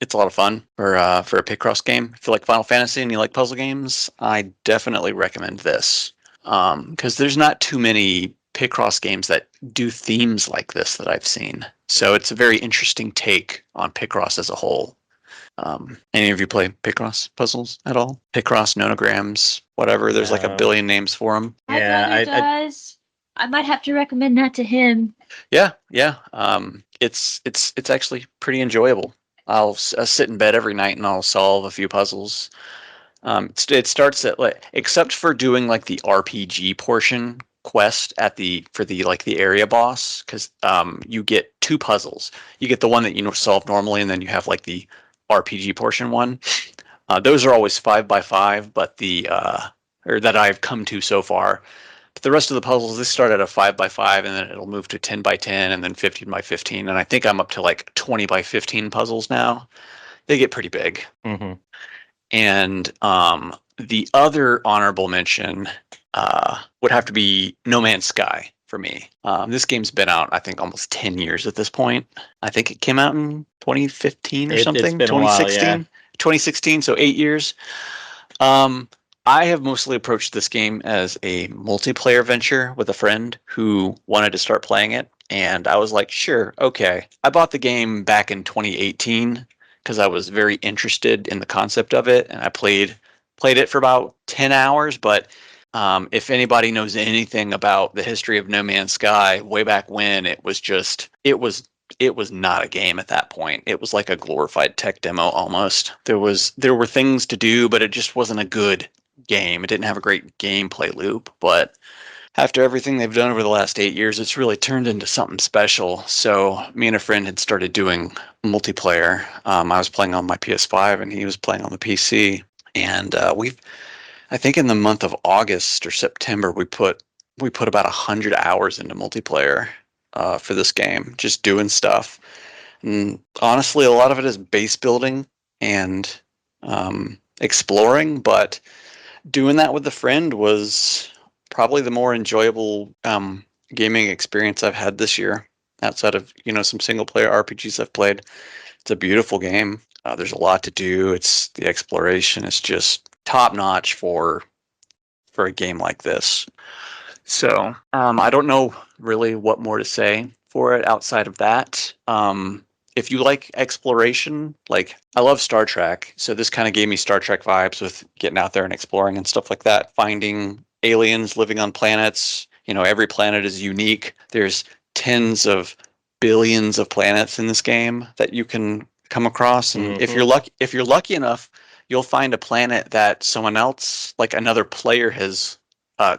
Speaker 4: It's a lot of fun for a Picross game. If you like Final Fantasy and you like puzzle games, I definitely recommend this. Because there's not too many Picross games that do themes like this that I've seen. So it's a very interesting take on Picross as a whole. Any of you play Picross puzzles at all? Picross, nonograms, whatever. There's like a billion names for them.
Speaker 6: My
Speaker 1: Yeah,
Speaker 6: brother does. I might have to recommend that to him.
Speaker 4: Yeah. It's actually pretty enjoyable. I'll sit in bed every night and I'll solve a few puzzles. It starts at except for doing like the RPG portion quest for the area boss, because you get two puzzles. You get the one that solve normally, and then you have like the RPG portion one. Those are always 5x5, but or that I've come to so far. But the rest of the puzzles, they start at a 5x5, and then it'll move to 10x10, and then 15x15, and I think I'm up to like 20x15 puzzles now. They get pretty big.
Speaker 1: Mm-hmm.
Speaker 4: And the other honorable mention would have to be No Man's Sky for me. This game's been out, I think, almost 10 years at this point. I think it came out in 2015 or something.
Speaker 1: It's been 2016. A while, yeah.
Speaker 4: 2016, so 8 years. I have mostly approached this game as a multiplayer venture with a friend who wanted to start playing it. And I was like, sure, okay. I bought the game back in 2018 because I was very interested in the concept of it. And I played it for about 10 hours. But if anybody knows anything about the history of No Man's Sky, way back when, it was not a game at that point. It was like a glorified tech demo almost. There were things to do, but it just wasn't a good game. It didn't have a great gameplay loop, but after everything they've done over the last 8 years, it's really turned into something special. So me and a friend had started doing multiplayer. I was playing on my PS5 and he was playing on the PC. And I think in the month of August or September, we put about 100 hours into multiplayer for this game, just doing stuff. And honestly, a lot of it is base building and exploring, but doing that with a friend was probably the more enjoyable gaming experience I've had this year, outside of some single player RPGs I've played. It's a beautiful game. There's a lot to do. The exploration is just top notch for a game like this. So I don't know really what more to say for it outside of that. If you like exploration, like I love Star Trek, so this kind of gave me Star Trek vibes with getting out there and exploring and stuff like that, finding aliens living on planets. Every planet is unique. There's tens of billions of planets in this game that you can come across, and if you're lucky enough, you'll find a planet that someone else, like another player, has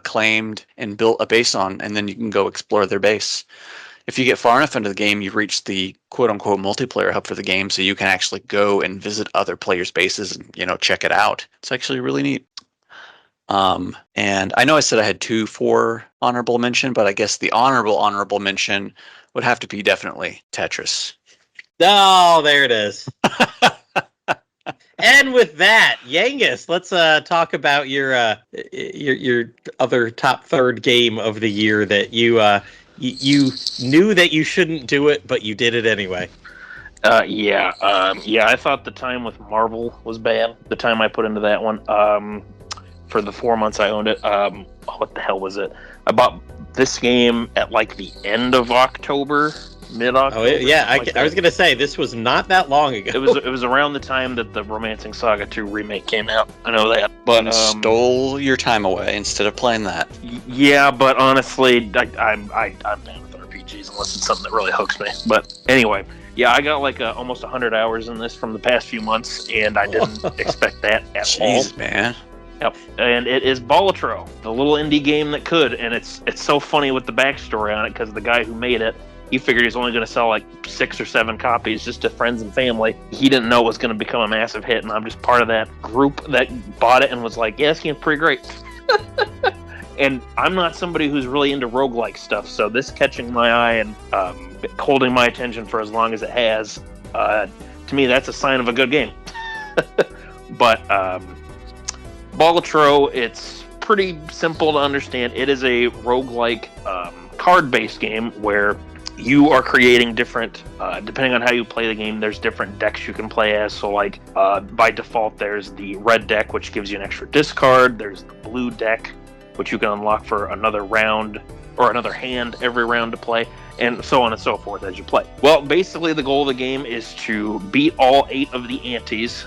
Speaker 4: claimed and built a base on, and then you can go explore their base. If you get far enough into the game, you've reached the quote-unquote multiplayer hub for the game, so you can actually go and visit other players' bases and check it out. It's actually really neat. And I know I said I had 2 for honorable mention, but I guess the honorable mention would have to be definitely Tetris.
Speaker 1: Oh, there it is. And with that, Yangus, let's talk about your other top third game of the year that you knew that you shouldn't do it, but you did it anyway. I thought the time with Marvel was bad. The time I put into that one, for the 4 months I owned it. What the hell was it? I bought this game at like the end of October, mid-October.
Speaker 5: Oh
Speaker 1: yeah, I was gonna say this was not that long ago.
Speaker 2: It was around the time that the Romancing Saga 2 remake came out. I know that, but
Speaker 4: stole your time away instead of playing that.
Speaker 2: Yeah, but honestly, I'm bad with RPGs unless it's something that really hooks me. But anyway, yeah, I got like almost 100 hours in this from the past few months, and I didn't expect that at all.
Speaker 4: Jeez, man.
Speaker 2: Yep, and it is Balatro, the little indie game that could, and it's so funny with the backstory on it, because the guy who made it, he figured he was only going to sell like 6 or 7 copies just to friends and family. He didn't know it was going to become a massive hit, and I'm just part of that group that bought it and was like, yeah, this game's pretty great. And I'm not somebody who's really into roguelike stuff, so this catching my eye and holding my attention for as long as it has, to me, that's a sign of a good game. But Balatro, it's pretty simple to understand. It is a roguelike card-based game where you are creating different, depending on how you play the game, there's different decks you can play as. So like by default, there's the red deck, which gives you an extra discard. There's the blue deck, which you can unlock for another round. or another hand every round to play, and so on and so forth as you play. Well, basically the goal of the game is to beat all 8 of the antes,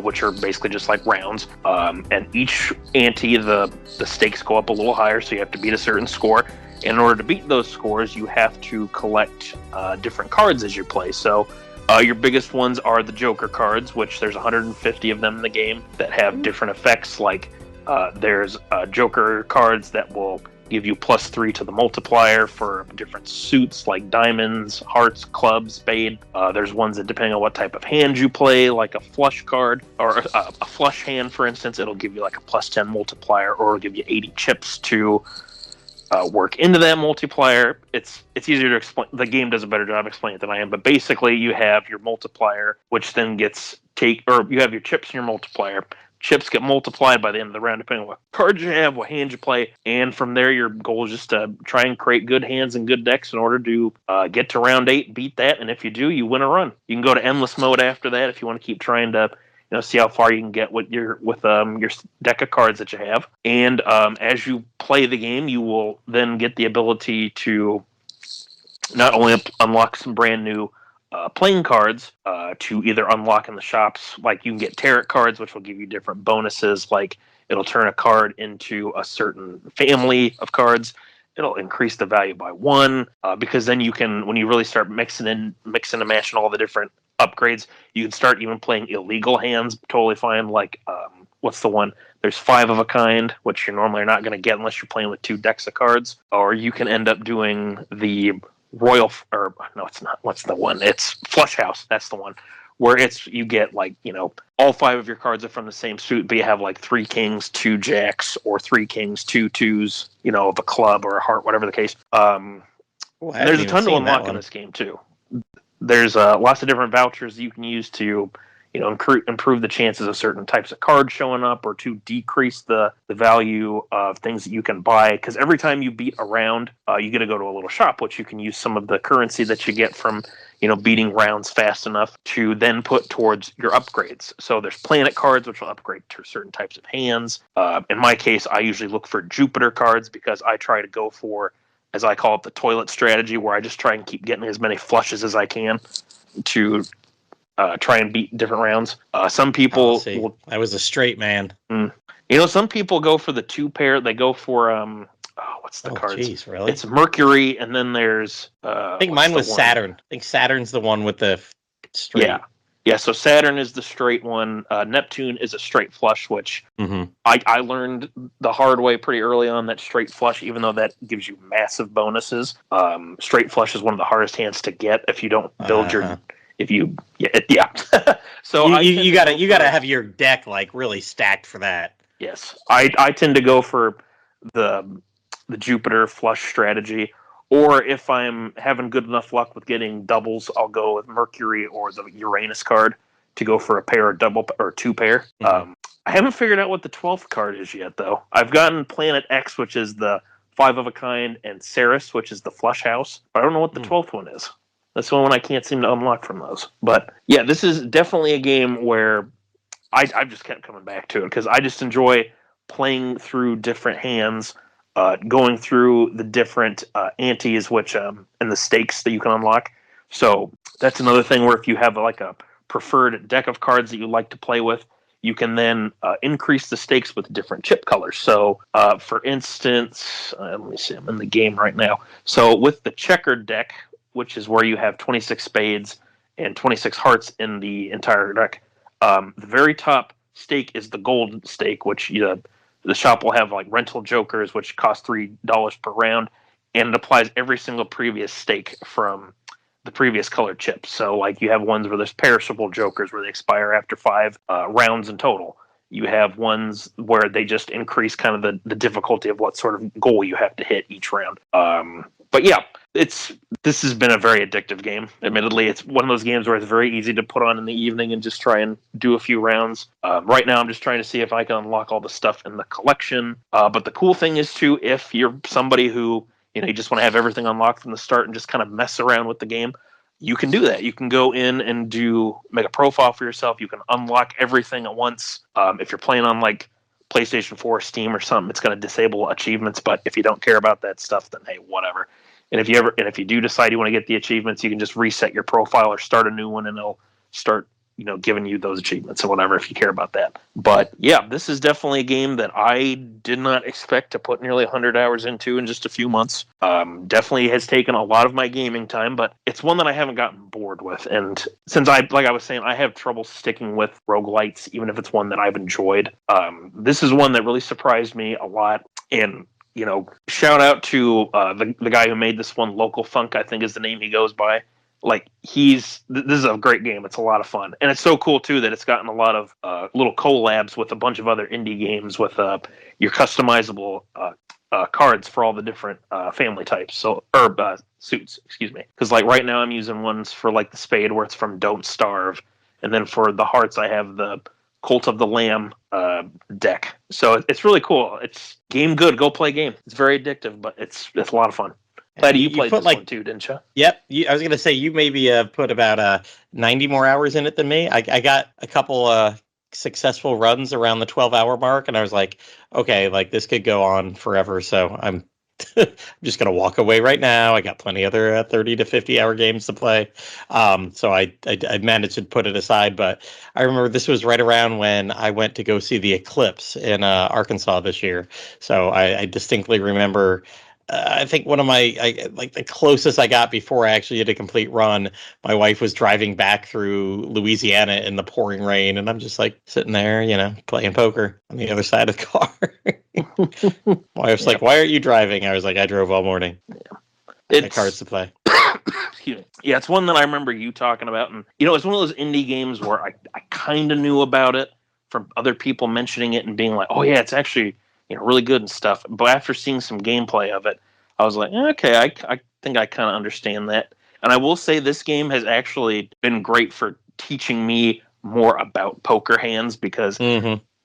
Speaker 2: which are basically just like rounds. And each ante, the stakes go up a little higher, so you have to beat a certain score. In order to beat those scores, you have to collect different cards as you play. So your biggest ones are the Joker cards, which there's 150 of them in the game that have different effects. Like there's Joker cards that will give you +3 to the multiplier for different suits like diamonds, hearts, clubs, spade. There's ones that, depending on what type of hand you play, like a flush card or a flush hand, for instance, it'll give you like a +10 multiplier, or it'll give you 80 chips to work into that multiplier. It's easier to explain. The game does a better job explaining it than I am, but basically you have your multiplier, which then you have your chips and your multiplier. Chips get multiplied by the end of the round, depending on what cards you have, what hand you play, and from there, your goal is just to try and create good hands and good decks in order to get to round 8, beat that, and if you do, you win a run. You can go to endless mode after that if you want to keep trying to, see how far you can get with your deck of cards that you have. And as you play the game, you will then get the ability to not only unlock some brand new playing cards to either unlock in the shops. Like you can get tarot cards, which will give you different bonuses. Like it'll turn a card into a certain family of cards. It'll increase the value by 1 because then you can, when you really start mixing and matching all the different upgrades, you can start even playing illegal hands totally fine. Like what's the one? There's 5 of a kind, which you normally are not going to get unless you're playing with 2 decks of cards. Or you can end up doing the Royal, or no, it's not. What's the one? It's Flush House. That's the one where you get like, all 5 of your cards are from the same suit, but you have like 3 kings, 2 jacks, or 3 kings, 2 twos, of a club or a heart, whatever the case. There's a ton to unlock in this game too. There's lots of different vouchers you can use to, improve the chances of certain types of cards showing up, or to decrease the value of things that you can buy. Because every time you beat a round, you get to go to a little shop, which you can use some of the currency that you get from, beating rounds fast enough to then put towards your upgrades. So there's planet cards, which will upgrade to certain types of hands. In my case, I usually look for Jupiter cards because I try to go for, as I call it, the toilet strategy, where I just try and keep getting as many flushes as I can to try and beat different rounds. Some people
Speaker 1: I was a straight man.
Speaker 2: Some people go for the 2 pair. They go for what's the cards?
Speaker 1: Geez, really?
Speaker 2: It's Mercury, and then there's
Speaker 1: I think mine was Saturn. I think Saturn's the one with the straight.
Speaker 2: Yeah. So Saturn is the straight one. Neptune is a straight flush, which I learned the hard way pretty early on, that straight flush, even though that gives you massive bonuses. Straight flush is one of the hardest hands to get if you don't build your. So
Speaker 1: you gotta have your deck like really stacked for that.
Speaker 2: Yes, I tend to go for the Jupiter flush strategy, or if I'm having good enough luck with getting doubles, I'll go with Mercury or the Uranus card to go for a pair of double or 2 pair. I haven't figured out what the 12th card is yet, though. I've gotten Planet X, which is the 5 of a kind, and Ceres, which is the flush house. But I don't know what the 12th one is. That's the one I can't seem to unlock from those. But yeah, this is definitely a game where I've just kept coming back to it because I just enjoy playing through different hands, going through the different antes, which and the stakes that you can unlock. So that's another thing where if you have like a preferred deck of cards that you like to play with, you can then increase the stakes with different chip colors. So for instance, let me see, I'm in the game right now. So with the checkered deck, which is where you have 26 spades and 26 hearts in the entire deck. The very top stake is the gold stake, which the shop will have like rental jokers, which cost $3 per round, and it applies every single previous stake from the previous colored chips. So like you have ones where there's perishable jokers where they expire after 5 rounds in total. You have ones where they just increase kind of the difficulty of what sort of goal you have to hit each round. But yeah, this has been a very addictive game. Admittedly, it's one of those games where it's very easy to put on in the evening and just try and do a few rounds. Right now, I'm just trying to see if I can unlock all the stuff in the collection. But the cool thing is, too, if you're somebody who, you just want to have everything unlocked from the start and just kind of mess around with the game, you can do that. You can go in and make a profile for yourself. You can unlock everything at once. If you're playing on like PlayStation 4, Steam, or something, it's going to disable achievements. But if you don't care about that stuff, then hey, whatever. And if you do decide you want to get the achievements, you can just reset your profile or start a new one, and it'll start giving you those achievements or whatever if you care about that. But yeah, this is definitely a game that I did not expect to put nearly 100 hours into in just a few months. Definitely has taken a lot of my gaming time, but it's one that I haven't gotten bored with. And since like I was saying, I have trouble sticking with roguelites, even if it's one that I've enjoyed. This is one that really surprised me a lot. And shout out to the guy who made this one, Local Funk, I think is the name he goes by. Like this is a great game. It's a lot of fun, and it's so cool too that it's gotten a lot of little collabs with a bunch of other indie games with your customizable cards for all the different family types. So suits, excuse me. Because like right now I'm using ones for like the spade where it's from Don't Starve, and then for the hearts I have the Cult of the Lamb deck. So it's really cool. It's game good. Go play game. It's very addictive, but it's a lot of fun. Platty, you played this one too, didn't you?
Speaker 1: Yep. I was going to say, you maybe put about 90 more hours in it than me. I got a couple successful runs around the 12-hour mark, and I was like, okay, like this could go on forever. So I'm just going to walk away right now. I got plenty other 30 to 50-hour games to play. So I managed to put it aside. But I remember this was right around when I went to go see the eclipse in Arkansas this year. So I distinctly remember... I think one of the closest I got before I actually did a complete run, my wife was driving back through Louisiana in the pouring rain, and I'm just like sitting there, playing poker on the other side of the car. My wife's like, "Why aren't you driving?" I was like, "I drove all morning." Yeah. It's cards to play.
Speaker 2: Excuse me. Yeah, it's one that I remember you talking about, and it's one of those indie games where I kind of knew about it from other people mentioning it and being like, "Oh yeah, it's actually." Really good and stuff. But after seeing some gameplay of it, I was like, okay, I think I kind of understand that. And I will say this game has actually been great for teaching me more about poker hands because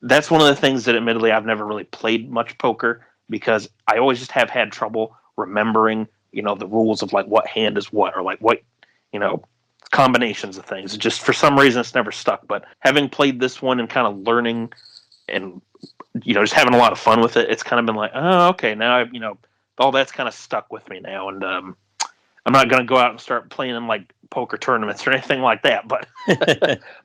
Speaker 2: that's one of the things that admittedly I've never really played much poker because I always just have had trouble remembering, the rules of like what hand is what or like what, combinations of things. Just for some reason it's never stuck. But having played this one and kind of learning and just having a lot of fun with it, it's kind of been like, oh, okay, now all that's kind of stuck with me now, and I'm not going to go out and start playing in like poker tournaments or anything like that, but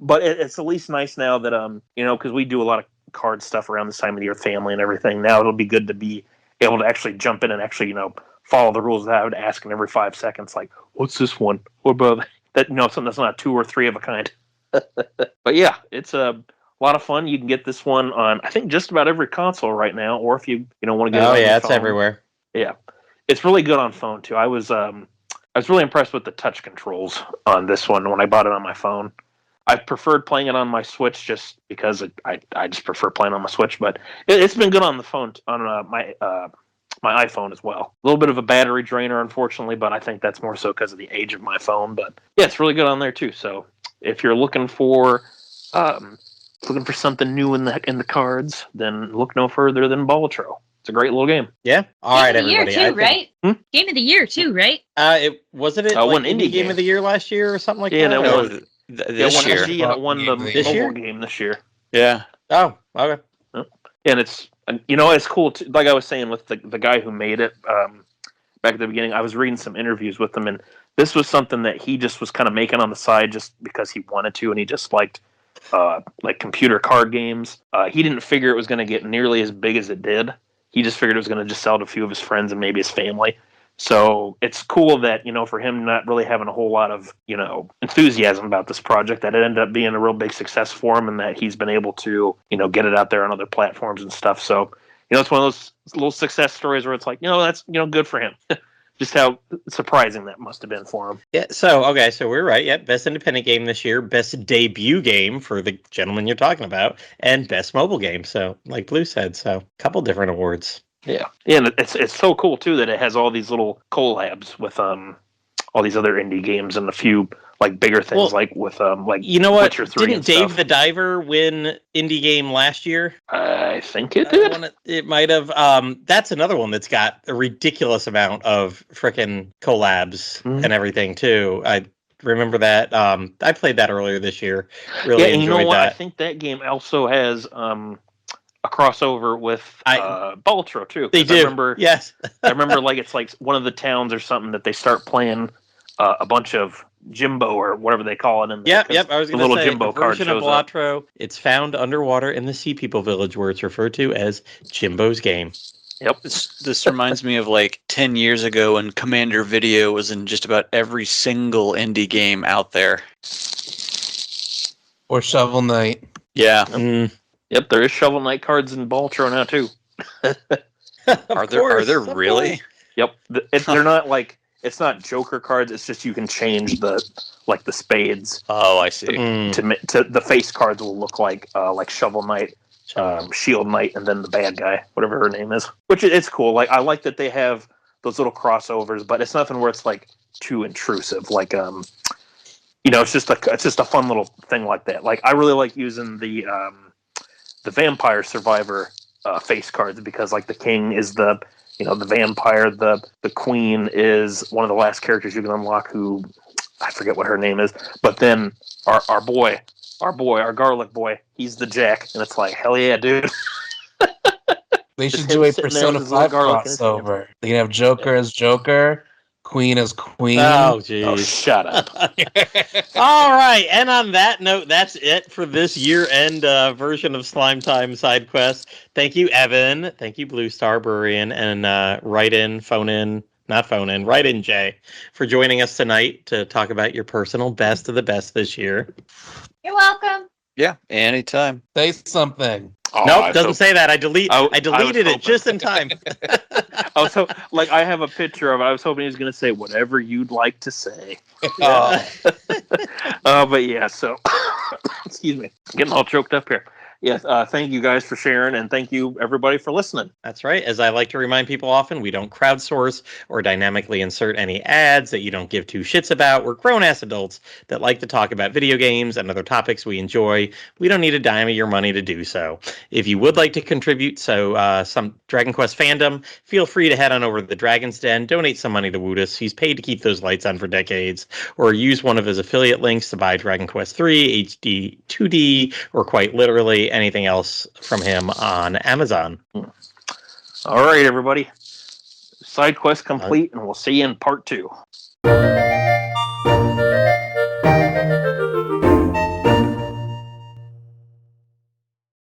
Speaker 2: but it's at least nice now that because we do a lot of card stuff around this time of the year, family and everything. Now it'll be good to be able to actually jump in and actually follow the rules without asking every 5 seconds, like, what's this one? What about that? Something that's not 2 or 3 of a kind. But yeah, it's a lot of fun. You can get this one on, I think, just about every console right now, or if you want to get it on your
Speaker 1: it's
Speaker 2: phone.
Speaker 1: everywhere.
Speaker 2: Yeah, it's really good on phone too. I was really impressed with the touch controls on this one when I bought it on my phone. I preferred playing it on my Switch just because I just prefer playing on my Switch, but it's been good on the phone on my iPhone as well. A little bit of a battery drainer, unfortunately, but I think that's more so because of the age of my phone. But yeah, it's really good on there too. So if you're looking for something new in the cards, then look no further than Balatro. It's a great little game.
Speaker 1: Yeah. All right, everybody.
Speaker 6: Game of the year too, right? Game of the year too, right?
Speaker 1: It wasn't it like
Speaker 2: won
Speaker 1: indie game of the year last year or something like that?
Speaker 2: Yeah, that
Speaker 4: No,
Speaker 2: was
Speaker 4: this year.
Speaker 2: and it won the
Speaker 1: This year?
Speaker 2: mobile game this year.
Speaker 4: Yeah.
Speaker 1: Oh, okay.
Speaker 2: And it's it's cool too, like I was saying with the guy who made it back at the beginning. I was reading some interviews with him, and this was something that he just was kind of making on the side just because he wanted to, and he just liked like computer card games. He didn't figure it was going to get nearly as big as it did. He just figured it was going to just sell to a few of his friends and maybe his family. So it's cool that, for him not really having a whole lot of, enthusiasm about this project, that it ended up being a real big success for him and that he's been able to, get it out there on other platforms and stuff. So, it's one of those little success stories where it's like, that's, good for him. Just how surprising that must have been for him.
Speaker 1: Yeah, so we're right. Yeah, best independent game this year, best debut game for the gentleman you're talking about, and best mobile game. So, like Blue said, so a couple different awards.
Speaker 2: Yeah, and it's so cool too that it has all these little collabs with all these other indie games and a few like bigger things like with like Witcher 3
Speaker 1: Didn't
Speaker 2: and
Speaker 1: Dave
Speaker 2: stuff.
Speaker 1: the Diver win indie game last year?
Speaker 2: I think it did.
Speaker 1: It might have. That's another one that's got a ridiculous amount of frickin' collabs and everything too. I remember that. I played that earlier this year. Really enjoyed
Speaker 2: and you know what?
Speaker 1: that.
Speaker 2: I think that game also has a crossover with Balatro too.
Speaker 1: They do.
Speaker 2: I remember,
Speaker 1: yes.
Speaker 2: I remember like it's like one of the towns or something that they start playing a bunch of Jimbo or whatever they call it.
Speaker 1: Yep. I was going to say
Speaker 2: Jimbo
Speaker 1: a version of
Speaker 2: card shows up.
Speaker 1: Balatro. It's found underwater in the Sea People Village, where it's referred to as Jimbo's game.
Speaker 2: Yep.
Speaker 4: This reminds me of like 10 years ago when Commander Video was in just about every single indie game out there.
Speaker 3: Or Shovel Knight.
Speaker 4: Yeah.
Speaker 2: Yep, there is Shovel Knight cards in Balatro now too.
Speaker 4: Are there really?
Speaker 2: Yep. They're not like, it's not Joker cards, it's just you can change the spades.
Speaker 4: Oh, I see.
Speaker 2: To the face cards will look like Shovel Knight, Shield Knight, and then the bad guy, whatever her name is. Which it's cool. Like I like that they have those little crossovers, but it's nothing where it's like too intrusive. Like it's just a fun little thing like that. Like I really like using the Vampire Survivor face cards because like the king is the vampire, the queen is one of the last characters you can unlock who I forget what her name is, but then our garlic boy, he's the Jack, and it's like hell yeah, dude.
Speaker 3: They should do a Persona 5 crossover. They can have Joker as Joker, Queen as Queen.
Speaker 1: Oh, jeez.
Speaker 2: Oh, shut up.
Speaker 1: All right, and on that note, that's it for this year-end version of Slime Time Sidequest. Thank you, Evan. Thank you, Bluestar, Bururian, and write-in Jay, for joining us tonight to talk about your personal best of the best this year.
Speaker 6: You're welcome.
Speaker 4: Yeah, anytime.
Speaker 3: Say something.
Speaker 2: Oh,
Speaker 1: nope, doesn't say that. I deleted it just in time.
Speaker 2: I have a picture of it. I was hoping he was going to say whatever you'd like to say.
Speaker 1: Yeah.
Speaker 2: But yeah, so excuse me, getting all choked up here. Yes, thank you guys for sharing, and thank you everybody for listening.
Speaker 1: That's right. As I like to remind people often, we don't crowdsource or dynamically insert any ads that you don't give two shits about. We're grown-ass adults that like to talk about video games and other topics we enjoy. We don't need a dime of your money to do so. If you would like to contribute some Dragon Quest fandom, feel free to head on over to the Dragon's Den, donate some money to Woodus. He's paid to keep those lights on for decades, or use one of his affiliate links to buy Dragon Quest 3, HD, 2D, or quite literally anything else from him on Amazon.
Speaker 2: All right, everybody. Side quest complete, and we'll see you in part 2.